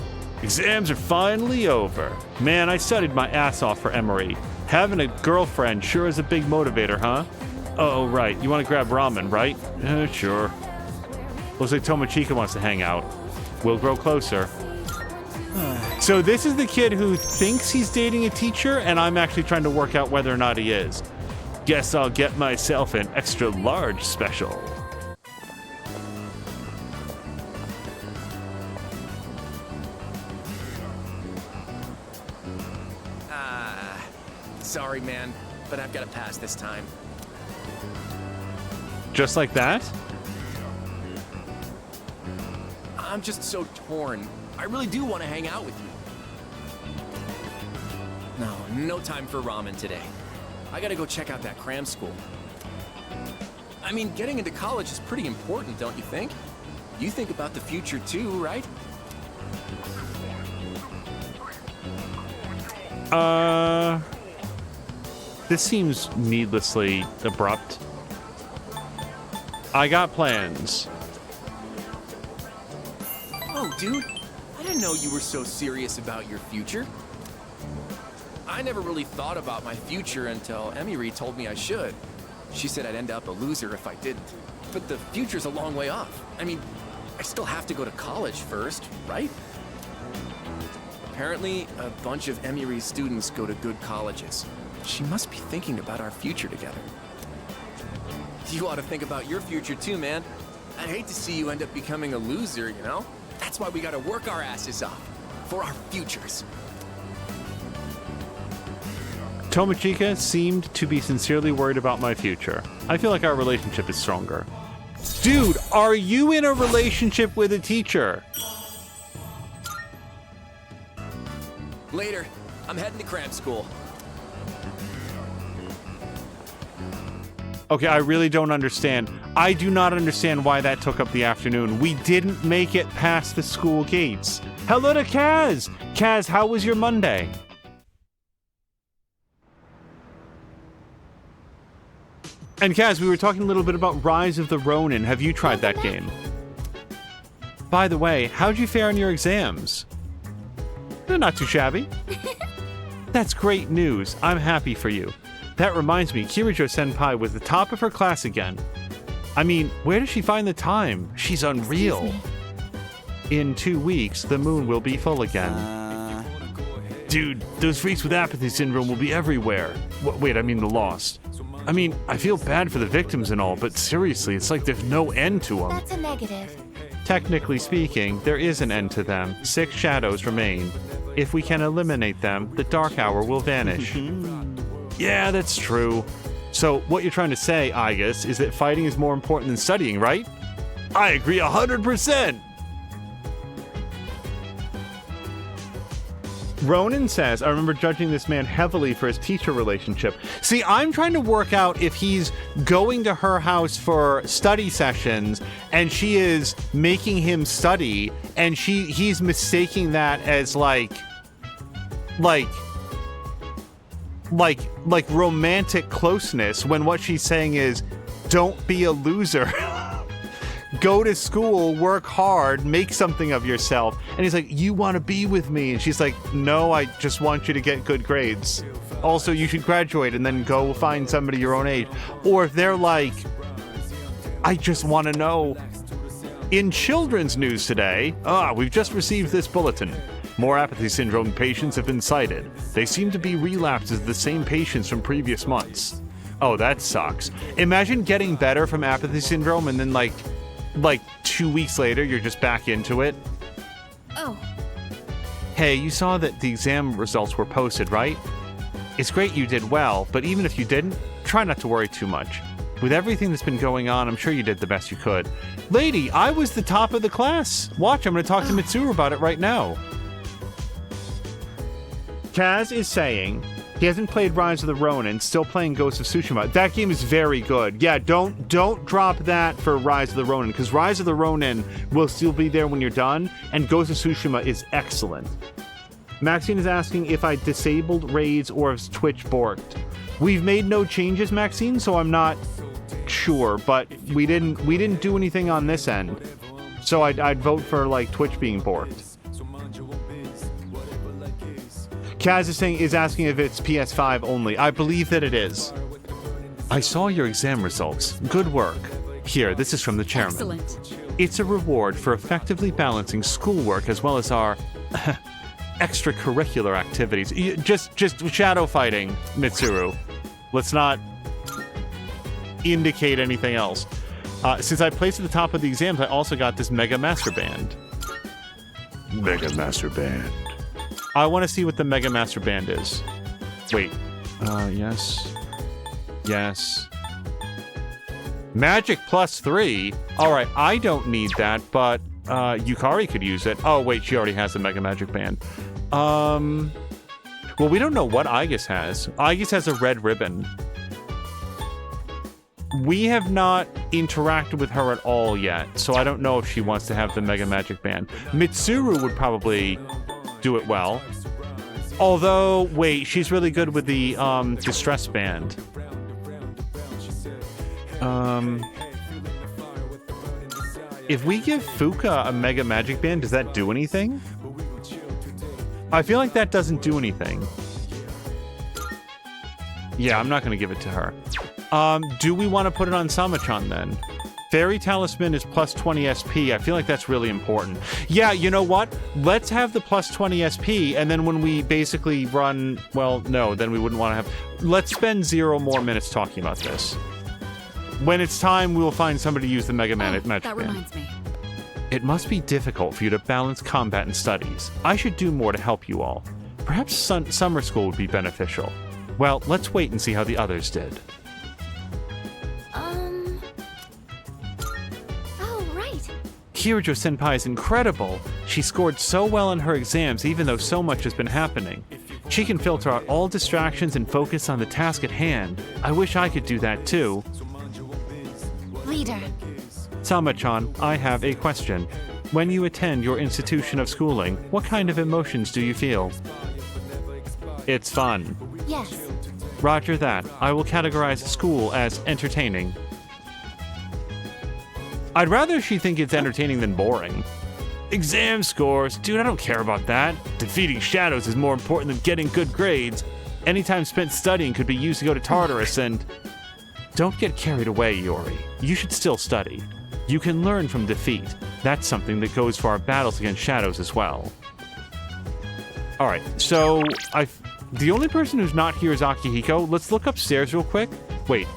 A: Exams are finally over. Man, I studied my ass off for Emory. Having a girlfriend sure is a big motivator, huh? Oh, right. You want to grab ramen, right? Sure. Looks like Tomochika wants to hang out. We'll grow closer. So this is the kid who thinks he's dating a teacher, and I'm actually trying to work out whether or not he is. Guess I'll get myself an extra large special.
R: Sorry, man, but I've got to pass this time.
A: Just like that?
R: I'm just so torn. I really do want to hang out with you. No time for ramen today. I gotta go check out that cram school. I mean, getting into college is pretty important, don't you think? You think about the future too, right?
A: This seems needlessly abrupt. I got plans.
R: Oh, dude, I didn't know you were so serious about your future. I never really thought about my future until Emily told me I should. She said I'd end up a loser if I didn't. But the future's a long way off. I mean, I still have to go to college first, right? Apparently, a bunch of Emiry's students go to good colleges. She must be thinking about our future together. You ought to think about your future too, man. I'd hate to see you end up becoming a loser, you know? That's why we gotta work our asses off. For our futures.
A: Tomochika seemed to be sincerely worried about my future. I feel like our relationship is stronger. Dude, are you in a relationship with a teacher?
R: Later. I'm heading to cram school.
A: Okay, I really don't understand. I do not understand why that took up the afternoon. We didn't make it past the school gates. Hello to Kaz! Kaz, how was your Monday? And Kaz, we were talking a little bit about Rise of the Ronin. Have you tried that game? By the way, how'd you fare on your exams? They're not too shabby. That's great news. I'm happy for you. That reminds me, Kirijo-senpai was the top of her class again. I mean, where does she find the time? She's unreal. In 2 weeks, the moon will be full again. Dude, those freaks with apathy syndrome will be everywhere. Wait, I mean the Lost. I mean, I feel bad for the victims and all, but seriously, it's like there's no end to them.
O: That's a negative.
A: Technically speaking, there is an end to them. 6 shadows remain. If we can eliminate them, the dark hour will vanish. Yeah, that's true. So, what you're trying to say, I guess, is that fighting is more important than studying, right? I agree 100%! Ronan says, I remember judging this man heavily for his teacher relationship. See, I'm trying to work out if he's going to her house for study sessions and she is making him study and he's mistaking that as like romantic closeness when what she's saying is, don't be a loser. Go to school, work hard, make something of yourself. And he's like, you want to be with me? And she's like, no, I just want you to get good grades. Also, you should graduate and then go find somebody your own age. Or if they're like, I just want to know. In children's news today, we've just received this bulletin. More apathy syndrome patients have been cited. They seem to be relapses of the same patients from previous months. Oh, that sucks. Imagine getting better from apathy syndrome and then like 2 weeks later, you're just back into it.
B: Oh.
A: Hey, you saw that the exam results were posted, right? It's great you did well, but even if you didn't, try not to worry too much. With everything that's been going on, I'm sure you did the best you could. Lady, I was the top of the class. Watch, I'm going to talk to Mitsuru about it right now. Kaz is saying he hasn't played Rise of the Ronin, still playing Ghost of Tsushima. That game is very good. Yeah, don't drop that for Rise of the Ronin, because Rise of the Ronin will still be there when you're done, and Ghost of Tsushima is excellent. Maxine is asking if I disabled raids or if Twitch borked. We've made no changes, Maxine, so I'm not sure, but we didn't do anything on this end. So I'd vote for like Twitch being borked. Kaz is asking if it's PS5 only. I believe that it is. I saw your exam results. Good work. Here, this is from the chairman.
B: Excellent.
A: It's a reward for effectively balancing schoolwork as well as our extracurricular activities. Just shadow fighting, Mitsuru. Let's not indicate anything else. Since I placed at the top of the exams, I also got this Mega Master Band. Mega Master Band. I want to see what the Mega Master Band is. Wait. Yes. Yes. Magic +3? Alright, I don't need that, but Yukari could use it. Oh, wait, she already has the Mega Magic Band. Well, we don't know what Aegis has. Aegis has a red ribbon. We have not interacted with her at all yet, so I don't know if she wants to have the Mega Magic Band. Mitsuru would probably do it well. Although, wait, she's really good with the distress band. If we give Fuka a Mega Magic Band, does that do anything? I feel like that doesn't do anything. Yeah, I'm not going to give it to her. Do we want to put it on Samachan then? Fairy Talisman is plus 20 SP. I feel like that's really important. Yeah, you know what? Let's have the plus 20 SP, and then when we basically run... Well, no, then we wouldn't want to have... Let's spend 0 more minutes talking about this. When it's time, we will find somebody to use the Mega Magic Band.
B: That reminds me.
A: It must be difficult for you to balance combat and studies. I should do more to help you all. Perhaps summer school would be beneficial. Well, let's wait and see how the others did.
F: Oh, right.
A: Kirijo-senpai is incredible. She scored so well in her exams even though so much has been happening. She can filter out all distractions and focus on the task at hand. I wish I could do that too.
O: Leader.
A: Sama-chan, I have a question. When you attend your institution of schooling, what kind of emotions do you feel? It's fun.
O: Yes.
A: Roger that. I will categorize school as entertaining. I'd rather she think it's entertaining than boring. Exam scores? Dude, I don't care about that. Defeating shadows is more important than getting good grades. Any time spent studying could be used to go to Tartarus and... Don't get carried away, Yori. You should still study. You can learn from defeat. That's something that goes for our battles against shadows as well. Alright, so the only person who's not here is Akihiko. Let's look upstairs real quick. Wait.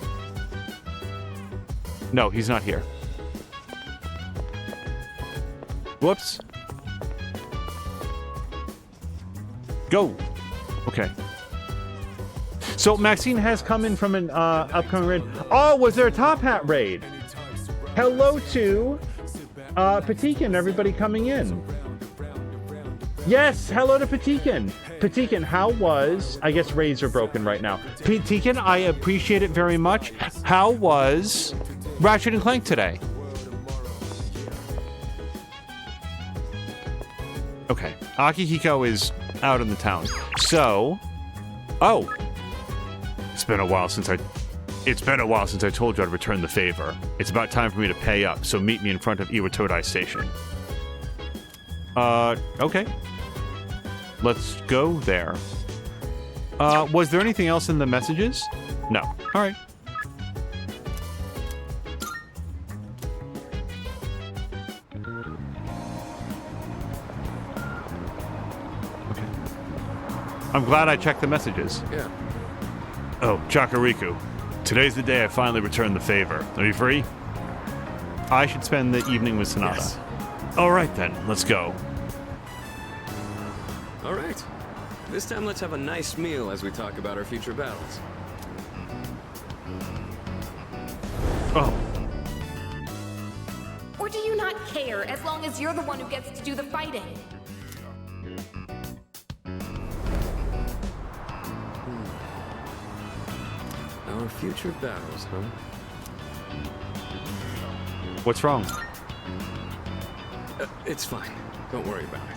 A: No, he's not here. Whoops. Go. Okay. So Maxine has come in from an upcoming raid. Oh, was there a Top Hat raid? Hello to Patikin, everybody coming in. Yes, hello to Patikin. Patikin, how was... I guess raids are broken right now. Patikin, I appreciate it very much. How was Ratchet & Clank today? Okay, Akihiko is out in the town. So... Oh! It's been a while since I told you I'd return the favor. It's about time for me to pay up, so meet me in front of Iwatodai Station. Okay. Let's go there. Was there anything else in the messages? No. Alright. Okay. I'm glad I checked the messages.
H: Yeah.
A: Oh, Chakariku. Today's the day I finally returned the favor. Are you free? I should spend the evening with Sonata.
H: Yes.
A: All right then, let's go.
H: All right. This time let's have a nice meal as we talk about our future battles.
A: Oh.
J: Or do you not care as long as you're the one who gets to do the fighting?
H: Our future battles, huh?
A: What's wrong?
H: It's fine. Don't worry about it.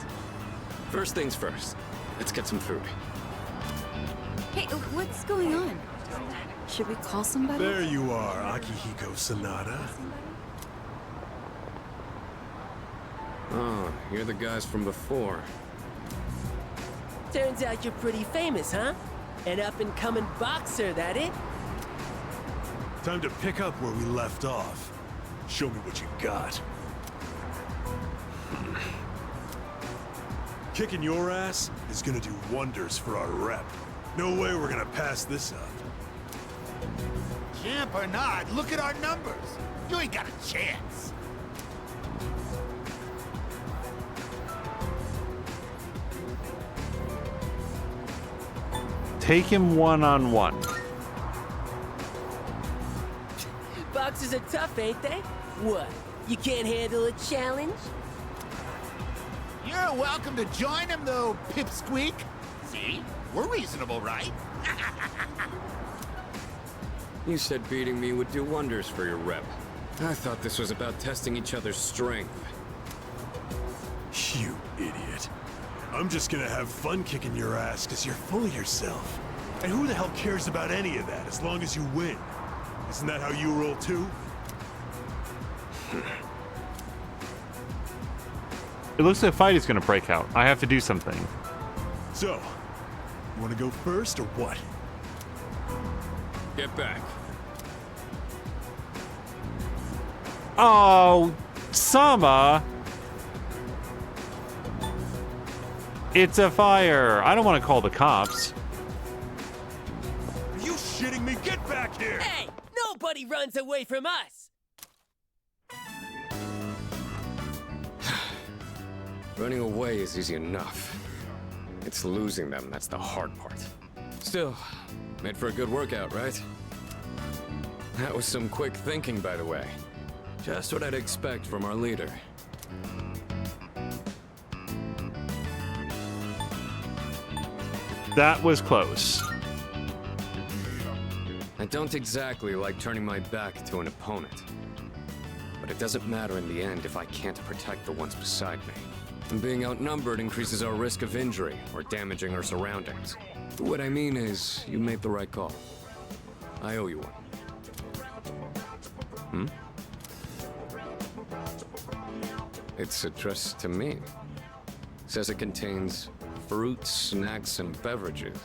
H: First things first. Let's get some food.
B: Hey, what's going on? Should we call somebody?
S: There you are, Akihiko Sonata.
H: Oh, you're the guys from before.
T: Turns out you're pretty famous, huh? An up-and-coming boxer, that it?
S: Time to pick up where we left off. Show me what you got. Kicking your ass is gonna do wonders for our rep. No way we're gonna pass this up.
U: Champ or not, look at our numbers. You ain't got a chance.
A: Take him one-on-one.
T: Boxers are tough, ain't they? What? You can't handle a challenge?
U: You're welcome to join him, though, Pipsqueak. See? We're reasonable, right?
H: You said beating me would do wonders for your rep. I thought this was about testing each other's strength.
S: You idiot. I'm just gonna have fun kicking your ass because you're full of yourself. And who the hell cares about any of that as long as you win? Isn't that how you roll too?
A: It looks like a fight is going to break out. I have to do something.
S: So, you want to go first or what?
H: Get back.
A: Oh, Sama! It's a fire. I don't want to call the cops.
S: Are you shitting me? Get back here!
T: Hey! Nobody runs away from us!
H: Running away is easy enough. It's losing them that's the hard part. Still, made for a good workout, right? That was some quick thinking, by the way. Just what I'd expect from our leader.
A: That was close.
H: I don't exactly like turning my back to an opponent. But it doesn't matter in the end if I can't protect the ones beside me. And being outnumbered increases our risk of injury or damaging our surroundings. What I mean is, you made the right call. I owe you one. Hmm? It's addressed to me. Says it contains fruits, snacks, and beverages.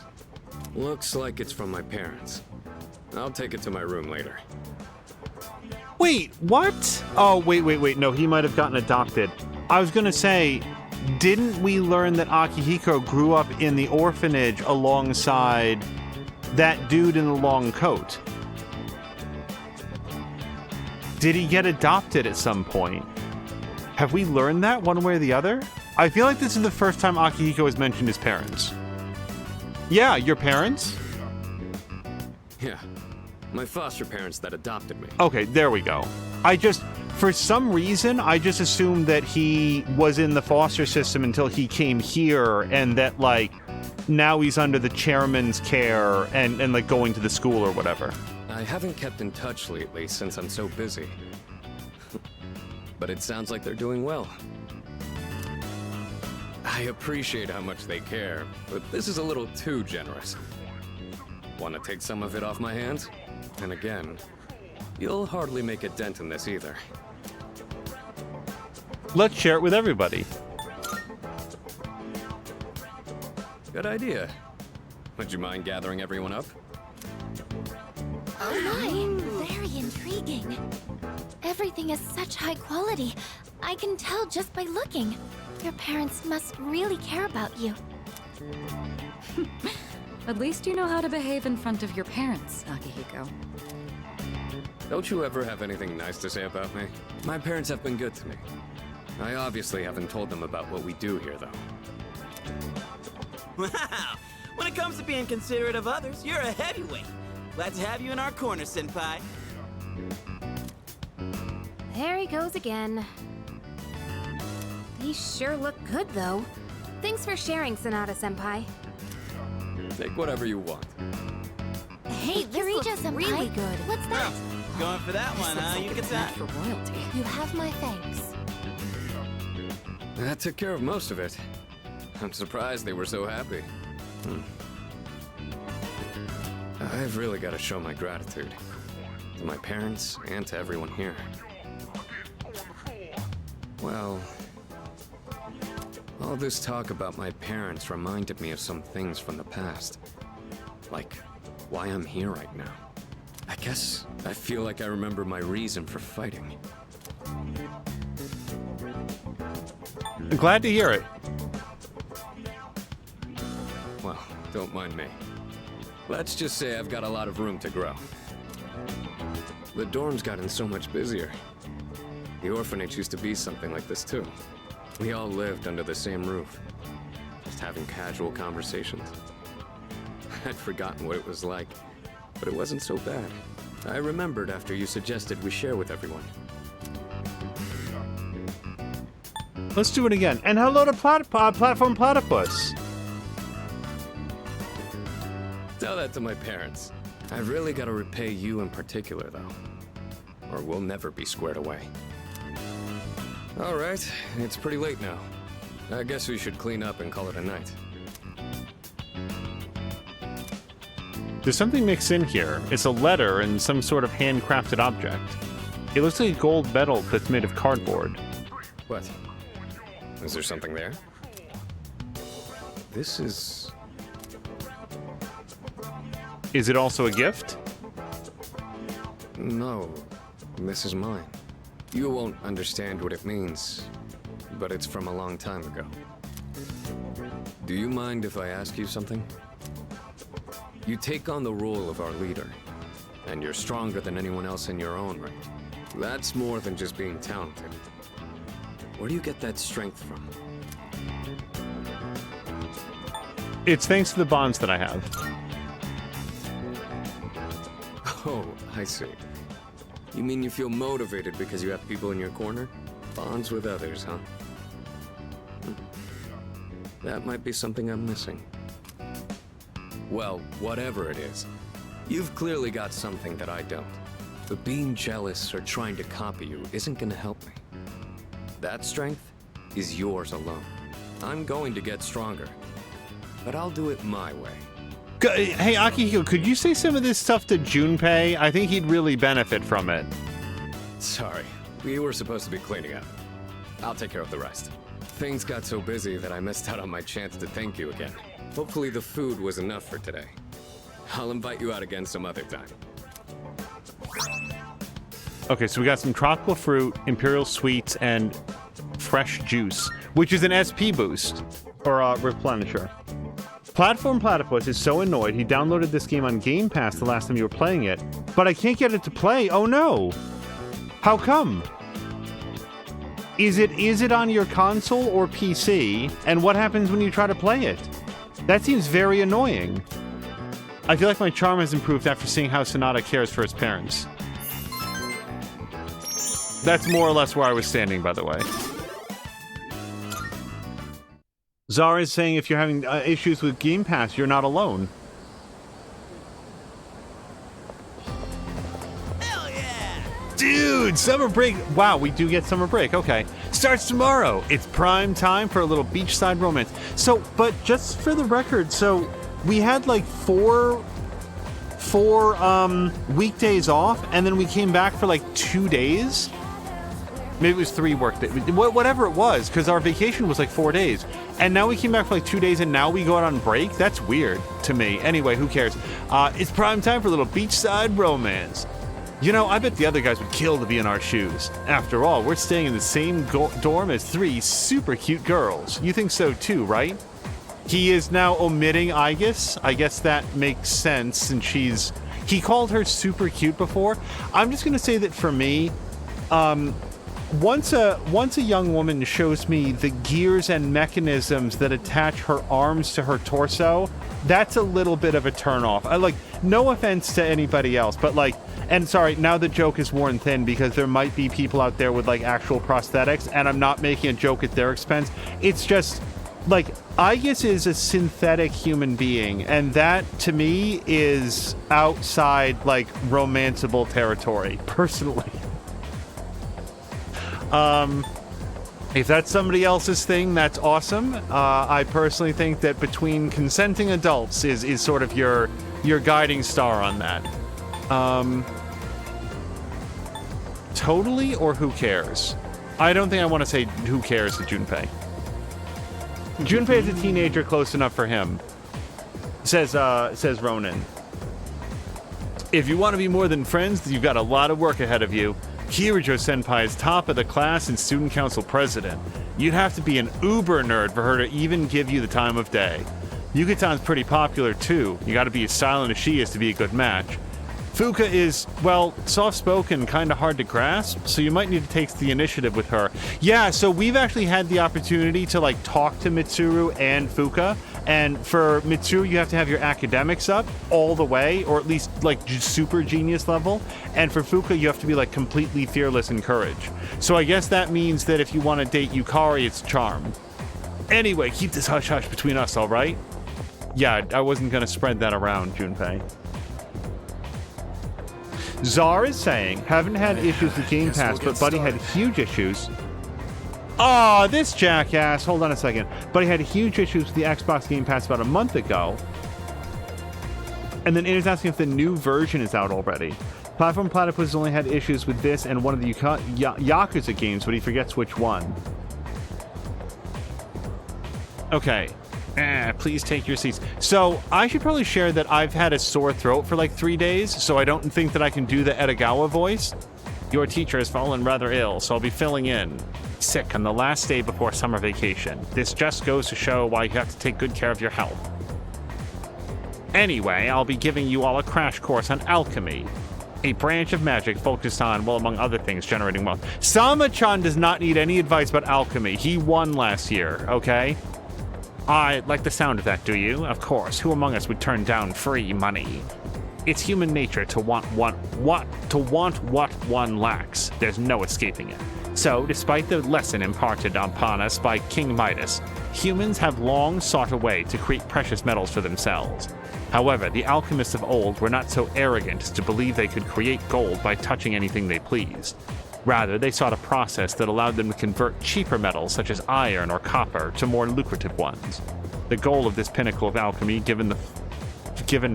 H: Looks like it's from my parents. I'll take it to my room later.
A: Wait, what? Oh, wait. No, he might have gotten adopted. I was gonna say, didn't we learn that Akihiko grew up in the orphanage alongside that dude in the long coat? Did he get adopted at some point? Have we learned that one way or the other? I feel like this is the first time Akihiko has mentioned his parents. Yeah, your parents?
H: Yeah, my foster parents that adopted me.
A: Okay, there we go. For some reason, I just assumed that he was in the foster system until he came here, and that, like, now he's under the chairman's care and like, going to the school or whatever.
H: I haven't kept in touch lately since I'm so busy. But it sounds like they're doing well. I appreciate how much they care, but this is a little too generous. Want to take some of it off my hands? And again, you'll hardly make a dent in this either.
A: Let's share it with everybody.
H: Good idea. Would you mind gathering everyone up?
F: Oh my, very intriguing. Everything is such high quality. I can tell just by looking. Your parents must really care about you.
B: At least you know how to behave in front of your parents, Akihiko.
H: Don't you ever have anything nice to say about me? My parents have been good to me. I obviously haven't told them about what we do here, though.
L: Wow! When it comes to being considerate of others, you're a heavyweight. Glad to have you in our corner, Senpai.
J: There he goes again. These sure look good, though. Thanks for sharing, Sonata-senpai.
H: Take whatever you want.
F: Hey, this looks really good. What's that?
L: Going for that one, huh? You get that
B: for royalty.
O: You have my thanks.
H: That took care of most of it. I'm surprised they were so happy. I've really got to show my gratitude. To my parents and to everyone here. Well, all this talk about my parents reminded me of some things from the past. Like, why I'm here right now. I guess I feel like I remember my reason for fighting.
A: Glad to hear it.
H: Well, don't mind me. Let's just say I've got a lot of room to grow. The dorm's gotten so much busier. The orphanage used to be something like this too. We all lived under the same roof, just having casual conversations. I'd forgotten what it was like, but it wasn't so bad. I remembered after you suggested we share with everyone.
A: Let's do it again. And hello to Platform Platypus.
H: Tell that to my parents. I've really got to repay you in particular, though. Or we'll never be squared away. All right, it's pretty late now. I guess we should clean up and call it a night.
A: There's something mixed in here. It's a letter and some sort of handcrafted object. It looks like a gold medal that's made of cardboard.
H: What? Is there something there? This is...
A: Is it also a gift?
H: No, this is mine. You won't understand what it means, but it's from a long time ago. Do you mind if I ask you something? You take on the role of our leader, and you're stronger than anyone else in your own right. That's more than just being talented. Where do you get that strength from?
A: It's thanks to the bonds that I have.
H: Oh, I see. You mean you feel motivated because you have people in your corner? Bonds with others, huh? That might be something I'm missing. Well, whatever it is, you've clearly got something that I don't. But being jealous or trying to copy you isn't gonna help me. That strength is yours alone. I'm going to get stronger, but I'll do it my way.
A: Hey, Akihiko, could you say some of this stuff to Junpei? I think he'd really benefit from it.
H: Sorry, we were supposed to be cleaning up. I'll take care of the rest. Things got so busy that I missed out on my chance to thank you again. Hopefully the food was enough for today. I'll invite you out again some other time.
A: Okay, so we got some tropical fruit, imperial sweets, and fresh juice, which is an SP boost, or a replenisher. Platform Platypus is so annoyed he downloaded this game on Game Pass the last time you were playing it, but I can't get it to play. Oh no! How come? Is it on your console or PC? And what happens when you try to play it? That seems very annoying. I feel like my charm has improved after seeing how Sonata cares for his parents. That's more or less where I was standing, by the way. Zara is saying if you're having issues with Game Pass, you're not alone.
E: Hell yeah!
A: Dude, summer break. Wow, we do get summer break. Okay. Starts tomorrow. It's prime time for a little beachside romance. So, but just for the record, so we had like four weekdays off, and then we came back for like 2 days. Maybe it was 3 work days. Whatever it was, because our vacation was like 4 days. And now we came back for like 2 days, and now we go out on break? That's weird to me. Anyway, who cares? It's prime time for a little beachside romance. You know, I bet the other guys would kill to be in our shoes. After all, we're staying in the same dorm as 3 super cute girls. You think so too, right? He is now omitting Aegis. I guess that makes sense since he called her super cute before. I'm just gonna say that for me, once a young woman shows me the gears and mechanisms that attach her arms to her torso, that's a little bit of a turnoff. No offense to anybody else, but and sorry, now the joke is worn thin because there might be people out there with actual prosthetics, and I'm not making a joke at their expense. It's just Aegis is a synthetic human being, and that to me is outside romanceable territory, personally. If that's somebody else's thing, that's awesome. I personally think that between consenting adults is sort of your guiding star on that. Totally, or who cares? I don't think I want to say who cares to Junpei. Junpei is a teenager close enough for him, says Ronan. If you want to be more than friends, you've got a lot of work ahead of you. Kirijo-senpai is top of the class and student council president. You'd have to be an uber nerd for her to even give you the time of day. Yukatan's pretty popular too. You gotta be as silent as she is to be a good match. Fuka is, well, soft-spoken, kind of hard to grasp, so you might need to take the initiative with her. Yeah, so we've actually had the opportunity to talk to Mitsuru and Fuka, and for Mitsuru you have to have your academics up all the way, or at least super genius level, and for Fuka you have to be completely fearless in courage. So I guess that means that if you want to date Yukari, it's charm. Anyway, keep this hush-hush between us, alright? Yeah, I wasn't gonna spread that around, Junpei. Czar is saying, haven't had issues with Game Pass, but Buddy had huge issues. Oh, this jackass. Hold on a second. But he had huge issues with the Xbox Game Pass about a month ago. And then Inner's asking if the new version is out already. Platform Platypus only had issues with this and one of the Yakuza games, but he forgets which one. Okay. Please take your seats. So, I should probably share that I've had a sore throat for like 3 days, so I don't think that I can do the Edogawa voice. Your teacher has fallen rather ill, so I'll be filling in. Sick on the last day before summer vacation. This just goes to show why you have to take good care of your health. Anyway, I'll be giving you all a crash course on alchemy, a branch of magic focused on, well, among other things, generating wealth. Sama-chan does not need any advice about alchemy. He won last year, okay? I like the sound of that, do you? Of course. Who among us would turn down free money? It's human nature to want what one lacks. There's no escaping it. So, despite the lesson imparted upon us by King Midas, humans have long sought a way to create precious metals for themselves. However, the alchemists of old were not so arrogant as to believe they could create gold by touching anything they pleased. Rather, they sought a process that allowed them to convert cheaper metals such as iron or copper to more lucrative ones. The goal of this pinnacle of alchemy, given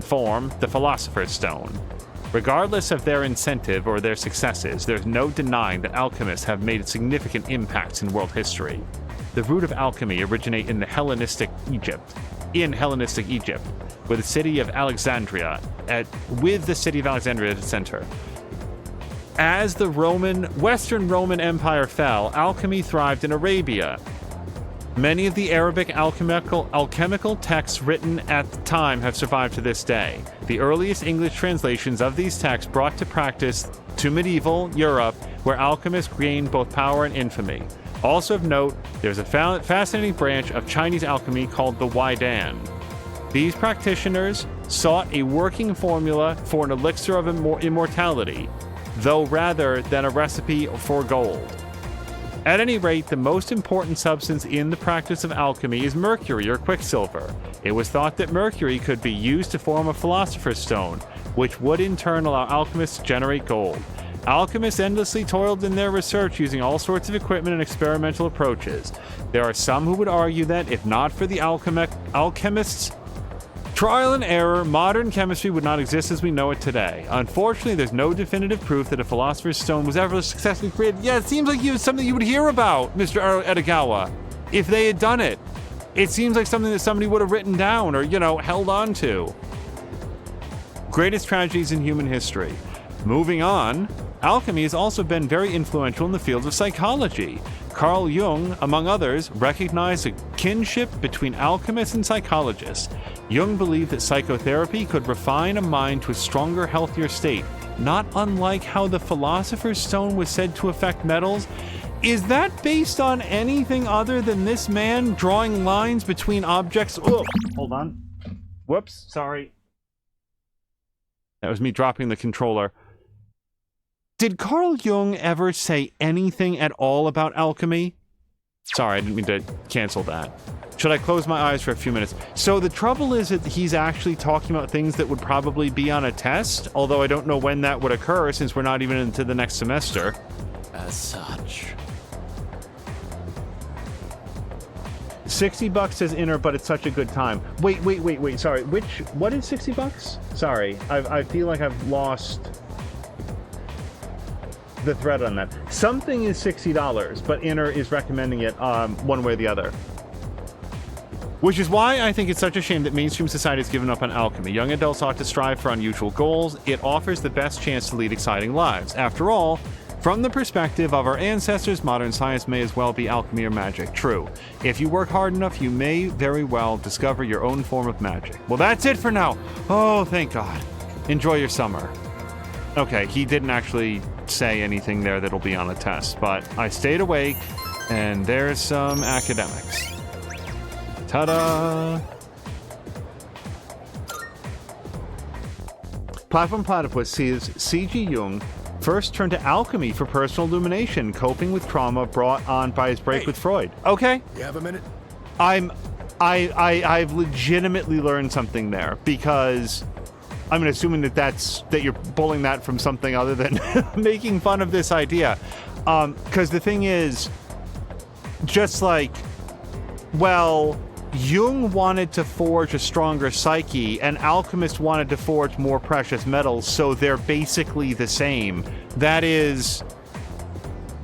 A: form, the Philosopher's Stone. Regardless of their incentive or their successes, there's no denying that alchemists have made significant impacts in world history. The root of alchemy originates in Hellenistic Egypt, with the city of Alexandria at the center. As the Western Roman Empire fell, alchemy thrived in Arabia. Many of the Arabic alchemical texts written at the time have survived to this day. The earliest English translations of these texts brought to practice to medieval Europe, where alchemists gained both power and infamy. Also of note, there's a fascinating branch of Chinese alchemy called the Waidan. These practitioners sought a working formula for an elixir of immortality, though rather than a recipe for gold. At any rate, the most important substance in the practice of alchemy is mercury or quicksilver. It was thought that mercury could be used to form a philosopher's stone, which would in turn allow alchemists to generate gold. Alchemists endlessly toiled in their research using all sorts of equipment and experimental approaches. There are some who would argue that, if not for the alchemists' trial and error, modern chemistry would not exist as we know it today. Unfortunately, there's no definitive proof that a philosopher's stone was ever successfully created. Yeah, it seems like something you would hear about, Mr. Edogawa, if they had done it. It seems like something that somebody would have written down or, held on to. Greatest tragedies in human history. Moving on, alchemy has also been very influential in the field of psychology. Carl Jung, among others, recognized a kinship between alchemists and psychologists. Jung believed that psychotherapy could refine a mind to a stronger, healthier state, not unlike how the Philosopher's Stone was said to affect metals. Is that based on anything other than this man drawing lines between objects? Oh, hold on. Whoops, sorry. That was me dropping the controller. Did Carl Jung ever say anything at all about alchemy? Sorry, I didn't mean to cancel that. Should I close my eyes for a few minutes? So the trouble is that he's actually talking about things that would probably be on a test, although I don't know when that would occur since we're not even into the next semester.
R: As such.
A: $60 says Inner, but it's such a good time. Wait, sorry. What is $60? Sorry, I feel like I've lost the thread on that. Something is $60, but Inner is recommending it one way or the other. Which is why I think it's such a shame that mainstream society has given up on alchemy. Young adults ought to strive for unusual goals. It offers the best chance to lead exciting lives. After all, from the perspective of our ancestors, modern science may as well be alchemy or magic. True. If you work hard enough, you may very well discover your own form of magic. Well, that's it for now. Oh, thank God. Enjoy your summer. Okay, he didn't actually say anything there that'll be on a test, but I stayed awake, and there's some academics. Ta-da! Platform Platypus sees C.G. Jung first turn to alchemy for personal illumination, coping with trauma brought on by his break with Freud. Okay.
S: You have a minute?
A: I've legitimately learned something there, because I'm assuming that you're pulling that from something other than making fun of this idea. Because the thing is, just like, well, Jung wanted to forge a stronger psyche, and Alchemist wanted to forge more precious metals, so they're basically the same. That is,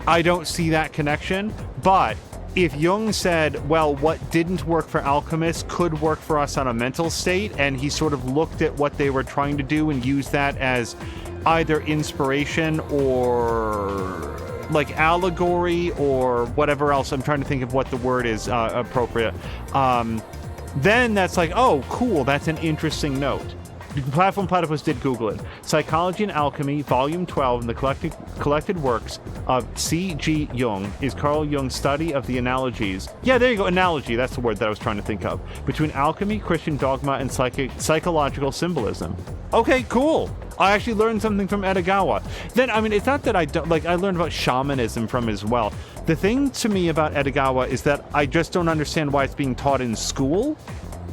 A: I don't see that connection, but if Jung said, well, what didn't work for Alchemist could work for us on a mental state, and he sort of looked at what they were trying to do and used that as either inspiration or like allegory or whatever else, I'm trying to think of what the word is appropriate, then that's like, oh, cool, that's an interesting note. Platform Platypus did Google it. Psychology and Alchemy, Volume 12, in the collected works of C.G. Jung, is Carl Jung's study of the analogies. Yeah, there you go, analogy, that's the word that I was trying to think of. Between alchemy, Christian dogma, and psychological symbolism. Okay, cool. I actually learned something from Edogawa. Then, I mean, it's not that I don't, like, I learned about shamanism from as well. The thing to me about Edogawa is that I just don't understand why it's being taught in school.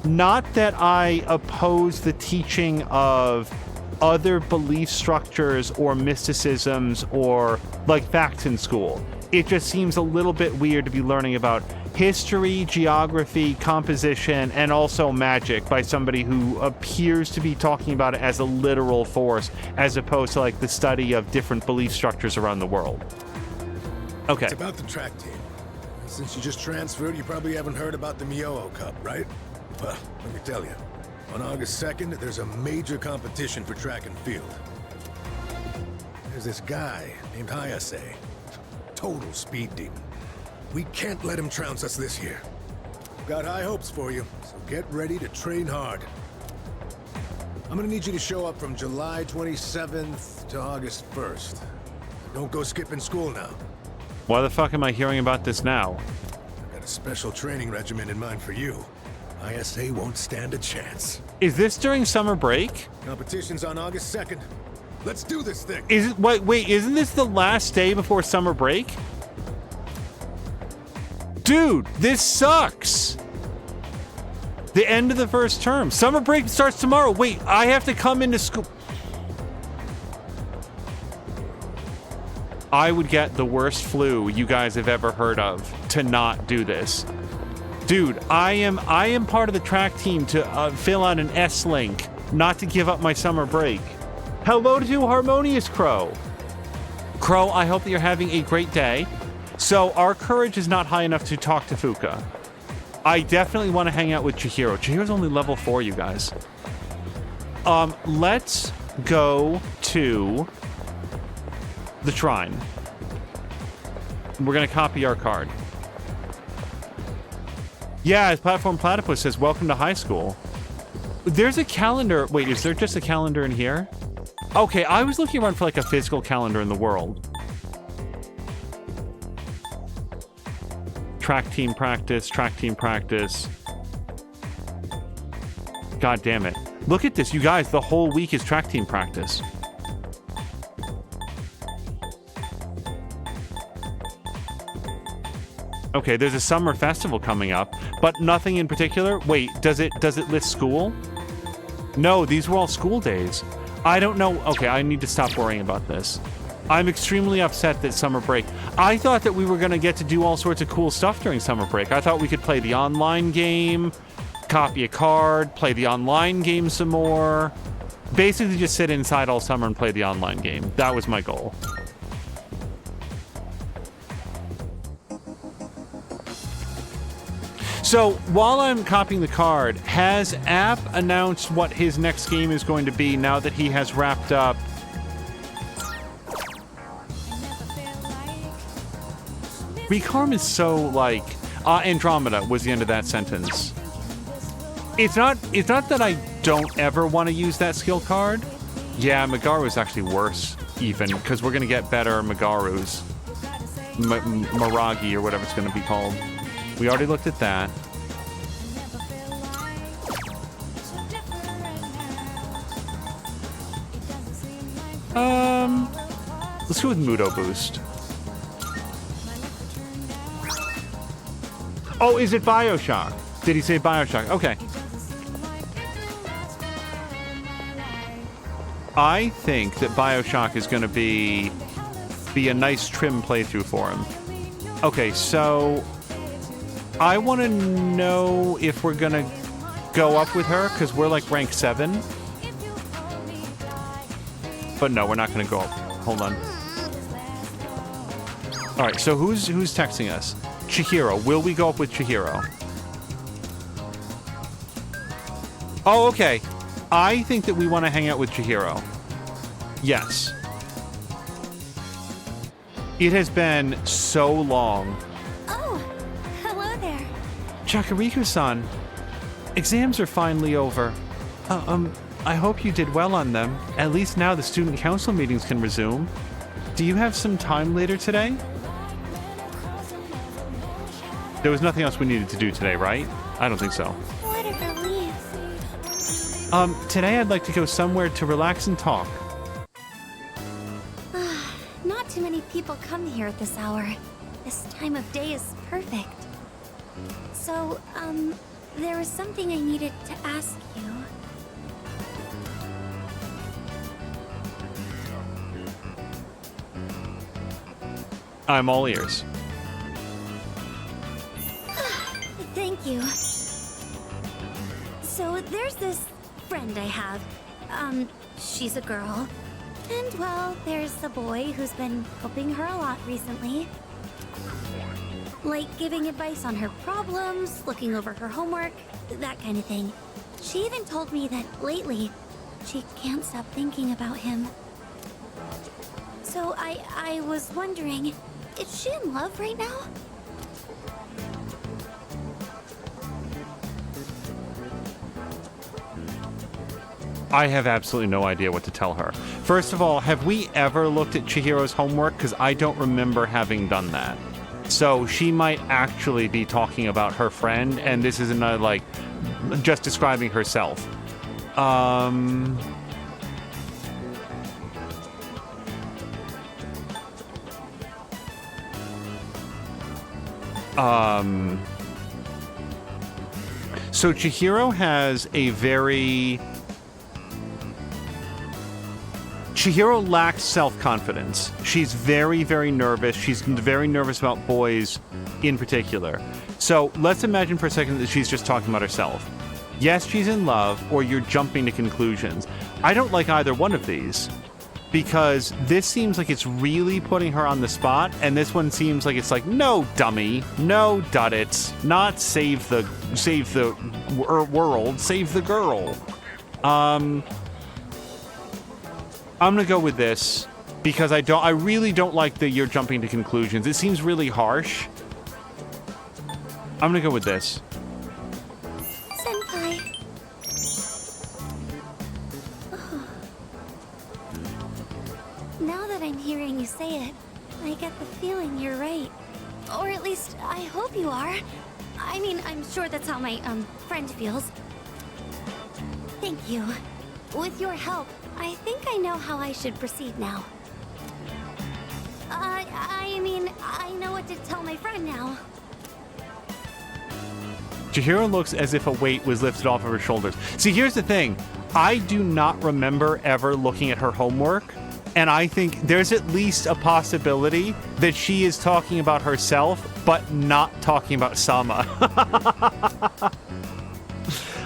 A: Not that I oppose the teaching of other belief structures or mysticisms or like facts in school. It just seems a little bit weird to be learning about history, geography, composition, and also magic by somebody who appears to be talking about it as a literal force as opposed to like the study of different belief structures around the world. Okay.
D: It's about the track team. Since you just transferred, you probably haven't heard about the Miyoo Cup, right? Well, let me tell you. On August 2nd, there's a major competition for track and field. There's this guy named Hayase. Total speed demon. We can't let him trounce us this year. Got high hopes for you, so get ready to train hard. I'm gonna need you to show up from July 27th to August 1st. Don't go skipping school now.
A: Why the fuck am I hearing about this now?
D: I've got a special training regimen in mind for you. ISA won't stand a chance.
A: Is this during summer break?
D: Competition's on August 2nd. Let's do this thing.
A: Is it, wait, isn't this the last day before summer break? Dude, this sucks. The end of the first term. Summer break starts tomorrow. Wait, I have to come into school. I would get the worst flu you guys have ever heard of to not do this. Dude, I am part of the track team to fill out an S-link, not to give up my summer break. Hello to Harmonious Crow. Crow, I hope that you're having a great day. So our courage is not high enough to talk to Fuka. I definitely want to hang out with Chihiro. Chihiro's only level 4, you guys. Let's go to the shrine. We're gonna copy our card. Yeah, as Platform Platypus says, welcome to high school. There's a calendar. Wait, is there just a calendar in here? Okay, I was looking around for like a physical calendar in the world. Track team practice, track team practice. God damn it. Look at this, you guys, the whole week is track team practice. Okay, there's a summer festival coming up, but nothing in particular. Wait, does it list school? No, these were all school days. I don't know. Okay, I need to stop worrying about this. I'm extremely upset that summer break. I thought that we were going to get to do all sorts of cool stuff during summer break. I thought we could play the online game, copy a card, play the online game some more. Basically just sit inside all summer and play the online game. That was my goal. So, while I'm copying the card, has App announced what his next game is going to be now that he has wrapped up? Recarm is so, like... Andromeda was the end of that sentence. It's not that I don't ever want to use that skill card. Yeah, Magaru is actually worse, even, because we're going to get better Magarus. Maragi, or whatever it's going to be called. We already looked at that. Let's go with Mudo Boost. Oh, is it Bioshock? Did he say Bioshock? Okay. I think that Bioshock is going to be a nice trim playthrough for him. Okay, so I want to know if we're going to go up with her, because we're like rank 7. But no, we're not going to go up. Hold on. All right, so who's texting us? Chihiro. Will we go up with Chihiro? Oh, okay. I think that we want to hang out with Chihiro. Yes. It has been so long.
F: Oh, hello there.
A: Chakariko-san, exams are finally over. I hope you did well on them. At least now the student council meetings can resume. Do you have some time later today? There was nothing else we needed to do today, right? I don't think so.
F: What a relief.
A: Today I'd like to go somewhere to relax and talk.
F: Not too many people come here at this hour. This time of day is perfect. So, there was something I needed to ask you.
A: I'm all ears.
F: Thank you. So there's this friend I have. She's a girl. And well, there's a boy who's been helping her a lot recently. Like giving advice on her problems, looking over her homework, that kind of thing. She even told me that lately, she can't stop thinking about him. So I was wondering, is she in love right now?
A: I have absolutely no idea what to tell her. First of all, have we ever looked at Chihiro's homework? Because I don't remember having done that. So she might actually be talking about her friend, and this is another, like, just describing herself. So Chihiro has a very... Chihiro lacks self-confidence. She's very, very nervous. She's very nervous about boys in particular. So let's imagine for a second that she's just talking about herself. Yes, she's in love, or you're jumping to conclusions. I don't like either one of these, because this seems like it's really putting her on the spot, and this one seems like it's like, no, dummy, no, duddits, not save the world, save the girl. I'm gonna go with this because I really don't like the you're jumping to conclusions. It seems really harsh. I'm gonna go with this.
F: Senpai. Oh. Now that I'm hearing you say it, I get the feeling you're right. Or at least, I hope you are. I mean, I'm sure that's how my, friend feels. Thank you. With your help, I think I know how I should proceed now. I mean, I know what to tell my friend now.
A: Chihiro looks as if a weight was lifted off of her shoulders. See, here's the thing. I do not remember ever looking at her homework, and I think there's at least a possibility that she is talking about herself, but not talking about Sama.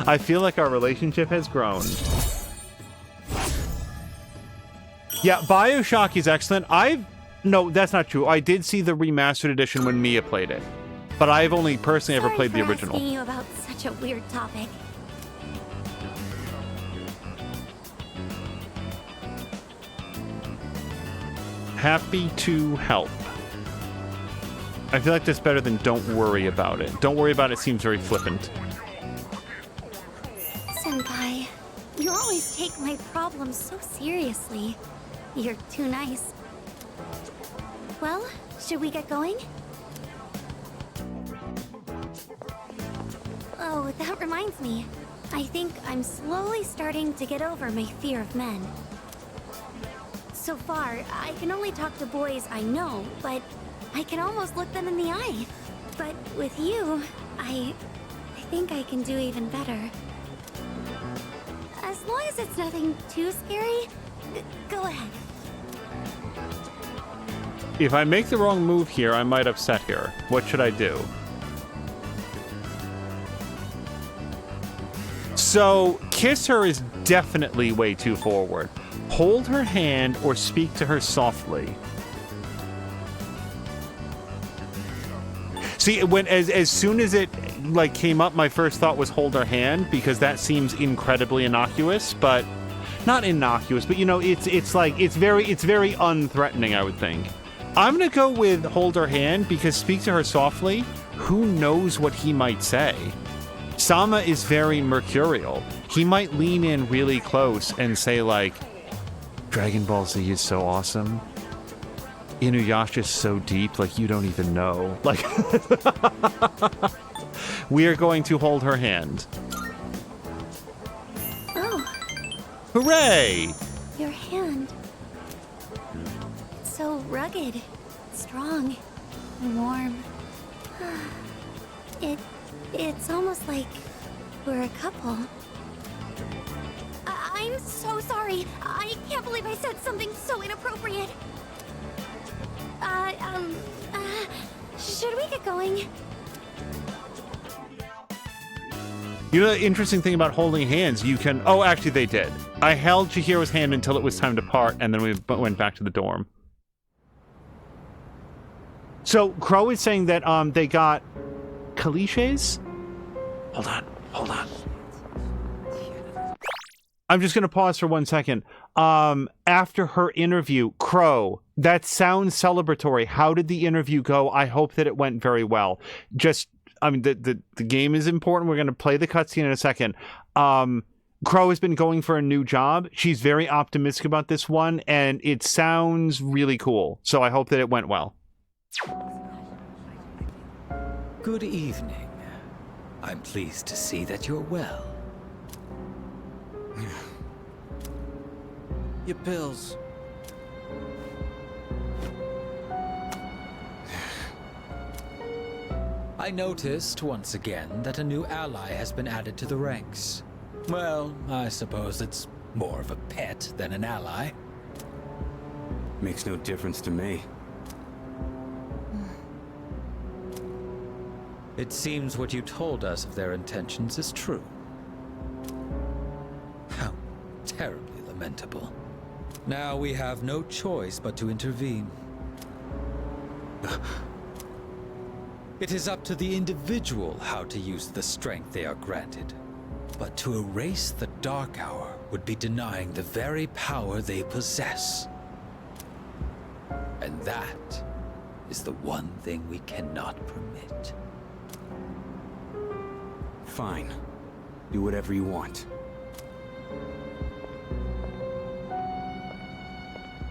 A: I feel like our relationship has grown. Yeah, BioShock is excellent. No, that's not true. I did see the remastered edition when Mia played it, but I've only personally ever played the original.
F: Sorry for asking you about such a weird topic.
A: Happy to help. I feel like that's better than don't worry about it. Don't worry about it seems very flippant.
F: Senpai, you always take my problems so seriously. You're too nice. Well, should we get going? Oh, that reminds me. I think I'm slowly starting to get over my fear of men. So far, I can only talk to boys I know, but I can almost look them in the eye. But with you, I think I can do even better. As long as it's nothing too scary, go ahead.
A: If I make the wrong move here, I might upset her. What should I do? So, kiss her is definitely way too forward. Hold her hand or speak to her softly. See, as soon as it like came up, my first thought was hold her hand, because that seems incredibly innocuous, but not innocuous, but you know, it's very unthreatening, I would think. I'm gonna go with hold her hand, because speak to her softly, who knows what he might say? Sama is very mercurial. He might lean in really close and say like, Dragon Ball Z is so awesome. Inuyasha's so deep, like you don't even know. Like, we are going to hold her hand.
F: Oh.
A: Hooray!
F: Your hand. It's so rugged, strong, and warm. It's almost like we're a couple. I'm so sorry. I can't believe I said something so inappropriate. Should we get going?
A: You know, the interesting thing about holding hands, you can... Oh, actually, they did. I held Chihiro's hand until it was time to part, and then we went back to the dorm. So, Crow is saying that they got cliches? Hold on. I'm just going to pause for 1 second. After her interview, Crow, that sounds celebratory. How did the interview go? I hope that it went very well. I mean, the game is important. We're going to play the cutscene in a second. Crow has been going for a new job. She's very optimistic about this one, and it sounds really cool. So I hope that it went well.
P: Good evening. I'm pleased to see that you're well.
G: Your pills.
P: I noticed once again that a new ally has been added to the ranks. Well, I suppose it's more of a pet than an ally.
Q: Makes no difference to me.
P: It seems what you told us of their intentions is true. How terribly lamentable. Now we have no choice but to intervene. It is up to the individual how to use the strength they are granted. But to erase the Dark Hour would be denying the very power they possess. And that is the one thing we cannot permit.
Q: Fine. Do whatever you want.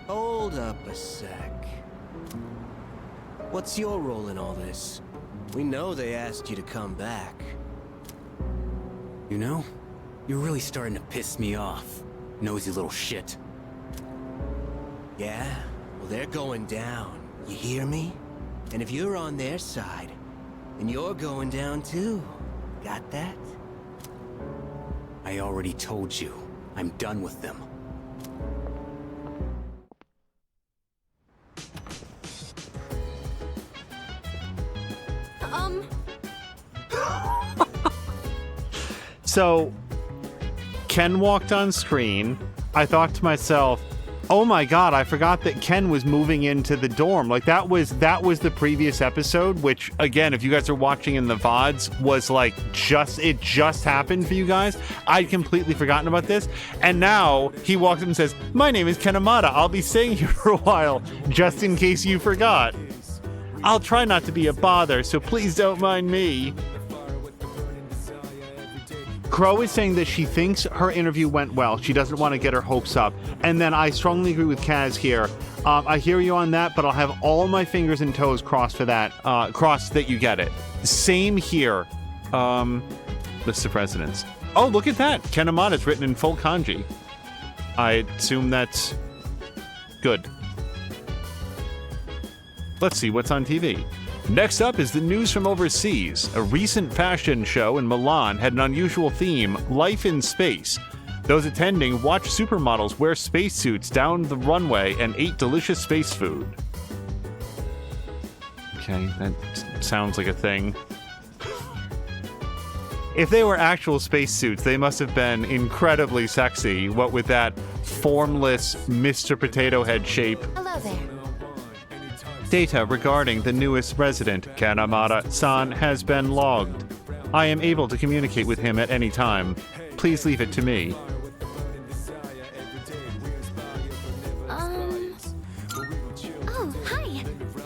G: Hold up a sec. What's your role in all this? We know they asked you to come back.
Q: You know, you're really starting to piss me off, nosy little shit.
G: Yeah? Well, they're going down. You hear me? And if you're on their side, then you're going down too. Got that?
Q: I already told you. I'm done with them.
A: So, Ken walked on screen. I thought to myself, oh my god, I forgot that Ken was moving into the dorm. Like, that was the previous episode, which, again, if you guys are watching in the VODs, was like, it just happened for you guys. I'd completely forgotten about this. And now, he walks up and says, my name is Ken Amada. I'll be staying here for a while, just in case you forgot. I'll try not to be a bother, so please don't mind me. Crow is saying that she thinks her interview went well. She doesn't want to get her hopes up. And then I strongly agree with Kaz here. I hear you on that, but I'll have all my fingers and toes crossed for that. Crossed that you get it. Same here. List of presidents. Oh, look at that. Ken Amada's written in full kanji. I assume that's good. Let's see what's on TV. Next up is the news from overseas. A recent fashion show in Milan had an unusual theme, life in space. Those attending watched supermodels wear spacesuits down the runway and ate delicious space food. Okay, that sounds like a thing. If they were actual spacesuits, they must have been incredibly sexy, what with that formless Mr. Potato Head shape.
O: Hello there.
A: Data regarding the newest resident, Kanamata-san, has been logged. I am able to communicate with him at any time. Please leave it to me.
F: Oh, hi.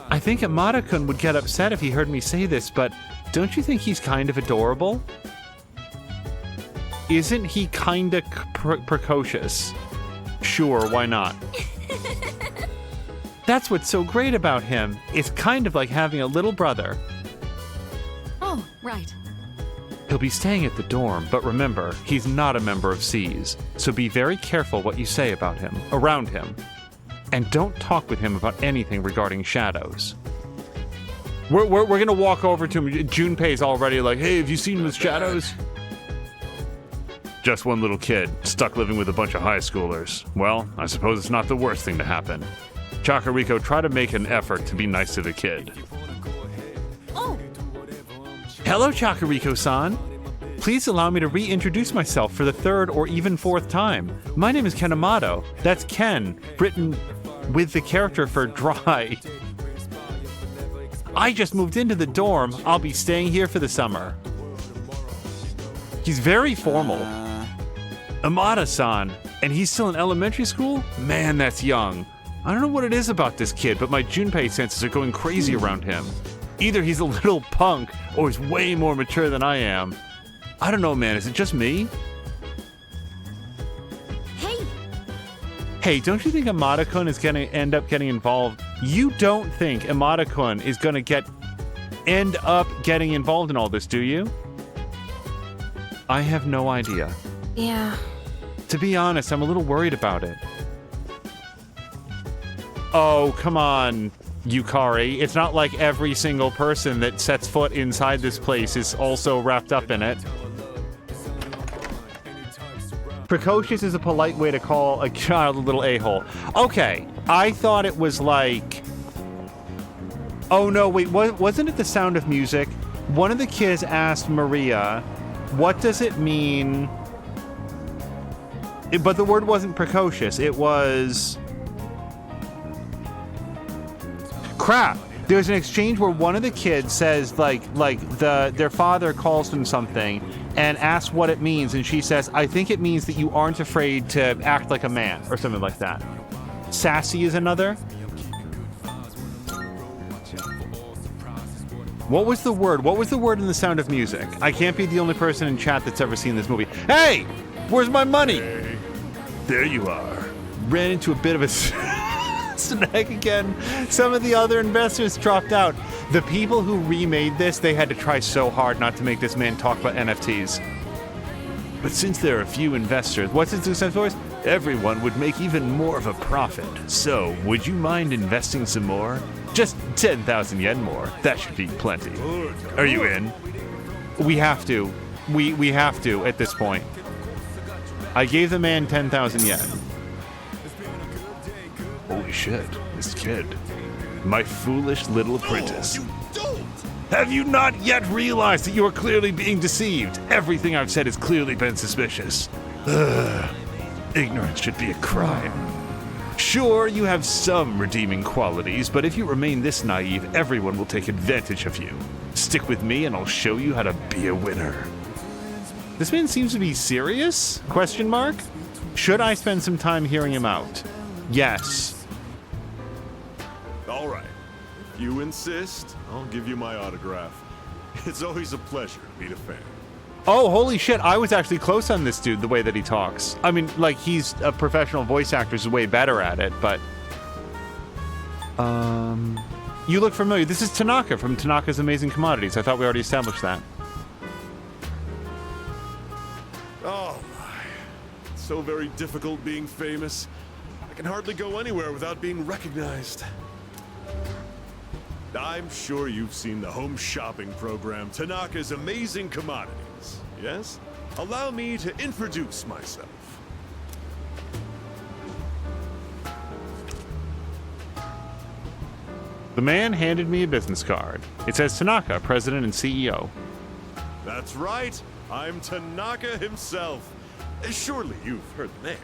A: I think Amada-kun would get upset if he heard me say this, but don't you think he's kind of adorable? Isn't he kinda precocious? Sure, why not? That's what's so great about him. It's kind of like having a little brother.
B: Oh, right.
A: He'll be staying at the dorm, but remember, he's not a member of C's, so be very careful what you say about him, around him. And don't talk with him about anything regarding shadows. We're gonna walk over to him. Junpei's already like, hey, have you seen his shadows? Just one little kid, stuck living with a bunch of high schoolers. Well, I suppose it's not the worst thing to happen. Chakariko, try to make an effort to be nice to the kid.
B: Oh!
A: Hello, Chakariko-san. Please allow me to reintroduce myself for the third or even fourth time. My name is Kanamato. That's Ken, written with the character for dry. I just moved into the dorm. I'll be staying here for the summer. He's very formal. Amada-san, and he's still in elementary school? Man, that's young. I don't know what it is about this kid, but my Junpei senses are going crazy around him. Either he's a little punk, or he's way more mature than I am. I don't know, man. Is it just me? Hey, don't you think Amada-kun is going to end up getting involved? You don't think Amada-kun is going to end up getting involved in all this, do you? I have no idea.
J: Yeah.
A: To be honest, I'm a little worried about it. Oh, come on, Yukari. It's not like every single person that sets foot inside this place is also wrapped up in it. Precocious is a polite way to call a child a little a-hole. Okay, I thought it was like... Oh no, wait, wasn't it The Sound of Music? One of the kids asked Maria, what does it mean... But the word wasn't precocious, it was... Crap! There's an exchange where one of the kids says, their father calls them something and asks what it means, and she says, I think it means that you aren't afraid to act like a man, or something like that. Sassy is another. What was the word? What was the word in The Sound of Music? I can't be the only person in chat that's ever seen this movie. Hey! Where's my money? Hey, there you are. Ran into a bit of a... snag again. Some of the other investors dropped out. The people who remade this, they had to try so hard not to make this man talk about NFTs. But since there are a few investors, what's his success voice? Everyone would make even more of a profit. So, would you mind investing some more? Just 10,000 yen more. That should be plenty. Are you in? We have to. We have to at this point. I gave the man 10,000 yen. Holy shit, this kid. My foolish little apprentice. Have you not yet realized that you are clearly being deceived? Everything I've said has clearly been suspicious. Ignorance should be a crime. Sure, you have some redeeming qualities, but if you remain this naive, everyone will take advantage of you. Stick with me and I'll show you how to be a winner. This man seems to be serious? Question mark? Should I spend some time hearing him out? Yes.
S: All right. If you insist, I'll give you my autograph. It's always a pleasure to meet a fan.
A: Oh, holy shit. I was actually close on this dude, the way that he talks. I mean, like, he's a professional voice actor who's way better at it, but... You look familiar. This is Tanaka from Tanaka's Amazing Commodities. I thought we already established that.
S: Oh, my. It's so very difficult being famous. I can hardly go anywhere without being recognized. I'm sure you've seen the home shopping program, Tanaka's Amazing Commodities, yes? Allow me to introduce myself.
A: The man handed me a business card. It says Tanaka, President and CEO.
S: That's right. I'm Tanaka himself. Surely you've heard the name.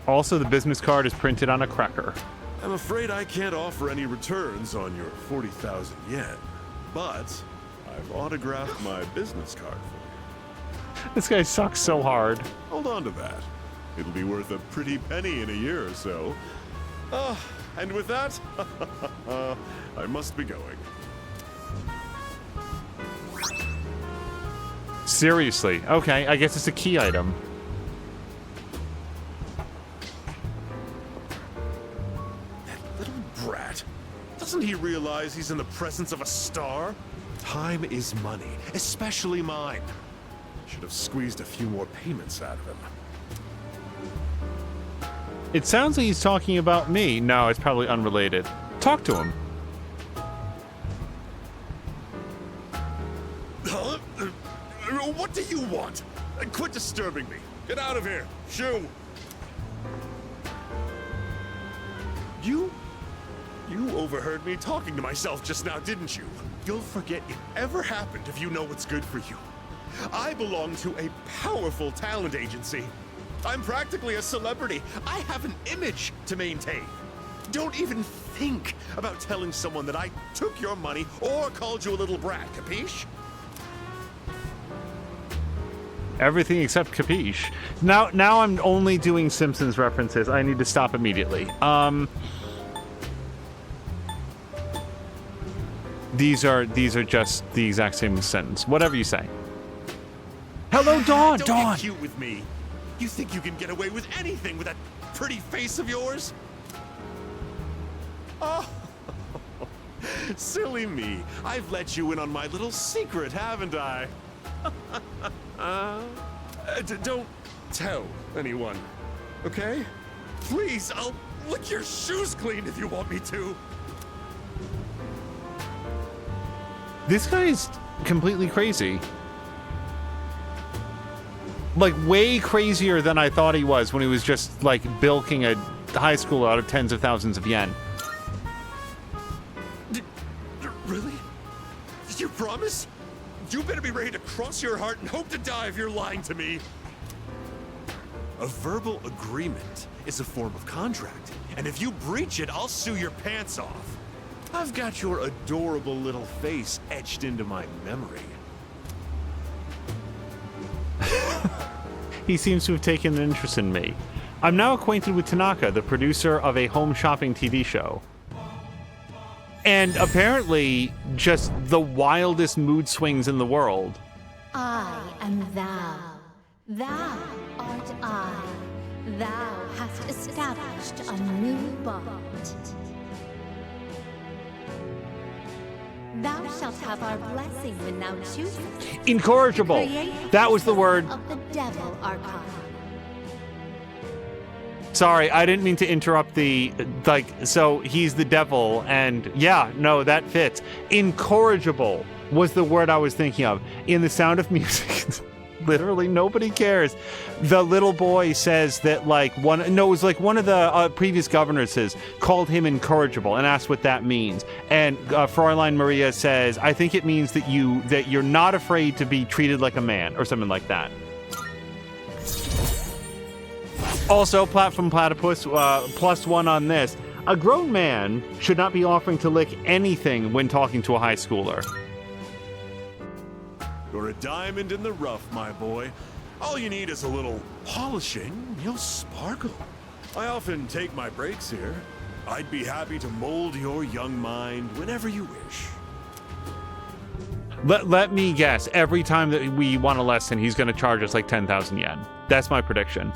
A: Also, the business card is printed on a cracker.
S: I'm afraid I can't offer any returns on your 40,000 yen, but I've autographed my business card for you.
A: This guy sucks so hard.
S: Hold on to that. It'll be worth a pretty penny in a year or so. And with that, I must be going.
A: Seriously. Okay, I guess it's a key item.
S: Little brat. Doesn't he realize he's in the presence of a star? Time is money, especially mine. Should have squeezed a few more payments out of him.
A: It sounds like he's talking about me. No, it's probably unrelated. Talk to him.
S: Huh? What do you want? Quit disturbing me. Get out of here. Shoo. You overheard me talking to myself just now, didn't you? You'll forget it ever happened if you know what's good for you. I belong to a powerful talent agency. I'm practically a celebrity. I have an image to maintain. Don't even think about telling someone that I took your money or called you a little brat, capiche?
A: Everything except capiche. Now I'm only doing Simpsons references. I need to stop immediately. These are just the exact same sentence. Whatever you say. Hello, Dawn.
S: Don't
A: Dawn.
S: get cute with me. You think you can get away with anything with that pretty face of yours? Oh, silly me. I've let you in on my little secret, haven't I? Don't tell anyone, okay? Please, I'll lick your shoes clean if you want me to.
A: This guy's completely crazy. Like, way crazier than I thought he was when he was just, like, bilking a high school out of tens of thousands of yen.
S: Really? You promise? You better be ready to cross your heart and hope to die if you're lying to me. A verbal agreement is a form of contract, and if you breach it, I'll sue your pants off. I've got your adorable little face etched into my memory.
A: He seems to have taken an interest in me. I'm now acquainted with Tanaka, the producer of a home shopping TV show. And apparently, just the wildest mood swings in the world.
O: I am thou. Thou art I. Thou hast established a new bond. Thou shalt have our blessing when thou choosest.
A: Incorrigible. That was the word.
O: Of the devil archive.
A: Sorry, I didn't mean to interrupt the, so he's the devil, and yeah, no, that fits. Incorrigible was the word I was thinking of. In The Sound of Music, literally nobody cares. The little boy says that, it was like one of the previous governesses called him incorrigible and asked what that means. And Fräulein Maria says, I think it means that you're not afraid to be treated like a man, or something like that. Also, Platform Platypus, +1 on this. A grown man should not be offering to lick anything when talking to a high schooler.
S: You're a diamond in the rough, my boy. All you need is a little polishing, you'll sparkle. I often take my breaks here. I'd be happy to mold your young mind whenever you wish.
A: Let me guess, every time that we want a lesson, he's going to charge us like 10,000 yen. That's my prediction.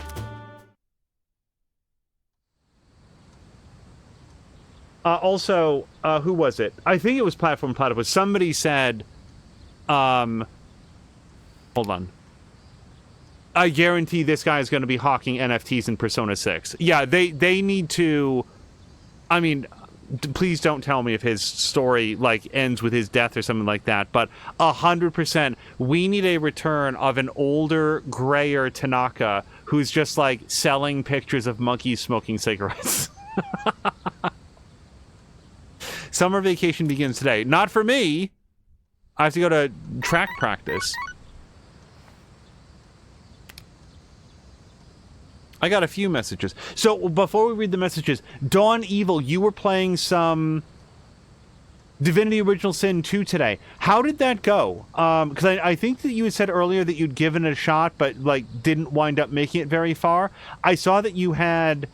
A: Also, who was it? I think it was Platform Platypus. Somebody said, hold on. I guarantee this guy is going to be hawking NFTs in Persona 6. Yeah, they need to... I mean, please don't tell me if his story, ends with his death or something like that, but 100%, we need a return of an older, grayer Tanaka who's just, selling pictures of monkeys smoking cigarettes. Summer vacation begins today. Not for me. I have to go to track practice. I got a few messages. So before we read the messages, Dawn Evil, you were playing some Divinity Original Sin 2 today. How did that go? Because I think that you had said earlier that you'd given it a shot, but like didn't wind up making it very far. I saw that you had...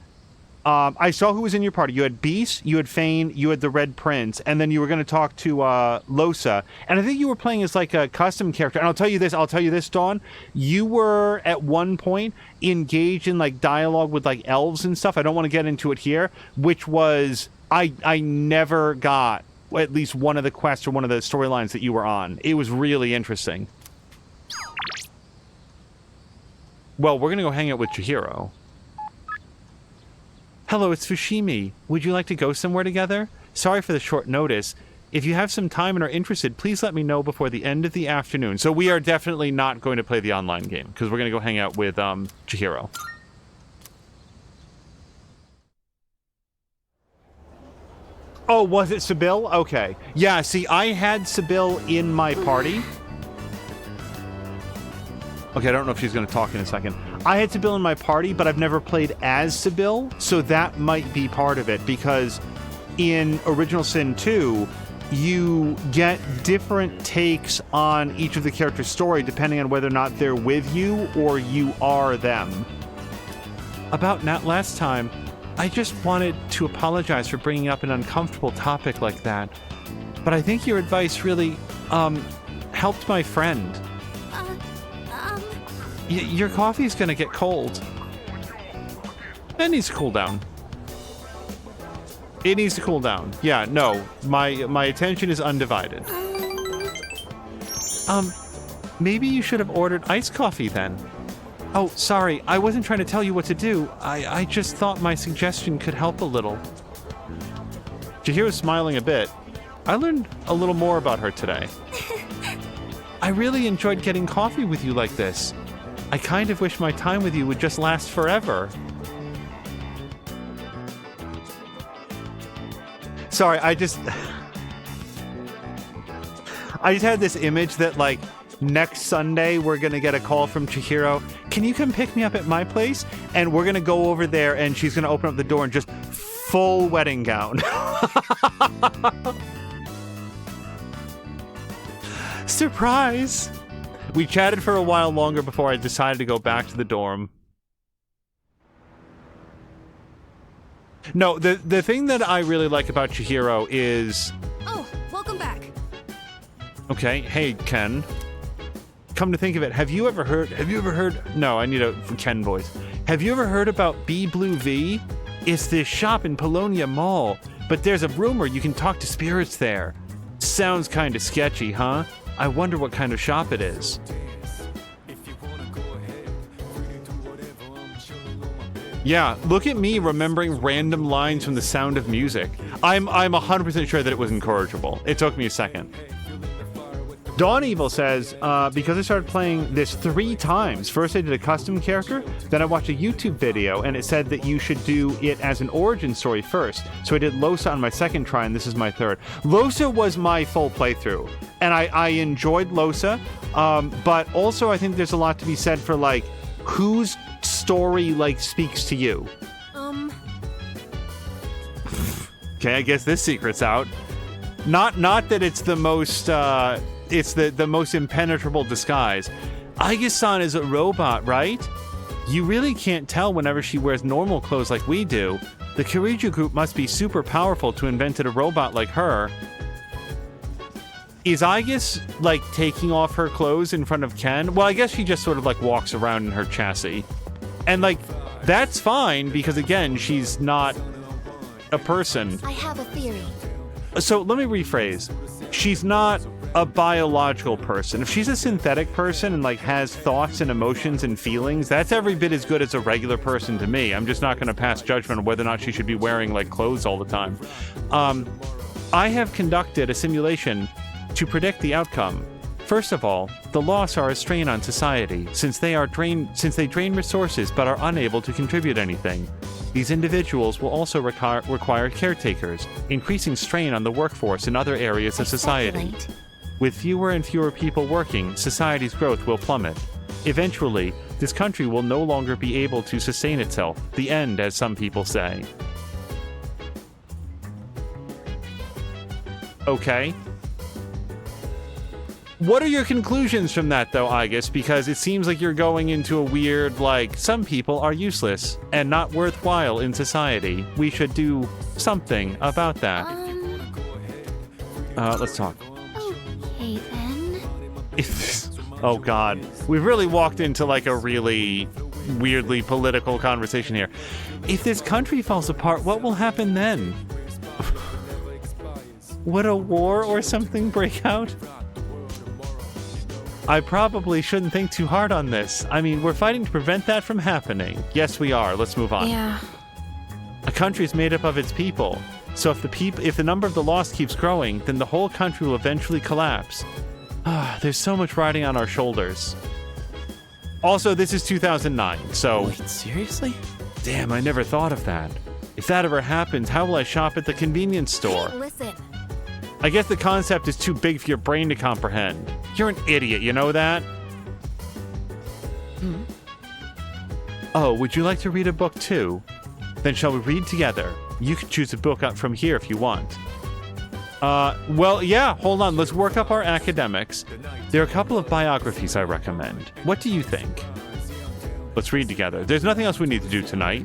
A: I saw who was in your party. You had Beast, you had Fane, you had the Red Prince, and then you were going to talk to Losa. And I think you were playing as like a custom character. And I'll tell you this, Dawn. You were at one point engaged in like dialogue with like elves and stuff. I don't want to get into it here, which was I never got at least one of the quests or one of the storylines that you were on. It was really interesting. Well, we're going to go hang out with Chihiro. Hello, it's Fushimi. Would you like to go somewhere together? Sorry for the short notice. If you have some time and are interested, please let me know before the end of the afternoon. So we are definitely not going to play the online game, because we're going to go hang out with Chihiro. Oh, was it Sybil? Okay. Yeah, see, I had Sybil in my party. Okay, I don't know if she's going to talk in a second. I had Sybil in my party, but I've never played as Sybil, so that might be part of it, because in Original Sin 2, you get different takes on each of the character's story depending on whether or not they're with you or you are them. About not last time, I just wanted to apologize for bringing up an uncomfortable topic like that, but I think your advice really, helped my friend. Your coffee's gonna get cold. It needs to cool down. It needs to cool down. Yeah, no, my attention is undivided. Maybe you should have ordered iced coffee then. Oh, sorry, I wasn't trying to tell you what to do. I just thought my suggestion could help a little. Chihiro's smiling a bit. I learned a little more about her today. I really enjoyed getting coffee with you like this. I kind of wish my time with you would just last forever. Sorry, I just had this image that, like, next Sunday we're going to get a call from Chihiro. Can you come pick me up at my place? And we're going to go over there and she's going to open up the door and just full wedding gown. Surprise! We chatted for a while longer before I decided to go back to the dorm. No, the thing that I really like about Chihiro is...
B: Oh, welcome back.
A: Okay, hey, Ken. Come to think of it, have you ever heard... No, I need a Ken voice. Have you ever heard about B Blue V? It's this shop in Polonia Mall, but there's a rumor you can talk to spirits there. Sounds kind of sketchy, huh? I wonder what kind of shop it is. Yeah, look at me remembering random lines from The Sound of Music. I'm 100% sure that it was incorrigible. It took me a second. Dawn Evil says, because I started playing this 3 times. First I did a custom character, then I watched a YouTube video, and it said that you should do it as an origin story first. So I did Losa on my second try, and this is my third. Losa was my full playthrough, and I enjoyed Losa, but also I think there's a lot to be said for, like, whose story, like, speaks to you. Okay, I guess this secret's out. Not that it's the most, it's the most impenetrable disguise. Aige-san is a robot, right? You really can't tell whenever she wears normal clothes like we do. The Kiriju group must be super powerful to invented a robot like her. Is Aigis, like, taking off her clothes in front of Ken? Well, I guess she just sort of, like, walks around in her chassis. And, like, that's fine, because, again, she's not a person.
O: I have a theory.
A: So, let me rephrase. She's not a biological person. If she's a synthetic person and, like, has thoughts and emotions and feelings, that's every bit as good as a regular person to me. I'm just not going to pass judgment on whether or not she should be wearing, like, clothes all the time. I have conducted a simulation to predict the outcome. First of all, the loss are a strain on society, since they drain resources but are unable to contribute anything. These individuals will also require caretakers, increasing strain on the workforce in other areas of society. With fewer and fewer people working, society's growth will plummet. Eventually, this country will no longer be able to sustain itself. The end, as some people say. Okay. What are your conclusions from that, though, Aigis? Because it seems like you're going into a weird, like, some people are useless and not worthwhile in society. We should do something about that. Let's talk.
F: Okay, then.
A: Oh, God. We've really walked into, like, a really weirdly political conversation here. If this country falls apart, what will happen then? Would a war or something break out? I probably shouldn't think too hard on this. I mean, we're fighting to prevent that from happening. Yes, we are. Let's move on.
J: Yeah.
A: A country is made up of its people. So if the number of the lost keeps growing, then the whole country will eventually collapse. There's so much riding on our shoulders. Also, this is 2009, so...
L: Wait, seriously?
A: Damn, I never thought of that. If that ever happens, how will I shop at the convenience store?
F: Hey, listen.
A: I guess the concept is too big for your brain to comprehend. You're an idiot, you know that? Oh, would you like to read a book too? Then shall we read together? You can choose a book up from here if you want. Well, yeah, hold on. Let's work up our academics. There are a couple of biographies I recommend. What do you think? Let's read together. There's nothing else we need to do tonight.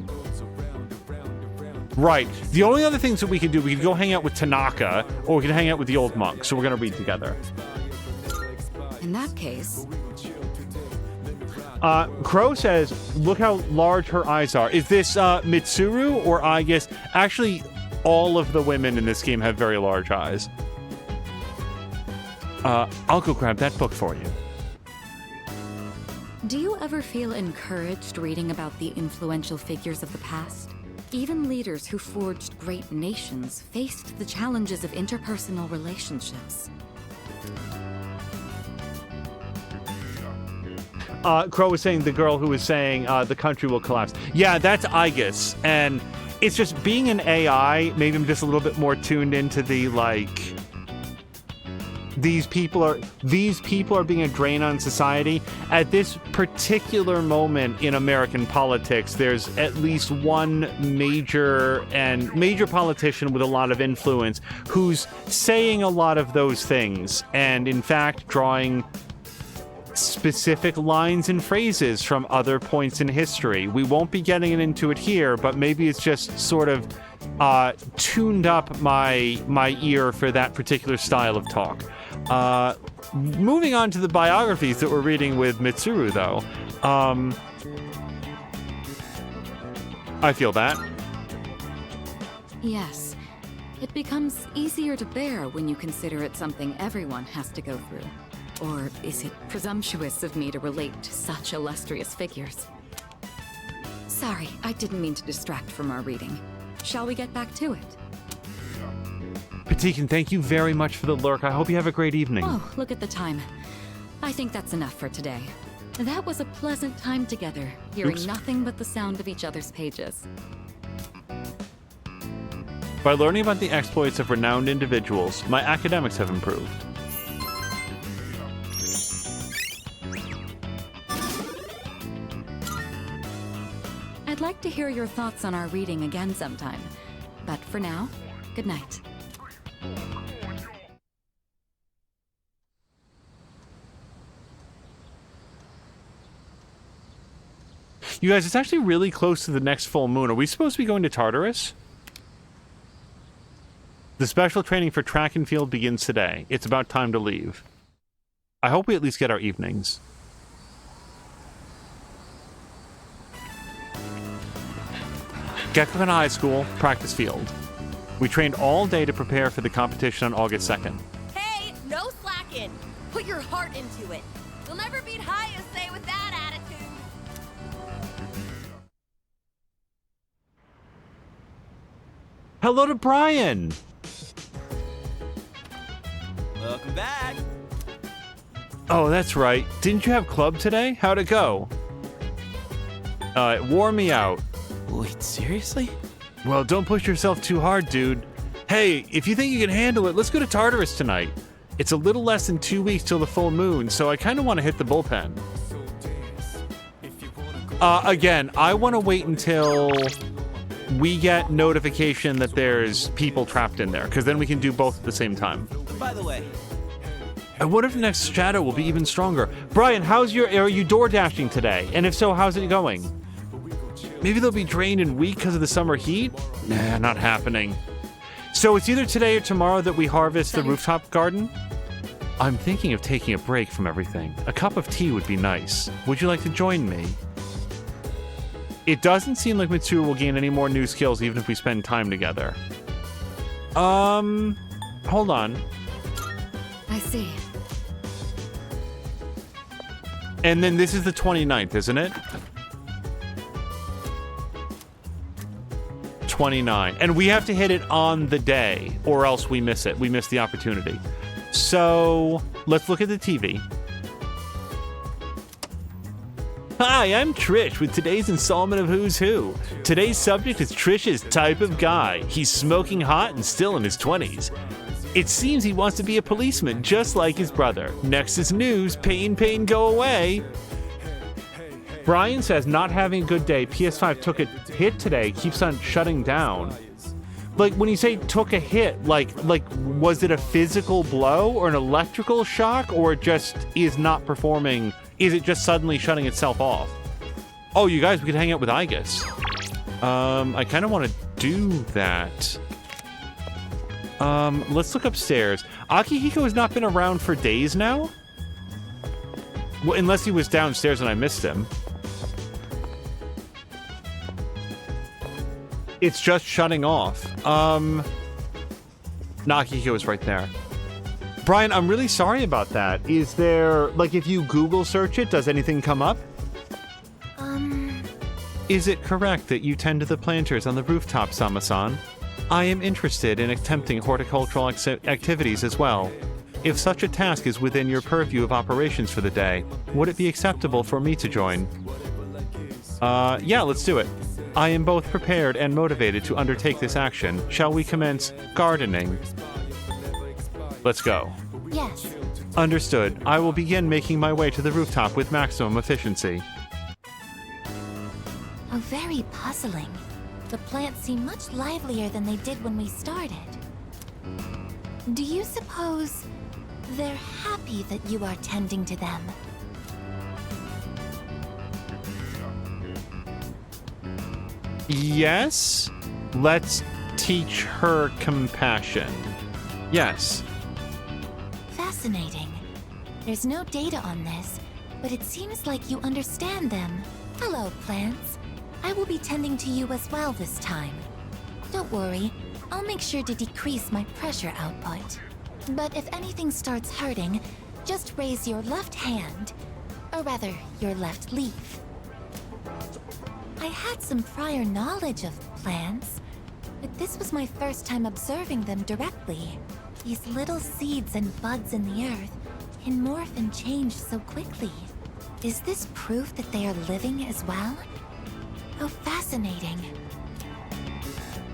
A: Right. The only other things that we can do, we can go hang out with Tanaka, or we can hang out with the old monk. So we're going to read together.
B: In that case...
A: Crow says, look how large her eyes are. Is this Mitsuru or Aigis? Actually, all of the women in this game have very large eyes. I'll go grab that book for you.
B: Do you ever feel encouraged reading about the influential figures of the past? Even leaders who forged great nations faced the challenges of interpersonal relationships.
A: Crow was saying the girl who was saying the country will collapse. Yeah, that's Aigis. And it's just being an AI, maybe I'm just a little bit more tuned into the, like... These people are being a drain on society. At this particular moment in American politics, there's at least one major politician with a lot of influence who's saying a lot of those things, and in fact drawing specific lines and phrases from other points in history. We won't be getting into it here, but maybe it's just sort of tuned up my ear for that particular style of talk. Moving on to the biographies that we're reading with Mitsuru, though. I feel that.
B: Yes. It becomes easier to bear when you consider it something everyone has to go through. Or is it presumptuous of me to relate to such illustrious figures? Sorry, I didn't mean to distract from our reading. Shall we get back to it?
A: Patikin, thank you very much for the lurk. I hope you have a great evening.
B: Oh, look at the time. I think that's enough for today. That was a pleasant time together, hearing nothing but the sound of each other's pages.
A: By learning about the exploits of renowned individuals, my academics have improved.
B: I'd like to hear your thoughts on our reading again sometime. But for now, good night.
A: You guys, it's actually really close to the next full moon. Are we supposed to be going to Tartarus? The special training for track and field begins today. It's about time to leave. I hope we at least get our evenings. Gekko High School, practice field. We trained all day to prepare for the competition on August 2nd.
I: Hey, no slacking. Put your heart into it. You'll never beat Hayase with that attitude.
A: Hello to Brian!
L: Welcome back.
A: Oh, that's right. Didn't you have club today? How'd it go? It wore me out.
L: Wait, seriously?
A: Well, don't push yourself too hard, dude. Hey, if you think you can handle it, let's go to Tartarus tonight. It's a little less than 2 weeks till the full moon, so I kind of want to hit the bullpen. Again, I want to wait until we get notification that there's people trapped in there, because then we can do both at the same time.
L: By the way,
A: And what if the next shadow will be even stronger? Brian, are you door dashing today? And if so, how's it going? Maybe they'll be drained and weak because of the summer heat? Nah, not happening. So it's either today or tomorrow that we harvest the rooftop garden? I'm thinking of taking a break from everything. A cup of tea would be nice. Would you like to join me? It doesn't seem like Mitsuru will gain any more new skills even if we spend time together. Hold on.
B: I see.
A: And then this is the 29th, isn't it? 29. And we have to hit it on the day, or else we miss it. We miss the opportunity. So, let's look at the TV. Hi, I'm Trish with today's installment of Who's Who. Today's subject is Trish's type of guy. He's smoking hot and still in his 20s. It seems he wants to be a policeman, just like his brother. Next is news. Pain, pain, go away. Brian says, not having a good day. PS5 took a hit today. Keeps on shutting down. Like, when you say took a hit, like, was it a physical blow or an electrical shock, or it just is not performing? Is it just suddenly shutting itself off? Oh, you guys, we could hang out with Igus. I kind of want to do that. Let's look upstairs. Akihiko has not been around for days now? Well, unless he was downstairs and I missed him. It's just shutting off. Akihiko is right there. Brian, I'm really sorry about that. Is there, like, if you Google search it, does anything come up? Is it correct that you tend to the planters on the rooftop, Sama-san? I am interested in attempting horticultural activities as well. If such a task is within your purview of operations for the day, would it be acceptable for me to join? Yeah, let's do it. I am both prepared and motivated to undertake this action. Shall we commence gardening? Let's go.
O: Yes.
A: Understood. I will begin making my way to the rooftop with maximum efficiency.
O: Oh, very puzzling. The plants seem much livelier than they did when we started. Do you suppose they're happy that you are tending to them?
A: Yes. Let's teach her compassion. Yes.
O: Fascinating. There's no data on this, but it seems like you understand them. Hello, plants. I will be tending to you as well this time. Don't worry, I'll make sure to decrease my pressure output. But if anything starts hurting, just raise your left hand, or rather, your left leaf. I had some prior knowledge of plants, but this was my first time observing them directly. These little seeds and buds in the earth can morph and change so quickly. Is this proof that they are living as well? How fascinating.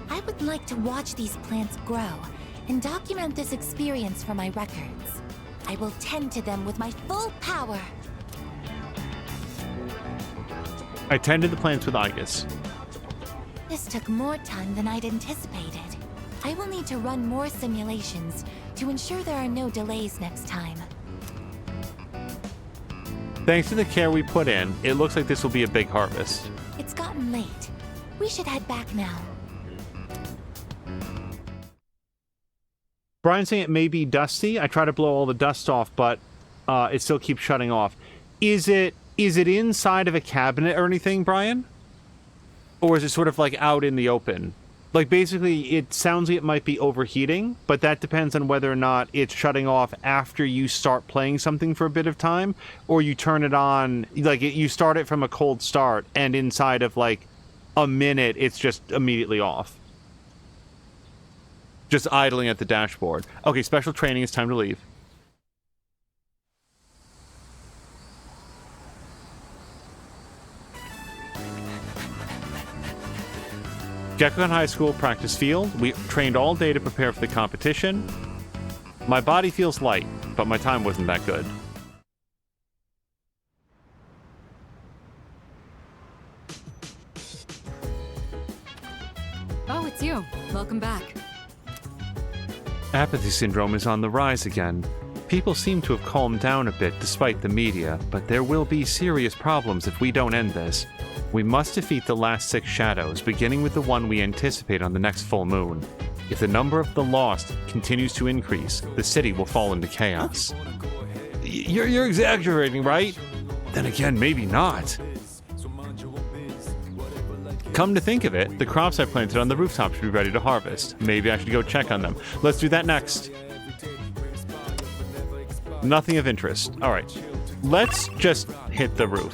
O: I would like to watch these plants grow and document this experience for my records. I will tend to them with my full power.
A: I tended the plants with Igus.
O: This took more time than I'd anticipated. I will need to run more simulations to ensure there are no delays next time.
A: Thanks to the care we put in, it looks like this will be a big harvest.
O: It's gotten late. We should head back now.
A: Brian's saying it may be dusty. I try to blow all the dust off, but it still keeps shutting off. Is it inside of a cabinet or anything, Brian? Or is it sort of like out in the open? Like, basically, it sounds like it might be overheating, but that depends on whether or not it's shutting off after you start playing something for a bit of time, or you turn it on, like, you start it from a cold start, and inside of, like, a minute, it's just immediately off. Just idling at the dashboard. Okay, special training, it's time to leave. Gekkoukan High School practice field. We trained all day to prepare for the competition. My body feels light, but my time wasn't that good.
B: it's you. Welcome back.
A: Apathy syndrome is on the rise again. People seem to have calmed down a bit despite the media, but there will be serious problems if we don't end this. We must defeat the last 6 shadows, beginning with the one we anticipate on the next full moon. If the number of the lost continues to increase, the city will fall into chaos. You're exaggerating, right? Then again, maybe not. Come to think of it, the crops I planted on the rooftop should be ready to harvest. Maybe I should go check on them. Let's do that next. Nothing of interest. All right. Let's just hit the roof.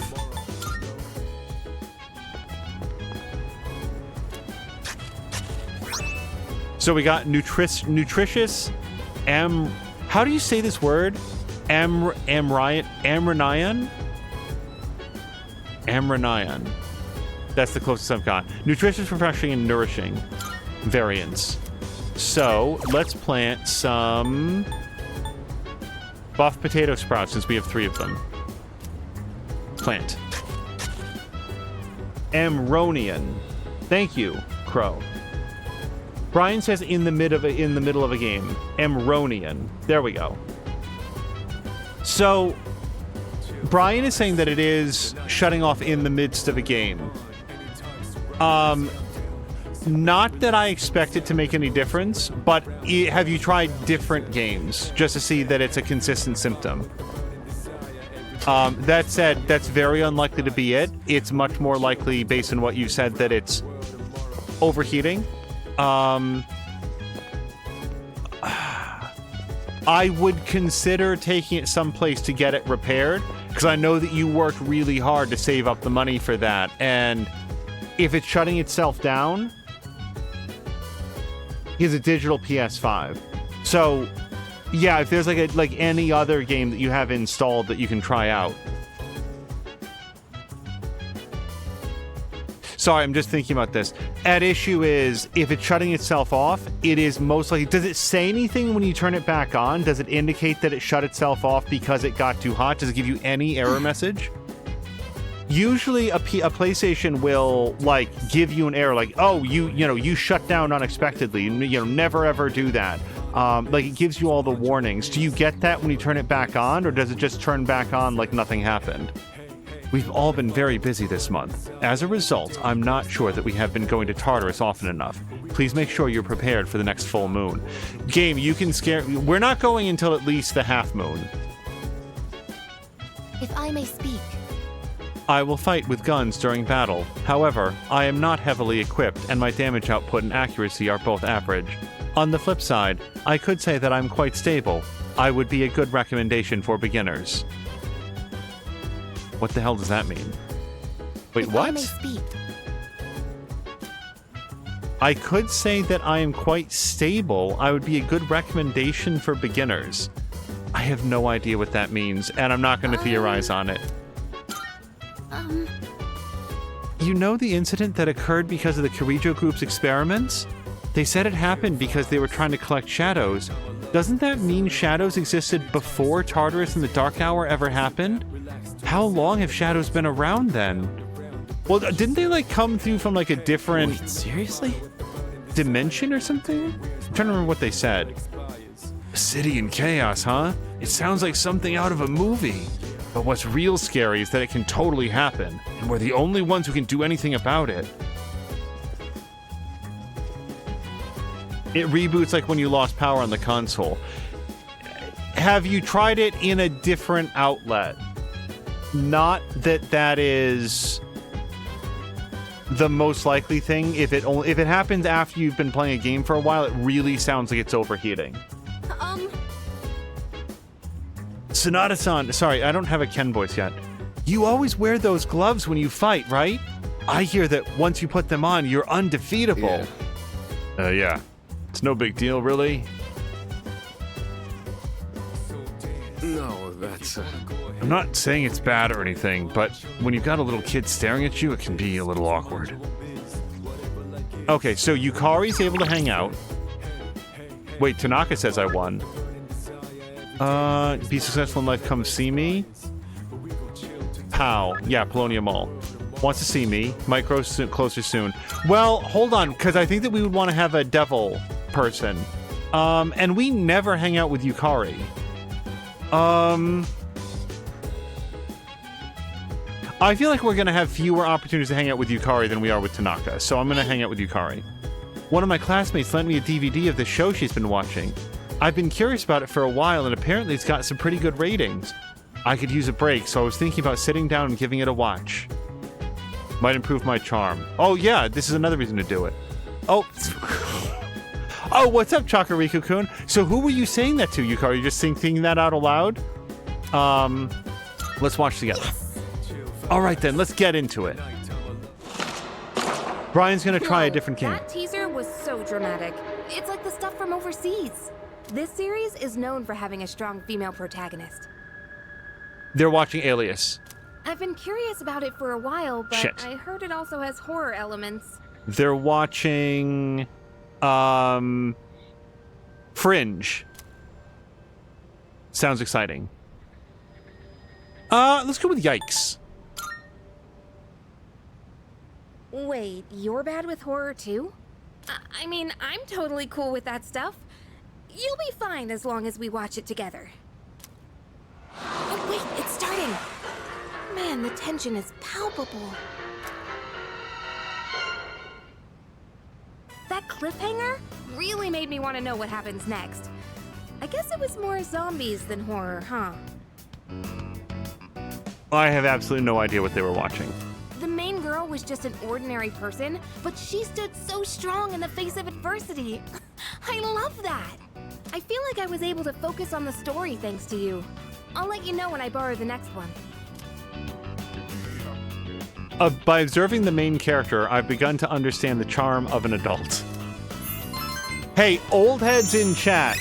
A: So we got nutritious how do you say this word? Amranion? Amranion. That's the closest I've got. Nutritious, refreshing, and nourishing variants. So let's plant some buff potato sprouts since we have 3 of them. Plant. Amronian. Thank you, Crow. Brian says in the middle of a game. Amronian. There we go. So Brian is saying that it is shutting off in the midst of a game. Not that I expect it to make any difference, but have you tried different games just to see that it's a consistent symptom? That said, that's very unlikely to be it. It's much more likely, based on what you said, that it's overheating. I would consider taking it someplace to get it repaired, because I know that you worked really hard to save up the money for that, and if it's shutting itself down, it's a digital PS5. So, yeah, if there's like any other game that you have installed that you can try out. Sorry, I'm just thinking about this. At issue is, if it's shutting itself off, it is most likely... Does it say anything when you turn it back on? Does it indicate that it shut itself off because it got too hot? Does it give you any error message? Usually a PlayStation will like give you an error, like, oh, you shut down unexpectedly. Never ever do that. Like it gives you all the warnings. Do you get that when you turn it back on, or does it just turn back on like nothing happened? We've all been very busy this month. As a result, I'm not sure that we have been going to Tartarus often enough. Please make sure you're prepared for the next full moon. Game, you can scare... We're not going until at least the half moon.
O: If I may speak.
A: I will fight with guns during battle. However, I am not heavily equipped, and my damage output and accuracy are both average. On the flip side, I could say that I'm quite stable. I would be a good recommendation for beginners. What the hell does that mean? Wait,
O: if
A: what?
O: I may speak.
A: I could say that I am quite stable. I would be a good recommendation for beginners. I have no idea what that means, and I'm not going to theorize on it. You know the incident that occurred because of the Kirijo Group's experiments? They said it happened because they were trying to collect shadows. Doesn't that mean shadows existed before Tartarus and the Dark Hour ever happened? How long have shadows been around then? Well, didn't they like come through from like a different...
E: Wait, seriously?
A: Dimension or something? I'm trying to remember what they said. A city in chaos, huh? It sounds like something out of a movie. But what's real scary is that it can totally happen, and we're the only ones who can do anything about it. It reboots like when you lost power on the console. Have you tried it in a different outlet? Not that that is the most likely thing. If it happens after you've been playing a game for a while, it really sounds like it's overheating. Sonata-san, sorry, I don't have a Ken voice yet. You always wear those gloves when you fight, right? I hear that once you put them on, you're undefeatable. Yeah. It's no big deal, really.
H: No, that's...
A: I'm not saying it's bad or anything, but when you've got a little kid staring at you, it can be a little awkward. Okay, so Yukari's able to hang out. Wait, Tanaka says I won. Be successful in life, come see me. Pow. Yeah, Polonia Mall. Wants to see me. Might grow closer soon. Well, hold on, because I think that we would want to have a devil person. And we never hang out with Yukari. I feel like we're going to have fewer opportunities to hang out with Yukari than we are with Tanaka, so I'm going to hang out with Yukari. One of my classmates lent me a DVD of the show she's been watching. I've been curious about it for a while, and apparently it's got some pretty good ratings. I could use a break, so I was thinking about sitting down and giving it a watch. Might improve my charm. Oh yeah, this is another reason to do it. Oh. Oh, what's up, Chakariku-kun? So who were you saying that to, Yukari? Are you just thinking that out aloud? Let's watch together. Yes. All right then, let's get into it. Brian's gonna try a different game.
J: That teaser was so dramatic. It's like the stuff from overseas. This series is known for having a strong female protagonist.
A: They're watching Alias.
J: I've been curious about it for a while, but
A: Shit.
J: I heard it also has horror elements.
A: They're watching Fringe. Sounds exciting. Let's go with Yikes.
J: Wait, you're bad with horror too? I mean, I'm totally cool with that stuff. You'll be fine as long as we watch it together. Oh wait, it's starting! Man, the tension is palpable. That cliffhanger really made me want to know what happens next. I guess it was more zombies than horror, huh?
A: I have absolutely no idea what they were watching.
J: The main girl was just an ordinary person, but she stood so strong in the face of adversity. I love that! I feel like I was able to focus on the story thanks to you. I'll let you know when I borrow the next one.
A: By observing the main character, I've begun to understand the charm of an adult. Hey, old heads in chat.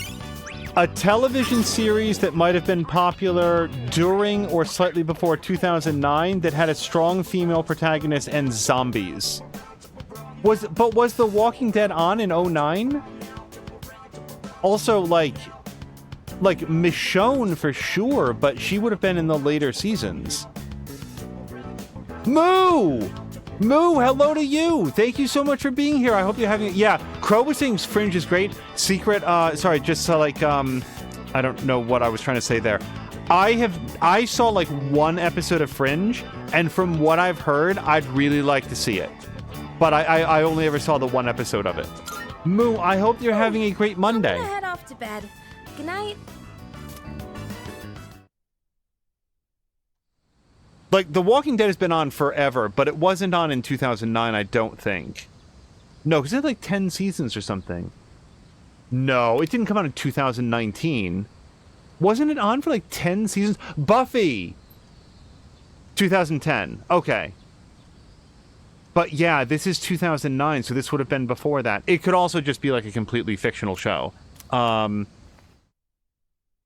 A: A television series that might have been popular during or slightly before 2009 that had a strong female protagonist and zombies. Was The Walking Dead on in 2009? Also, like Michonne for sure, but she would have been in the later seasons. Moo! Moo, hello to you! Thank you so much for being here. I hope you're having... Yeah, Crow was saying Fringe is great. Secret, sorry, just like, I don't know what I was trying to say there. I saw like one episode of Fringe, and from what I've heard, I'd really like to see it. But I only ever saw the one episode of it. Moo, I hope you're having a great Monday.
J: I'm gonna head off to bed. Good night.
A: Like, The Walking Dead has been on forever, but it wasn't on in 2009, I don't think. No, because it had like 10 seasons or something. No, it didn't come out in 2019. Wasn't it on for like 10 seasons? Buffy! 2010. Okay. But yeah, this is 2009, so this would have been before that. It could also just be like a completely fictional show. But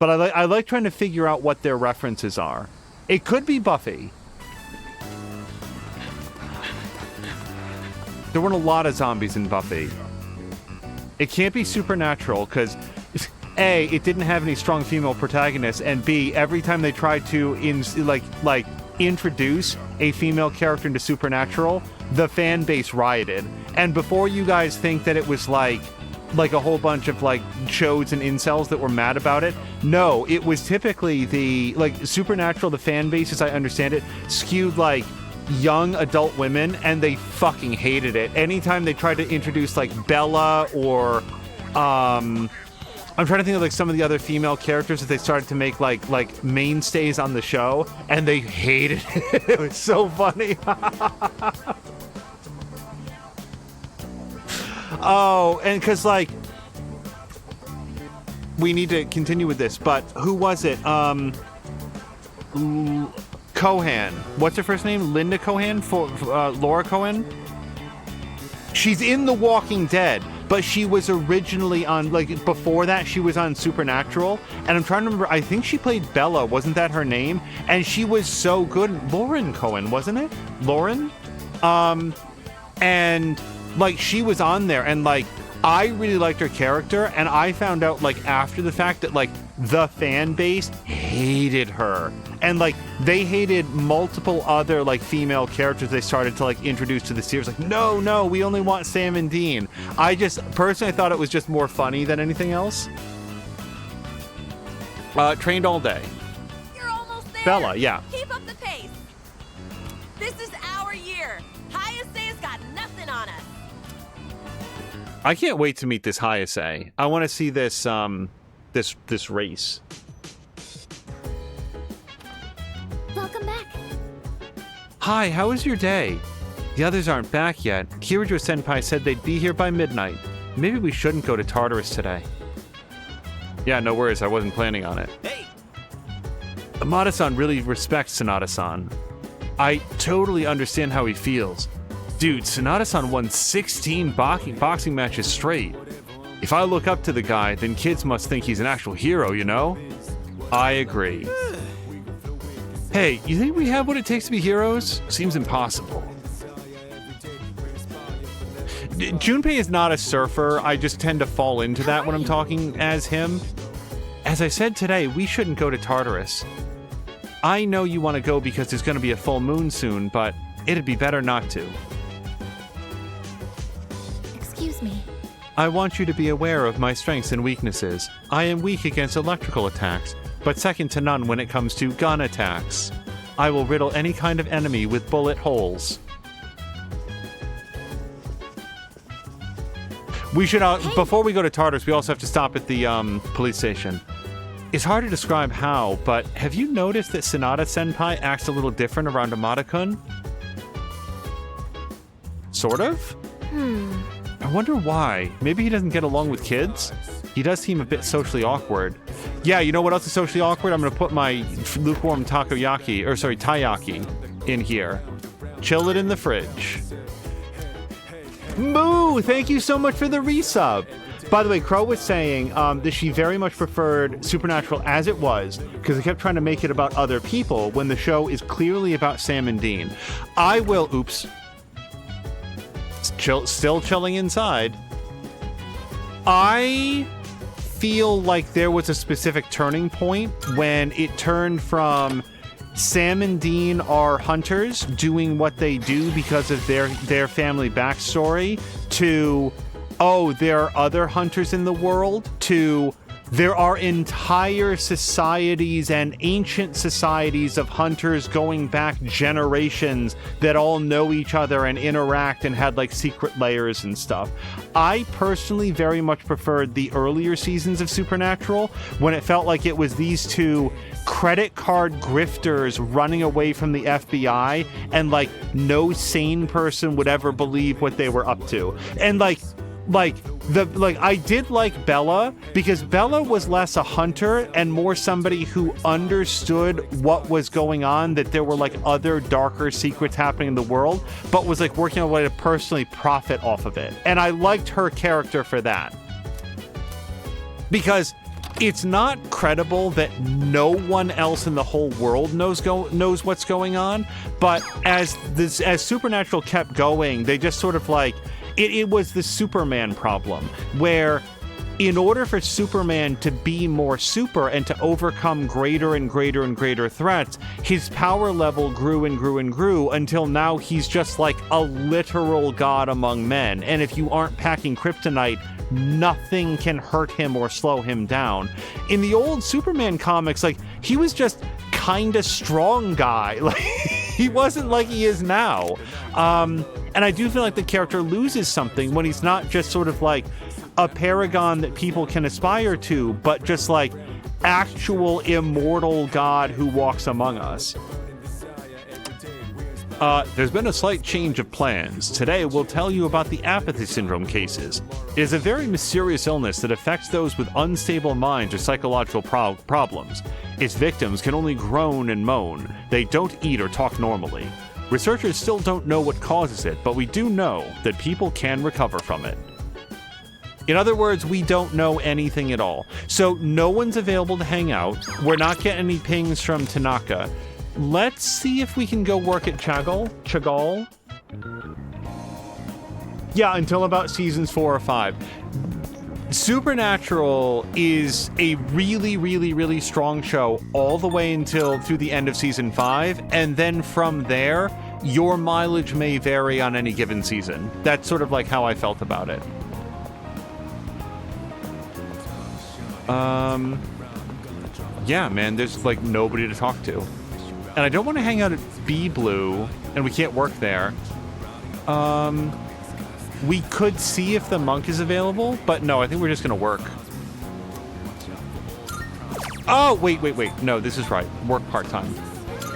A: I like trying to figure out what their references are. It could be Buffy. There weren't a lot of zombies in Buffy. It can't be Supernatural, because A, it didn't have any strong female protagonists, and B, every time they tried to introduce a female character into Supernatural, the fan base rioted. And before you guys think that it was like a whole bunch of like chodes and incels that were mad about it, no, it was typically the Supernatural, the fan base, as I understand it, skewed like young adult women, and they fucking hated it. Anytime they tried to introduce like Bella or I'm trying to think of like some of the other female characters that they started to make like mainstays on the show, and they hated it. It was so funny. Oh, and because like we need to continue with this, but who was it? Cohan. What's her first name? Linda Cohan? Laura Cohen? She's in The Walking Dead, but she was originally on, like, before that, she was on Supernatural, and I'm trying to remember, I think she played Bella, wasn't that her name? And she was so good. Lauren Cohen, wasn't it? Lauren? And, like, she was on there, and, like, I really liked her character, and I found out, like, after the fact that, like, the fan base hated her. And like they hated multiple other like female characters they started to like introduce to the series. Like, no, we only want Sam and Dean. I just personally thought it was just more funny than anything else. Trained all day.
I: You're almost there.
A: Bella, yeah.
I: Keep up the pace. This is our year. Hayase got nothing on us.
A: I can't wait to meet this Hayase. I want to see this this race.
F: Welcome back.
A: Hi, how was your day? The others aren't back yet. Kirijo Senpai said they'd be here by midnight. Maybe we shouldn't go to Tartarus today. Yeah, no worries. I wasn't planning on it.
L: Hey!
A: Amada-san really respects Sonata-san. I totally understand how he feels. Dude, Sonata-san won 16 boxing matches straight. If I look up to the guy, then kids must think he's an actual hero, you know? I agree. Hey, you think we have what it takes to be heroes? Seems impossible. Junpei is not a surfer. I just tend to fall into that when I'm talking as him. As I said today, we shouldn't go to Tartarus. I know you want to go because there's going to be a full moon soon, but it'd be better not to.
F: Excuse me.
A: I want you to be aware of my strengths and weaknesses. I am weak against electrical attacks, but second to none when it comes to gun attacks. I will riddle any kind of enemy with bullet holes. We should, before we go to Tartarus, we also have to stop at the police station. It's hard to describe how, but have you noticed that Sonata-senpai acts a little different around Amada-kun? Sort of? I wonder why. Maybe he doesn't get along with kids? He does seem a bit socially awkward. Yeah, you know what else is socially awkward? I'm gonna put my lukewarm taiyaki in here. Chill it in the fridge. Moo! Thank you so much for the resub. By the way, Crow was saying that she very much preferred Supernatural as it was because they kept trying to make it about other people when the show is clearly about Sam and Dean. Oops. Still chilling inside. I feel like there was a specific turning point when it turned from Sam and Dean are hunters doing what they do because of their family backstory to, oh, there are other hunters in the world, to there are entire societies and ancient societies of hunters going back generations that all know each other and interact and had like secret layers and stuff. I personally very much preferred the earlier seasons of Supernatural when it felt like it was these two credit card grifters running away from the FBI and like no sane person would ever believe what they were up to. And I did like Bella because Bella was less a hunter and more somebody who understood what was going on, that there were like other darker secrets happening in the world, but was like working on a way to personally profit off of it. And I liked her character for that. Because it's not credible that no one else in the whole world knows what's going on, but as Supernatural kept going, they just sort of like it was the Superman problem, where in order for Superman to be more super and to overcome greater and greater and greater threats, his power level grew and grew and grew until now he's just like a literal god among men. And if you aren't packing kryptonite, nothing can hurt him or slow him down. In the old Superman comics, like, he was just kind of strong guy. Like, he wasn't like he is now. And I do feel like the character loses something when he's not just sort of like a paragon that people can aspire to, but just like actual immortal god who walks among us. There's been a slight change of plans. Today, we'll tell you about the apathy syndrome cases. It is a very mysterious illness that affects those with unstable minds or psychological problems. Its victims can only groan and moan. They don't eat or talk normally. Researchers still don't know what causes it, but we do know that people can recover from it. In other words, we don't know anything at all. So no one's available to hang out. We're not getting any pings from Tanaka. Let's see if we can go work at Chagall. Yeah, until about seasons 4 or 5. Supernatural is a really, really, really strong show all the way until through the end of season 5, and then from there, your mileage may vary on any given season. That's sort of like how I felt about it. Yeah, man, there's like nobody to talk to. And I don't want to hang out at B Blue, and we can't work there. We could see if the monk is available, but no, I think we're just gonna work. Oh, wait. No, this is right. Work part-time.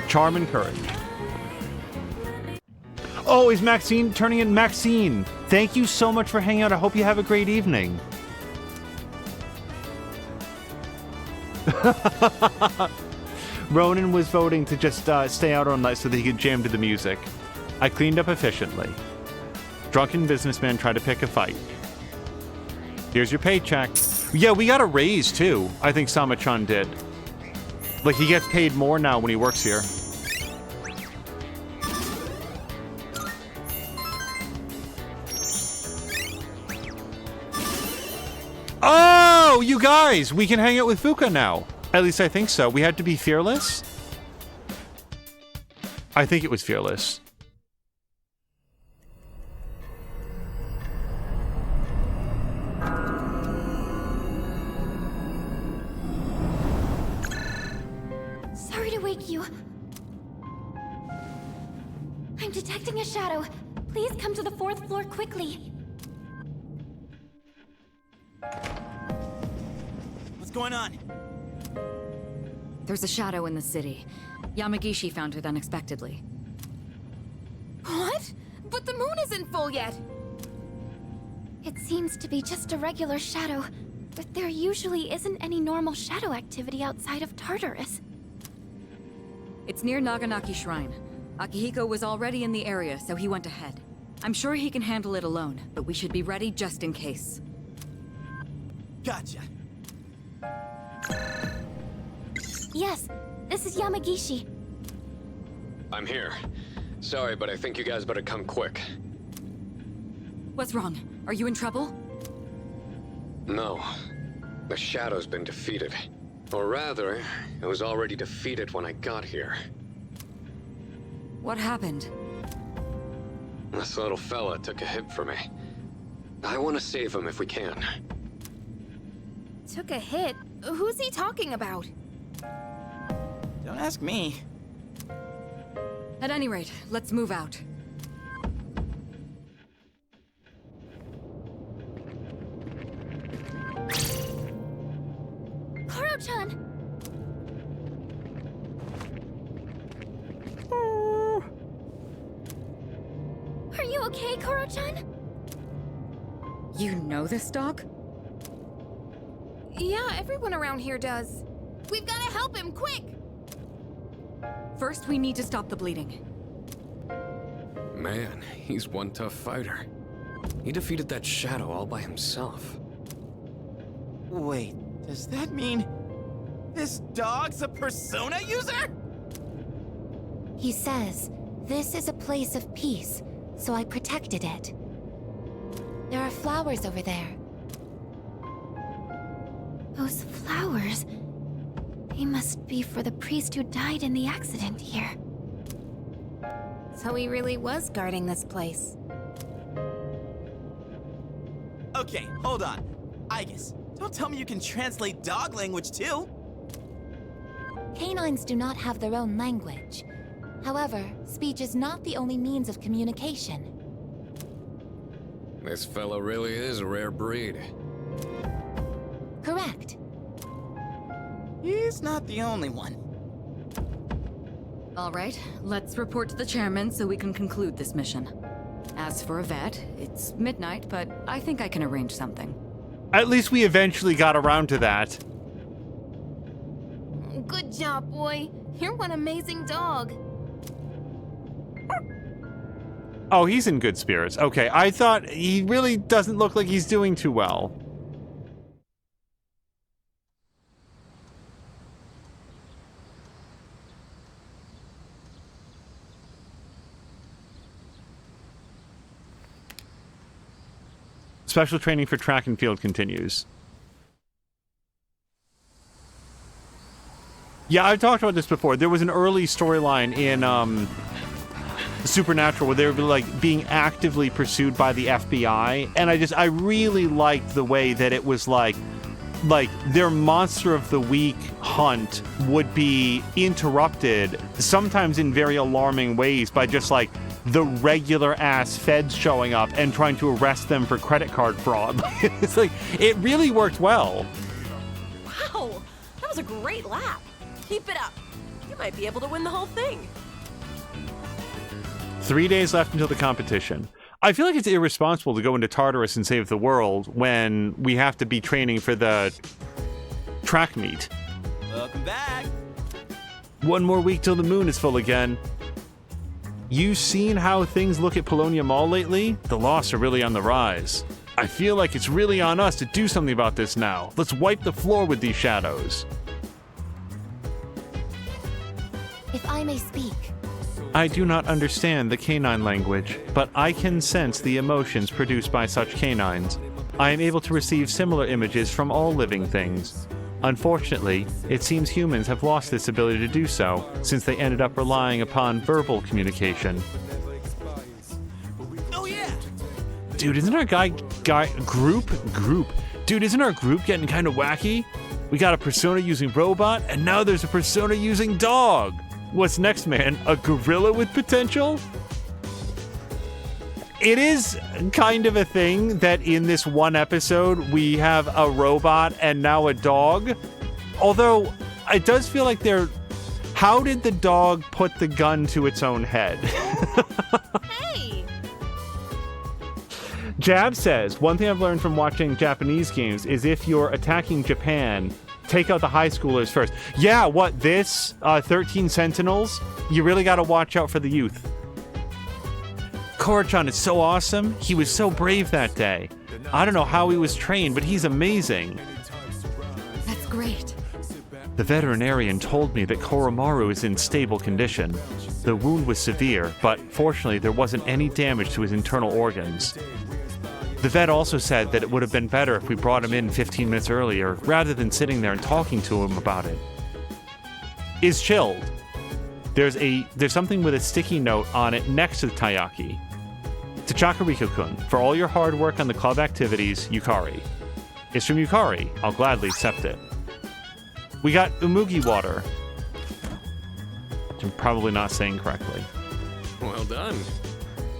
A: Charm and courage. Oh, is Maxine turning in? Maxine, thank you so much for hanging out. I hope you have a great evening. Ronan was voting to just stay out all night so that he could jam to the music. I cleaned up efficiently. Drunken businessman tried to pick a fight. Here's your paycheck. Yeah, we got a raise too. I think Sama-chan did. Like, he gets paid more now when he works here. Oh, you guys, we can hang out with Fuka now. At least I think so. We had to be fearless? I think it was fearless.
F: Sorry to wake you. I'm detecting a shadow. Please come to the 4th floor quickly.
L: What's going on?
B: There's a shadow in the city. Yamagishi found it unexpectedly.
J: What? But the moon isn't full yet!
F: It seems to be just a regular shadow, but there usually isn't any normal shadow activity outside of Tartarus.
B: It's near Naganaki Shrine. Akihiko was already in the area, so he went ahead. I'm sure he can handle it alone, but we should be ready just in case.
L: Gotcha.
F: Yes, this is Yamagishi.
H: I'm here. Sorry, but I think you guys better come quick.
B: What's wrong? Are you in trouble?
H: No. The Shadow's been defeated. Or rather, it was already defeated when I got here.
B: What happened?
H: This little fella took a hit for me. I want to save him if we can.
J: Took a hit? Who's he talking about?
L: Don't ask me.
B: At any rate, let's move out.
F: Koro-chan! Are you okay, Koro-chan?
B: You know this dog?
J: Yeah, everyone around here does. We've gotta help him, quick!
B: First, we need to stop the bleeding.
H: Man, he's one tough fighter. He defeated that Shadow all by himself.
L: Wait, does that mean this dog's a Persona user?
O: He says, this is a place of peace, so I protected it. There are flowers over there.
F: Those flowers... They must be for the priest who died in the accident here.
J: So he really was guarding this place.
L: Okay, hold on. Aigis, don't tell me you can translate dog language too!
O: Canines do not have their own language. However, speech is not the only means of communication.
H: This fellow really is a rare breed.
O: Correct.
L: He's not the only one.
B: All right, let's report to the chairman so we can conclude this mission. As for a vet, it's midnight, but I think I can arrange something.
A: At least we eventually got around to that.
J: Good job, boy. You're one amazing dog.
A: Oh, he's in good spirits. Okay, I thought he really doesn't look like he's doing too well. Special training for track and field continues. Yeah, I've talked about this before. There was an early storyline in Supernatural where they were like being actively pursued by the FBI, and I really liked the way that it was like their monster of the week hunt would be interrupted, sometimes in very alarming ways, by just like the regular ass feds showing up and trying to arrest them for credit card fraud. It's like, it really worked well.
I: Wow, that was a great lap. Keep it up. You might be able to win the whole thing.
A: 3 days left until the competition. I feel like it's irresponsible to go into Tartarus and save the world when we have to be training for the track meet.
L: Welcome back.
A: One more week till the moon is full again. You seen how things look at Polonia Mall lately? The loss are really on the rise. I feel like it's really on us to do something about this now. Let's wipe the floor with these shadows.
O: If I may speak.
A: I do not understand the canine language, but I can sense the emotions produced by such canines. I am able to receive similar images from all living things. Unfortunately, it seems humans have lost this ability to do so, since they ended up relying upon verbal communication.
L: Oh yeah!
A: Dude, isn't our group? Dude, isn't our group getting kind of wacky? We got a persona using robot, and now there's a persona using dog. What's next, man? A gorilla with potential? It is kind of a thing that in this one episode we have a robot and now a dog. Although it does feel like they're... How did the dog put the gun to its own head?
I: Hey!
A: Jab says, one thing I've learned from watching Japanese games is if you're attacking Japan, take out the high schoolers first. Yeah, what, this? 13 Sentinels? You really gotta watch out for the youth. Korra-chan is so awesome. He was so brave that day. I don't know how he was trained, but he's amazing.
B: That's great.
A: The veterinarian told me that Koromaru is in stable condition. The wound was severe, but fortunately there wasn't any damage to his internal organs. The vet also said that it would have been better if we brought him in 15 minutes earlier, rather than sitting there and talking to him about it. Is chilled. There's something with a sticky note on it next to the taiyaki. To Chakariko-kun, for all your hard work on the club activities, Yukari. It's from Yukari. I'll gladly accept it. We got Umugi water. Which I'm probably not saying correctly.
H: Well done.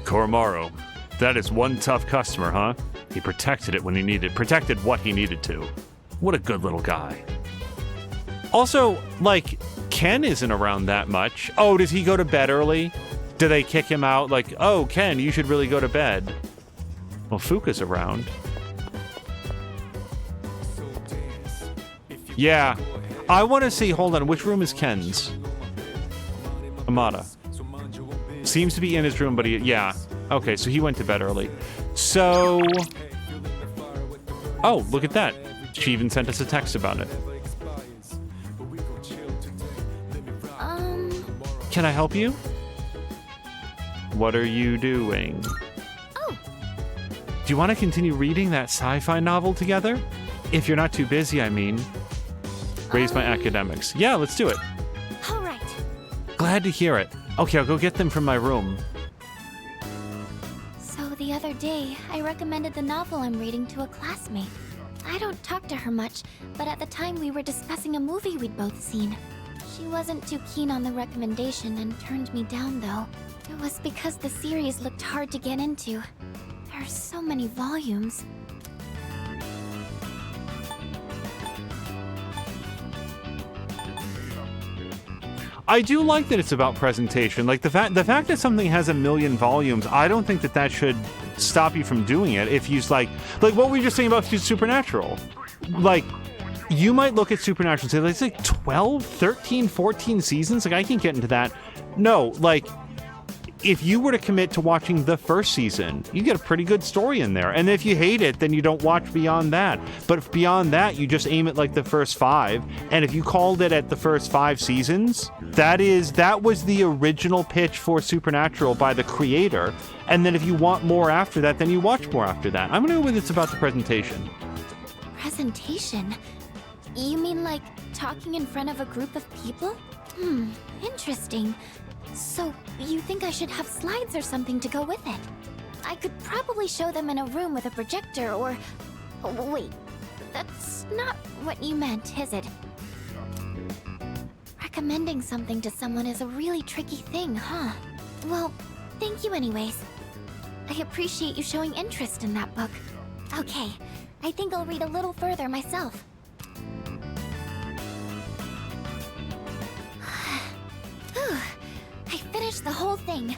A: Koromaru. That is one tough customer, huh? He protected what he needed to. What a good little guy. Also, like, Ken isn't around that much. Oh, does he go to bed early? Do they kick him out? Like, oh, Ken, you should really go to bed. Well, Fuka's around. Yeah. I want to see, hold on, which room is Ken's? Amada. Seems to be in his room, but yeah. Okay, so he went to bed early. So... Oh, look at that. She even sent us a text about it. Can I help you? What are you doing?
F: Oh.
A: Do you want to continue reading that sci-fi novel together? If you're not too busy, I mean. Raise my academics. Yeah, let's do it.
F: All right.
A: Glad to hear it. Okay, I'll go get them from my room.
F: So the other day, I recommended the novel I'm reading to a classmate. I don't talk to her much, but at the time we were discussing a movie we'd both seen. She wasn't too keen on the recommendation and turned me down, though. It was because the series looked hard to get into. There are so many volumes.
A: I do like that it's about presentation. Like the fact that something has 1 million volumes, I don't think that should stop you from doing it. If you like what we were just saying about Supernatural. Like, you might look at Supernatural and say, it's like 12, 13, 14 seasons. Like, I can't get into that. No, like, if you were to commit to watching the first season, you get a pretty good story in there. And if you hate it, then you don't watch beyond that. But if beyond that, you just aim at like the first 5. And if you called it at the first 5 seasons, that was the original pitch for Supernatural by the creator. And then if you want more after that, then you watch more after that. I'm gonna go with it's about the presentation.
F: Presentation? You mean like talking in front of a group of people? Interesting. So, you think I should have slides or something to go with it? I could probably show them in a room with a projector or... Wait, that's not what you meant, is it? Recommending something to someone is a really tricky thing, huh? Well, thank you anyways. I appreciate you showing interest in that book. Okay, I think I'll read a little further myself. I finished the whole thing.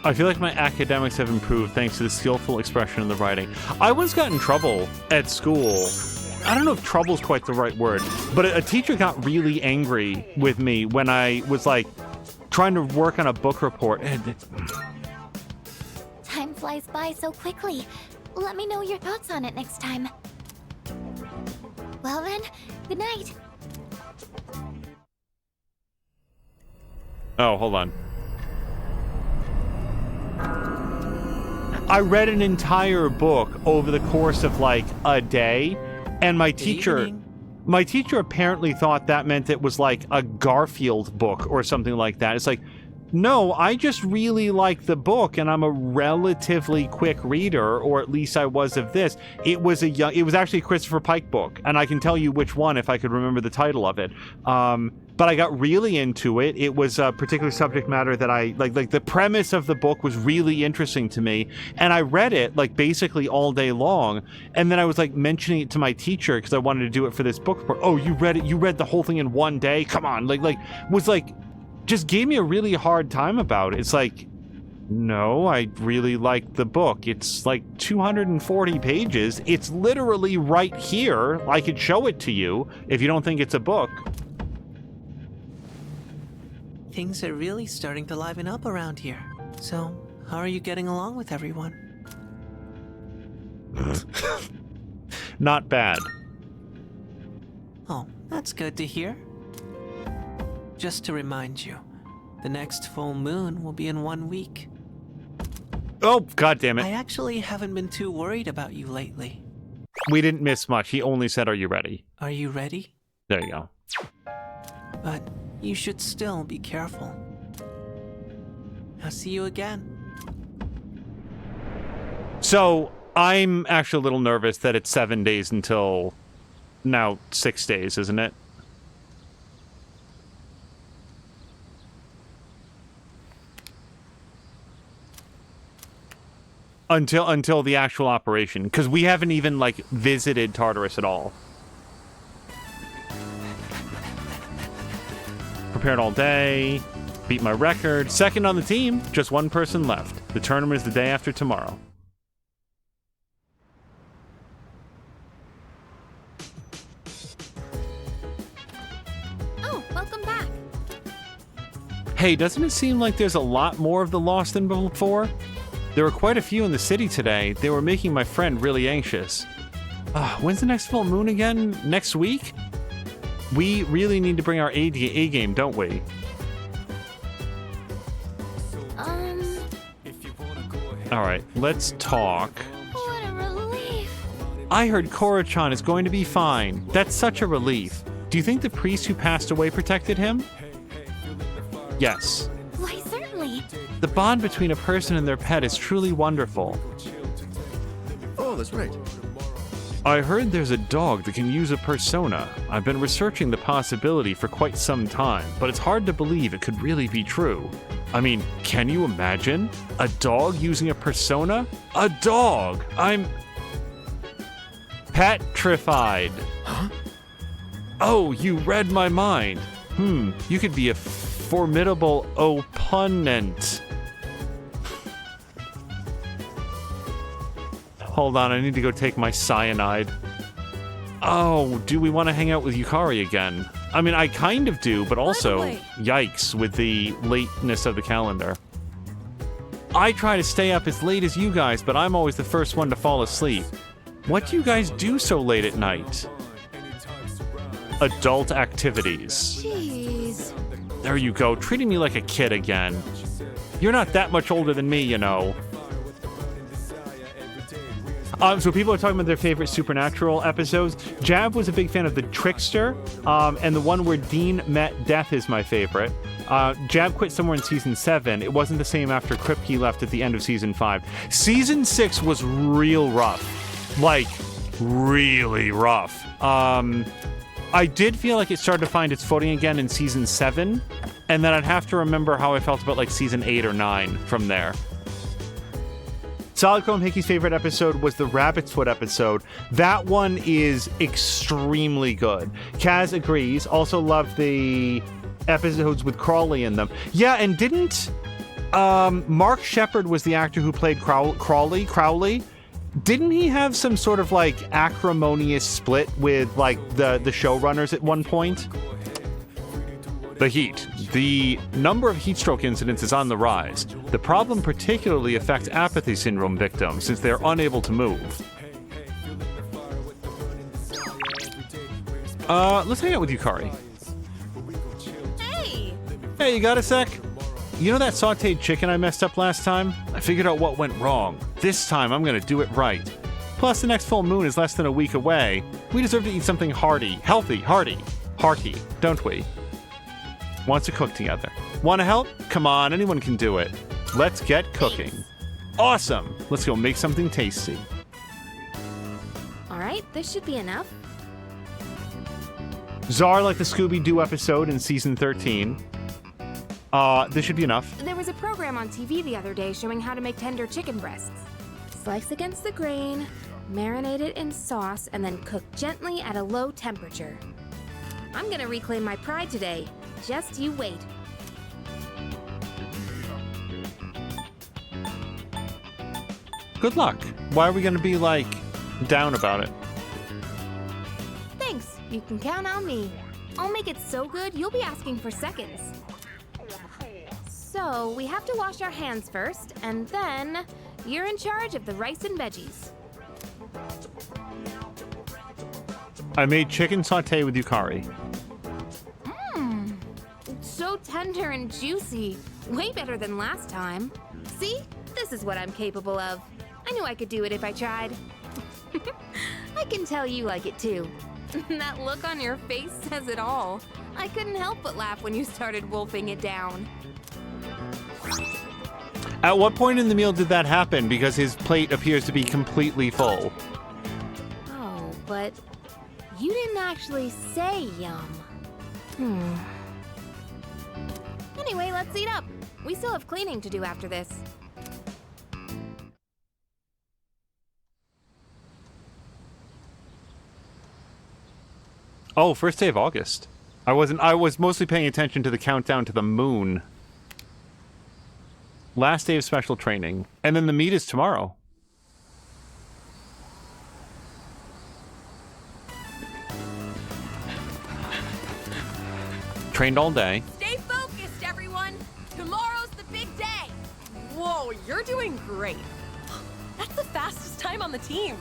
A: I feel like my academics have improved thanks to the skillful expression in the writing. I once got in trouble at school. I don't know if trouble's quite the right word, but a teacher got really angry with me when I was like trying to work on a book report.
F: Time flies by so quickly. Let me know your thoughts on it next time. Well then, good night.
A: Oh, hold on. I read an entire book over the course of like a day, and my teacher apparently thought that meant it was like a Garfield book or something like that. It's like, no, I just really like the book, and I'm a relatively quick reader, or at least I was of this. It was actually a Christopher Pike book, and I can tell you which one if I could remember the title of it. But I got really into it. It was a particular subject matter that I like the premise of the book was really interesting to me, and I read it like basically all day long. And then I was like mentioning it to my teacher because I wanted to do it for this book report. Oh, you read it? You read the whole thing in one day? Come on, just gave me a really hard time about it. It's like, no, I really like the book. It's like 240 pages. It's literally right here. I could show it to you if you don't think it's a book.
K: Things are really starting to liven up around here. So, how are you getting along with everyone?
A: Not bad.
K: Oh, that's good to hear. Just to remind you, the next full moon will be in 1 week.
A: Oh, God damn it.
K: I actually haven't been too worried about you lately.
A: We didn't miss much. He only said, "Are you ready?"
K: Are you ready?
A: There you go.
K: But you should still be careful. I'll see you again.
A: So, I'm actually a little nervous that it's 7 days until now 6 days, isn't it? Until the actual operation, because we haven't even like visited Tartarus at all. Prepared all day, beat my record, second on the team, just one person left. The tournament is the day after tomorrow.
F: Oh, welcome back.
A: Hey, doesn't it seem like there's a lot more of the Lost than before? There were quite a few in the city today. They were making my friend really anxious. When's the next full moon again? Next week? We really need to bring our A game, don't we? Alright, let's talk.
F: What a relief.
A: I heard Korra-chan is going to be fine. That's such a relief. Do you think the priest who passed away protected him? Yes.
F: Why, certainly.
A: The bond between a person and their pet is truly wonderful.
N: Oh, that's right.
A: I heard there's a dog that can use a persona. I've been researching the possibility for quite some time, but it's hard to believe it could really be true. I mean, can you imagine? A dog using a persona? A dog! I'm petrified.
N: Huh?
A: Oh, you read my mind. You could be a formidable opponent. Hold on, I need to go take my cyanide. Oh, do we want to hang out with Yukari again? I mean, I kind of do, but also,
B: way-
A: yikes with the lateness of the calendar. I try to stay up as late as you guys, but I'm always the first one to fall asleep. What do you guys do so late at night? Adult activities.
J: Jeez.
A: There you go, treating me like a kid again. You're not that much older than me, you know. So people are talking about their favorite Supernatural episodes. Jab was a big fan of The Trickster, and the one where Dean met Death is my favorite. Jab quit somewhere in season 7. It wasn't the same after Kripke left at the end of season 5. Season 6 was real rough. Like, really rough. I did feel like it started to find its footing again in season 7, and then I'd have to remember how I felt about like season 8 or 9 from there. Solid Chrome Hickey's favorite episode was the Rabbit's Foot episode. That one is extremely good. Kaz agrees. Also loved the episodes with Crawley in them. Yeah, and didn't Mark Shepard was the actor who played Crowley? Didn't he have some sort of like acrimonious split with like the showrunners at one point? The heat. The number of heat stroke incidents is on the rise. The problem particularly affects apathy syndrome victims since they are unable to move. Let's hang out with you, Kari.
I: Hey!
A: Hey, you got a sec? You know that sauteed chicken I messed up last time? I figured out what went wrong. This time I'm gonna do it right. Plus, the next full moon is less than a week away. We deserve to eat something hearty, healthy, hearty, don't we? Want to cook together. Want to help? Come on, anyone can do it. Let's get cooking. Awesome! Let's go make something tasty.
J: All right, this should be enough.
A: Czar like the Scooby-Doo episode in season 13. This should be enough.
J: There was a program on TV the other day showing how to make tender chicken breasts. Slice against the grain, marinate it in sauce, and then cook gently at a low temperature. I'm gonna reclaim my pride today. Just you wait.
A: Good luck. Why are we gonna be, like, down about it?
J: Thanks. You can count on me. I'll make it so good you'll be asking for seconds. So, we have to wash our hands first, and then you're in charge of the rice and veggies.
A: I made chicken sauté with Yukari.
J: Mmm. So tender and juicy. Way better than last time. See? This is what I'm capable of. I knew I could do it if I tried. I can tell you like it too. That look on your face says it all. I couldn't help but laugh when you started wolfing it down.
A: At what point in the meal did that happen? Because his plate appears to be completely full.
J: Oh, but you didn't actually say yum. Anyway, let's eat up. We still have cleaning to do after this.
A: Oh, first day of August. I was mostly paying attention to the countdown to the moon. Last day of special training. And then the meet is tomorrow. Trained all day.
I: Stay focused, everyone! Tomorrow's the big day! Whoa, you're doing great. That's the fastest time on the team.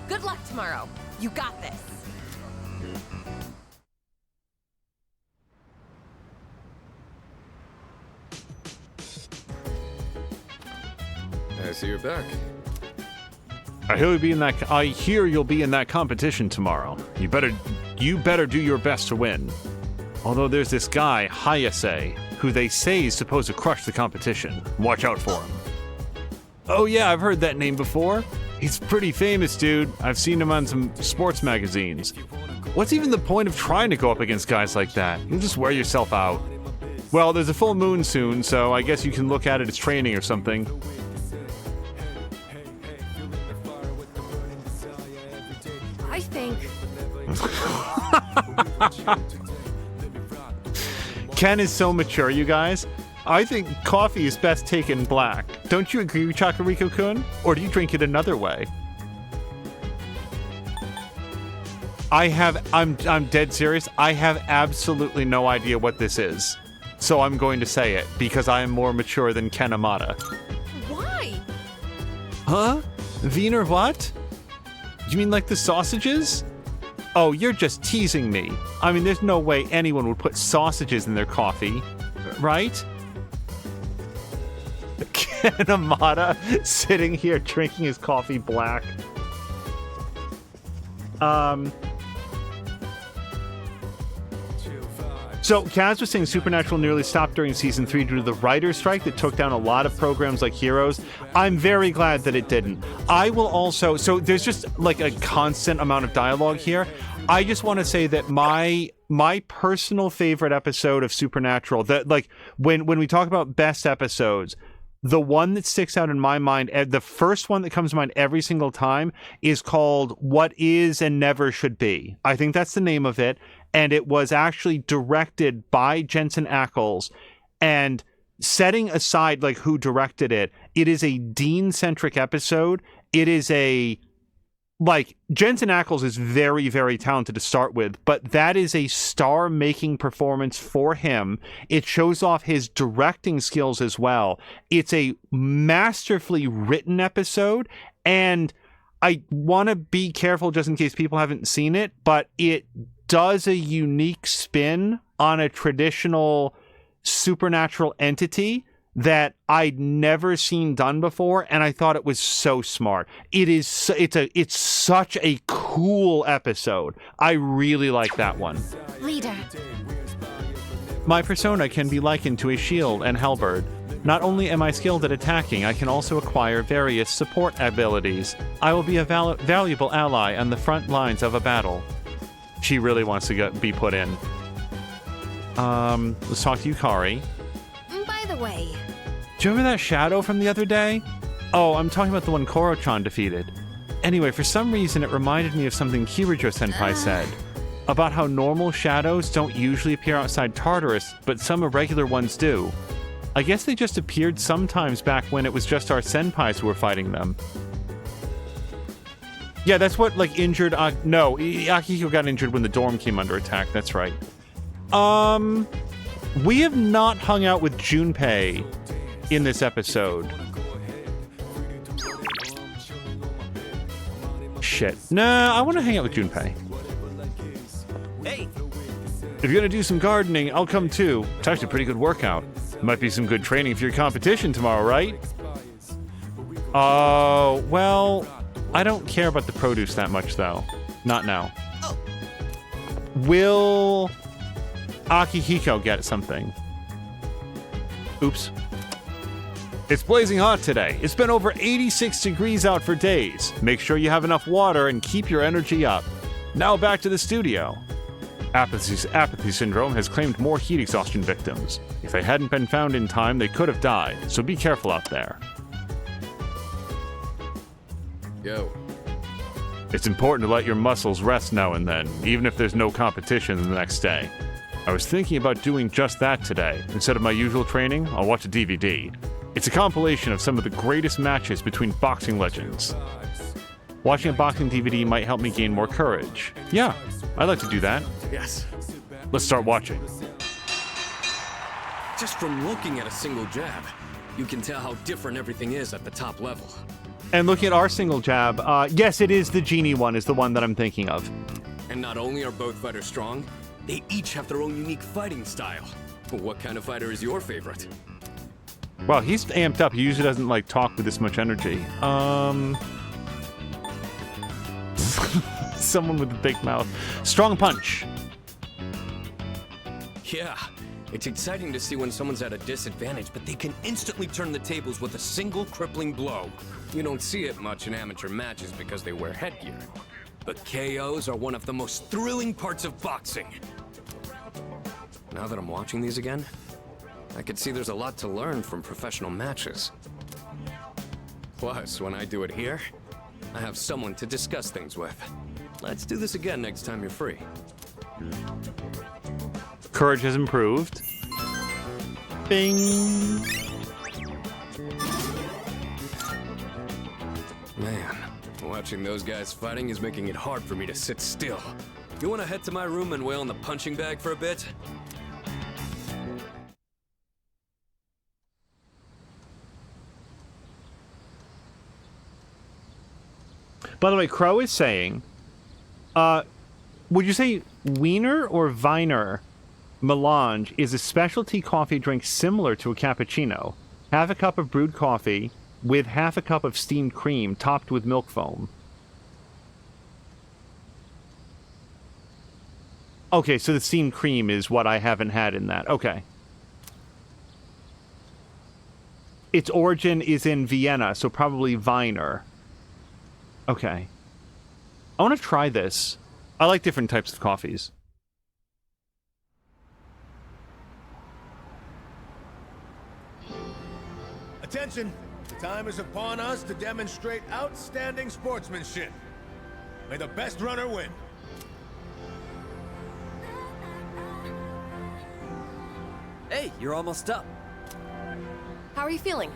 I: Good luck tomorrow. You got this.
H: I see you're back.
A: I hear you'll be in that competition tomorrow. You better do your best to win. Although there's this guy, Hayase, who they say is supposed to crush the competition. Watch out for him. Oh yeah, I've heard that name before. He's pretty famous, dude. I've seen him on some sports magazines. What's even the point of trying to go up against guys like that? You'll just wear yourself out. Well, there's a full moon soon, so I guess you can look at it as training or something.
J: I think...
A: Ken is so mature, you guys. I think coffee is best taken black. Don't you agree, Chakariko-kun? Or do you drink it another way? I'm dead serious. I have absolutely no idea what this is. So I'm going to say it because I am more mature than Ken Amata.
I: Why?
A: Huh? Wiener what? You mean like the sausages? Oh, you're just teasing me. I mean, there's no way anyone would put sausages in their coffee, right? Ken Amata sitting here drinking his coffee black. So, Kaz was saying Supernatural nearly stopped during Season 3 due to the writer's strike that took down a lot of programs like Heroes. I'm very glad that it didn't. I will also... So, there's just, like, a constant amount of dialogue here. I just want to say that my personal favorite episode of Supernatural, that, like, when we talk about best episodes, the one that sticks out in my mind, the first one that comes to mind every single time, is called What Is and Never Should Be. I think that's the name of it. And it was actually directed by Jensen Ackles. And setting aside like who directed it, it is a Dean-centric episode. It is a... Like, Jensen Ackles is very, very talented to start with, but that is a star-making performance for him. It shows off his directing skills as well. It's a masterfully written episode, and I want to be careful just in case people haven't seen it, but it does a unique spin on a traditional supernatural entity that I'd never seen done before, and I thought it was so smart. It's such a cool episode. I really like that one.
O: Leader.
A: My persona can be likened to a shield and halberd. Not only am I skilled at attacking, I can also acquire various support abilities. I will be a valuable ally on the front lines of a battle. She really wants to be put in. Let's talk to Yukari.
J: By the way...
A: Do you remember that shadow from the other day? Oh, I'm talking about the one Koro-chan defeated. Anyway, for some reason it reminded me of something Kirijo-senpai said. About how normal shadows don't usually appear outside Tartarus, but some irregular ones do. I guess they just appeared sometimes back when it was just our senpais who were fighting them. Yeah, that's what, like, injured... no, Akihiko got injured when the dorm came under attack. That's right. We have not hung out with Junpei in this episode. Shit. Nah, I want to hang out with Junpei.
E: Hey!
A: If you're gonna do some gardening, I'll come too. It's actually a pretty good workout. Might be some good training for your competition tomorrow, right? Oh, well... I don't care about the produce that much, though. Not now. Will Akihiko get something? Oops. It's blazing hot today. It's been over 86 degrees out for days. Make sure you have enough water and keep your energy up. Now back to the studio. Apathy syndrome has claimed more heat exhaustion victims. If they hadn't been found in time, they could have died, so be careful out there.
H: Yo.
A: It's important to let your muscles rest now and then, even if there's no competition the next day. I was thinking about doing just that today. Instead of my usual training, I'll watch a DVD. It's a compilation of some of the greatest matches between boxing legends. Watching a boxing DVD might help me gain more courage. Yeah, I'd like to do that.
H: Yes.
A: Let's start watching.
H: Just from looking at a single jab, you can tell how different everything is at the top level.
A: And looking at our single jab, yes, it is the genie one, is the one that I'm thinking of.
H: And not only are both fighters strong, they each have their own unique fighting style. What kind of fighter is your favorite?
A: Well, he's amped up. He usually doesn't, like, talk with this much energy. Someone with a big mouth. Strong punch.
H: Yeah, it's exciting to see when someone's at a disadvantage, but they can instantly turn the tables with a single crippling blow. You don't see it much in amateur matches because they wear headgear. But KOs are one of the most thrilling parts of boxing. Now that I'm watching these again, I could see there's a lot to learn from professional matches. Plus, when I do it here, I have someone to discuss things with. Let's do this again next time you're free.
A: Courage has improved. Bing.
H: Man, watching those guys fighting is making it hard for me to sit still. You want to head to my room and wail on the punching bag for a bit?
A: By the way, Crow is saying, would you say Wiener or Viner Melange is a specialty coffee drink similar to a cappuccino? Half a cup of brewed coffee with half a cup of steamed cream topped with milk foam. Okay, so the steamed cream is what I haven't had in that. Okay. Its origin is in Vienna, so probably Wiener. Okay. I want to try this. I like different types of coffees.
D: Attention! The time is upon us to demonstrate outstanding sportsmanship. May the best runner win.
M: Hey, you're almost up.
I: How are you feeling?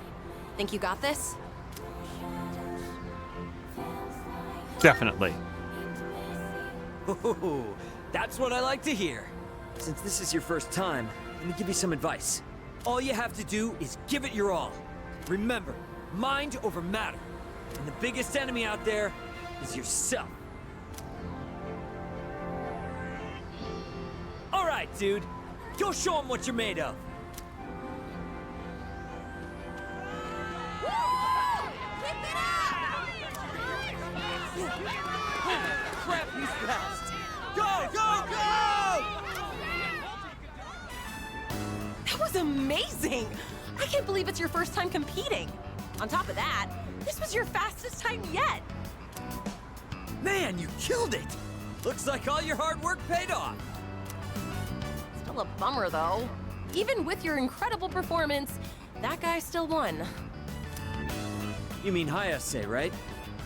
I: Think you got this?
A: Definitely.
M: Ooh, that's what I like to hear. Since this is your first time, let me give you some advice. All you have to do is give it your all. Remember, mind over matter. And the biggest enemy out there is yourself. All right, dude. Go show them what you're made of.
I: Crap, he's fast. Go, go, go! That was amazing! I can't believe it's your first time competing. On top of that, this was your fastest time yet.
M: Man, you killed it! Looks like all your hard work paid off.
I: Still a bummer, though. Even with your incredible performance, that guy still won.
M: You mean Hayase, right?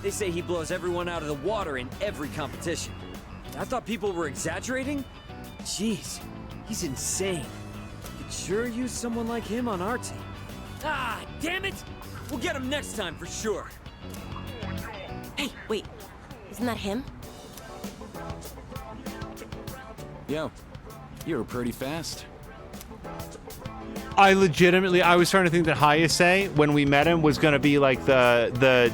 M: They say he blows everyone out of the water in every competition. I thought people were exaggerating? Jeez, he's insane. Could sure use someone like him on our team. Ah, damn it! We'll get him next time for sure.
I: Hey, wait. Isn't that him?
Q: Yo, you were pretty fast.
A: I was starting to think that Hayase, when we met him, was going to be like the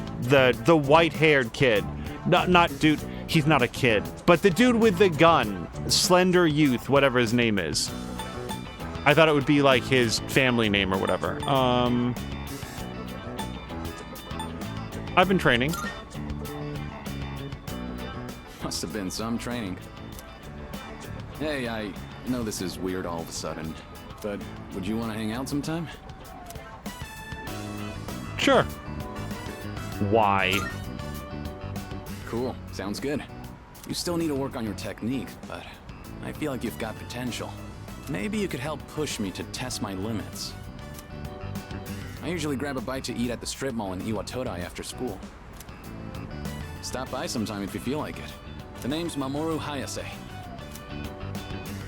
A: white-haired kid. Not dude, he's not a kid. But the dude with the gun, Slender Youth, whatever his name is. I thought it would be like his family name or whatever. I've been training.
Q: Must have been some training. Hey, I know this is weird all of a sudden, but would you want to hang out sometime?
A: Sure. Why?
Q: Cool, sounds good. You still need to work on your technique, but I feel like you've got potential. Maybe you could help push me to test my limits. I usually grab a bite to eat at the strip mall in Iwatodai after school. Stop by sometime if you feel like it. The name's Mamoru Hayase.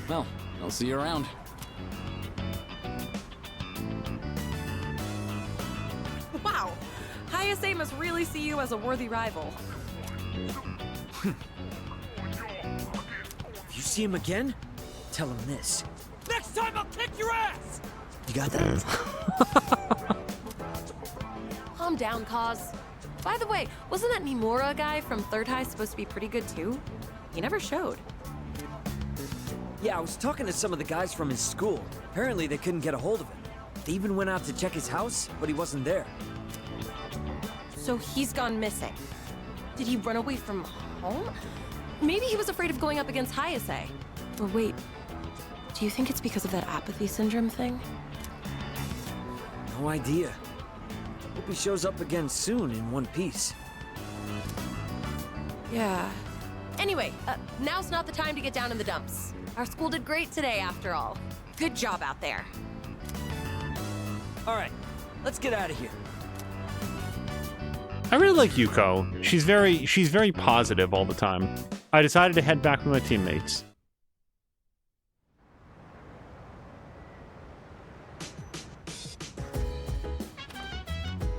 Q: Well, I'll see you around.
I: Wow. Hayase must really see you as a worthy rival.
M: If you see him again, tell him this. Next time I'll kick your ass! You got that?
I: Calm down, Cause. By the way, wasn't that Nimura guy from Third High supposed to be pretty good too? He never showed.
M: Yeah, I was talking to some of the guys from his school. Apparently they couldn't get a hold of him. They even went out to check his house, but he wasn't there.
I: So he's gone missing. Did he run away from home? Maybe he was afraid of going up against Hayase. Or wait, do you think it's because of that apathy syndrome thing?
M: No idea. Hope he shows up again soon in one piece.
I: Yeah. Anyway, now's not the time to get down in the dumps. Our school did great today, after all. Good job out there.
M: All right, let's get out of here.
A: I really like Yuko. She's very positive all the time. I decided to head back with my teammates.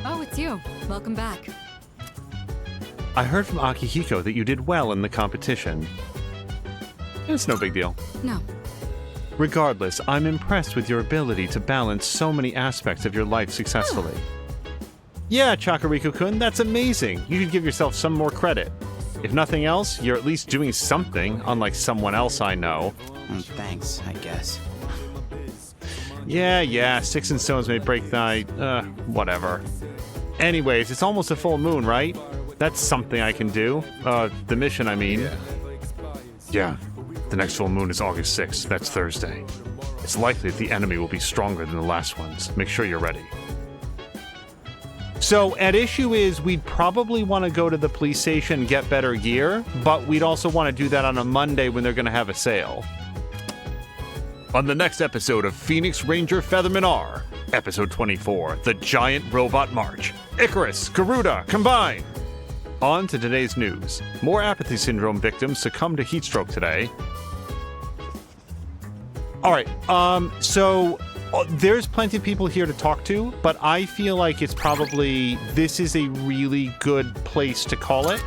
B: Oh, it's you. Welcome back.
A: I heard from Akihiko that you did well in the competition. It's no big deal.
B: No.
A: Regardless, I'm impressed with your ability to balance so many aspects of your life successfully. Yeah, Chakariko-kun, that's amazing. You should give yourself some more credit. If nothing else, you're at least doing something, unlike someone else I know.
L: Thanks, I guess.
A: Yeah, sticks and stones may break the night. Whatever. Anyways, it's almost a full moon, right? That's something I can do. The mission, I mean. Yeah. The next full moon is August 6th. That's Thursday. It's likely that the enemy will be stronger than the last ones. Make sure you're ready. So, at issue is, we'd probably want to go to the police station and get better gear, but we'd also want to do that on a Monday when they're going to have a sale. On the next episode of Phoenix Ranger Featherman R, Episode 24, The Giant Robot March. Icarus, Garuda, combine! On to today's news. More apathy syndrome victims succumb to heat stroke today. Alright, so there's plenty of people here to talk to, but I feel like it's probably, this is a really good place to call it.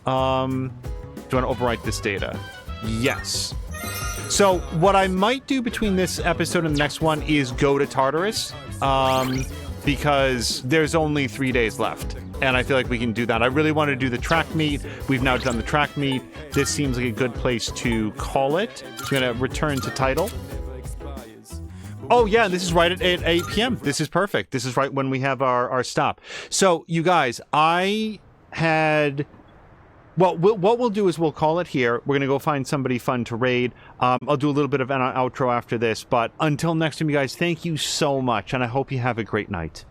A: Do you want to overwrite this data? Yes. So what I might do between this episode and the next one is go to Tartarus, because there's only 3 days left. And I feel like we can do that. I really want to do the track meet. We've now done the track meet. This seems like a good place to call it. I'm going to return to title. Oh, yeah, this is right at 8 p.m. This is perfect. This is right when we have our stop. So, you guys, I had... Well, what we'll do is we'll call it here. We're going to go find somebody fun to raid. I'll do a little bit of an outro after this. But until next time, you guys, thank you so much. And I hope you have a great night.